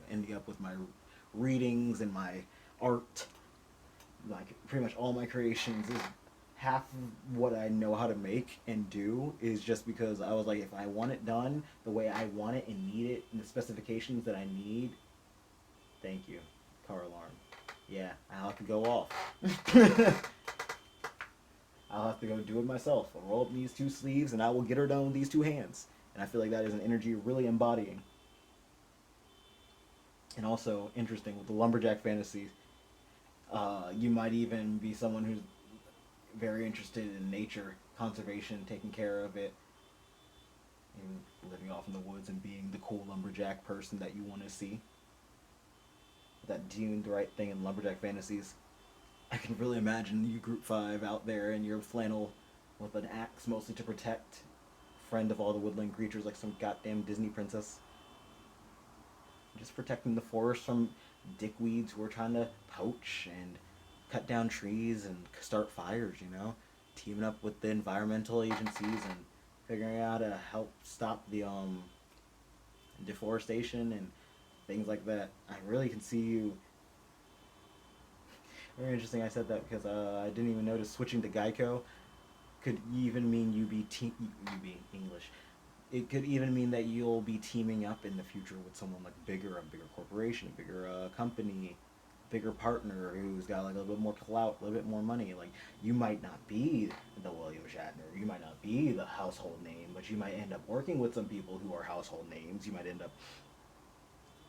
ending up with my readings and my art. Like, pretty much all my creations is half of what I know how to make and do is just because I was like, if I want it done the way I want it and need it, and the specifications that I need, thank you, car alarm. Yeah, I'll have to go off. I'll have to go do it myself. I'll roll up these 2 sleeves and I will get her done with these 2 hands. And I feel like that is an energy really embodying. And also, interesting, with the lumberjack fantasies, you might even be someone who's very interested in nature, conservation, taking care of it, and living off in the woods and being the cool lumberjack person that you want to see. That doing the right thing in lumberjack fantasies. I can really imagine you group 5 out there in your flannel with an axe mostly to protect, friend of all the woodland creatures like some goddamn Disney princess. Just protecting the forest from dickweeds who are trying to poach and cut down trees and start fires, you know? Teaming up with the environmental agencies and figuring out how to help stop the deforestation and things like that. I really can see you. Very interesting I said that because I didn't even notice switching to Geico could even mean you be English. It could even mean that you'll be teaming up in the future with someone like a bigger corporation, a bigger company, bigger partner who's got like a little bit more clout, a little bit more money. Like, you might not be the William Shatner, you might not be the household name, but you might end up working with some people who are household names. You might end up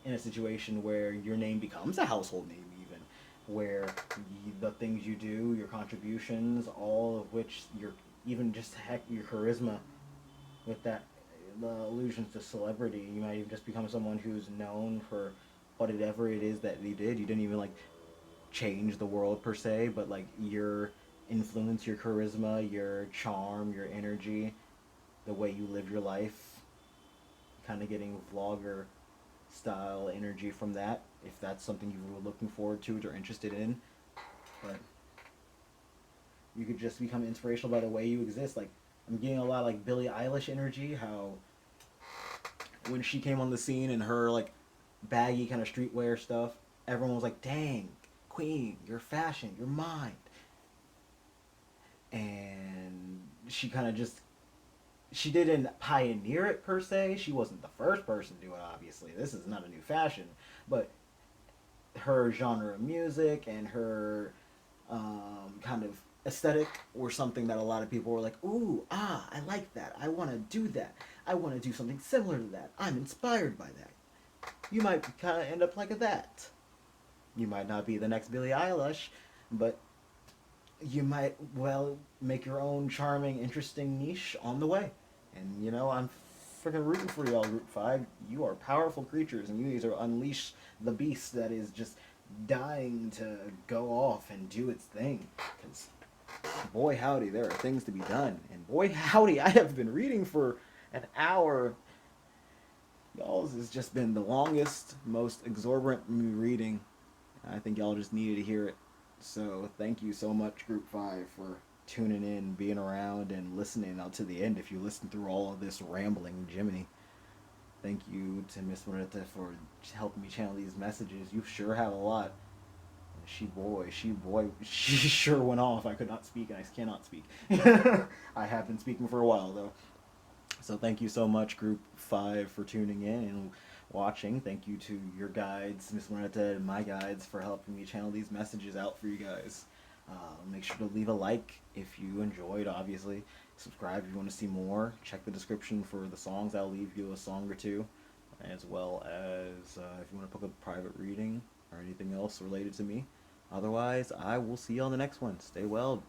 in a situation where your name becomes a household name, even where the things you do, your contributions, all of which your even just your charisma with that, the allusions to celebrity, you might even just become someone who's known for whatever it is that you did. You didn't even like change the world per se, but like your influence, your charisma, your charm, your energy, the way you live your life, kind of getting vlogger style energy from that, if that's something you were looking forward to or interested in. But you could just become inspirational by the way you exist. Like, I'm getting a lot of like Billie Eilish energy, how when she came on the scene and her like baggy kind of streetwear stuff, everyone was like, dang, queen, your fashion, your mind. And she kind of just, she didn't pioneer it per se. She wasn't the first person to do it, obviously. This is not a new fashion. But her genre of music and her kind of aesthetic were something that a lot of people were like, ooh, I like that. I want to do that. I want to do something similar to that. I'm inspired by that. You might kind of end up like that. You might not be the next Billie Eilish, but you might, well, make your own charming, interesting niche on the way. And, you know, I'm freaking rooting for y'all, Group 5. You are powerful creatures, and you need to unleash the beast that is just dying to go off and do its thing. Because, boy howdy, there are things to be done. And boy howdy, I have been reading for an hour. Y'all's has just been the longest, most exorbitant reading. I think y'all just needed to hear it. So thank you so much, Group 5, for tuning in, being around, and listening out to the end if you listen through all of this rambling Jiminy. Thank you to Miss Muerte for helping me channel these messages. You sure have a lot. she sure went off. I could not speak, and I cannot speak. I have been speaking for a while, though. So thank you so much, Group 5, for tuning in and watching. Thank you to your guides, Miss Muerte and my guides, for helping me channel these messages out for you guys. Make sure to leave a like if you enjoyed, obviously. Subscribe if you want to see more. Check the description for the songs. I'll leave you a song or two, as well as if you want to book a private reading or anything else related to me. Otherwise, I will see you on the next one. Stay well.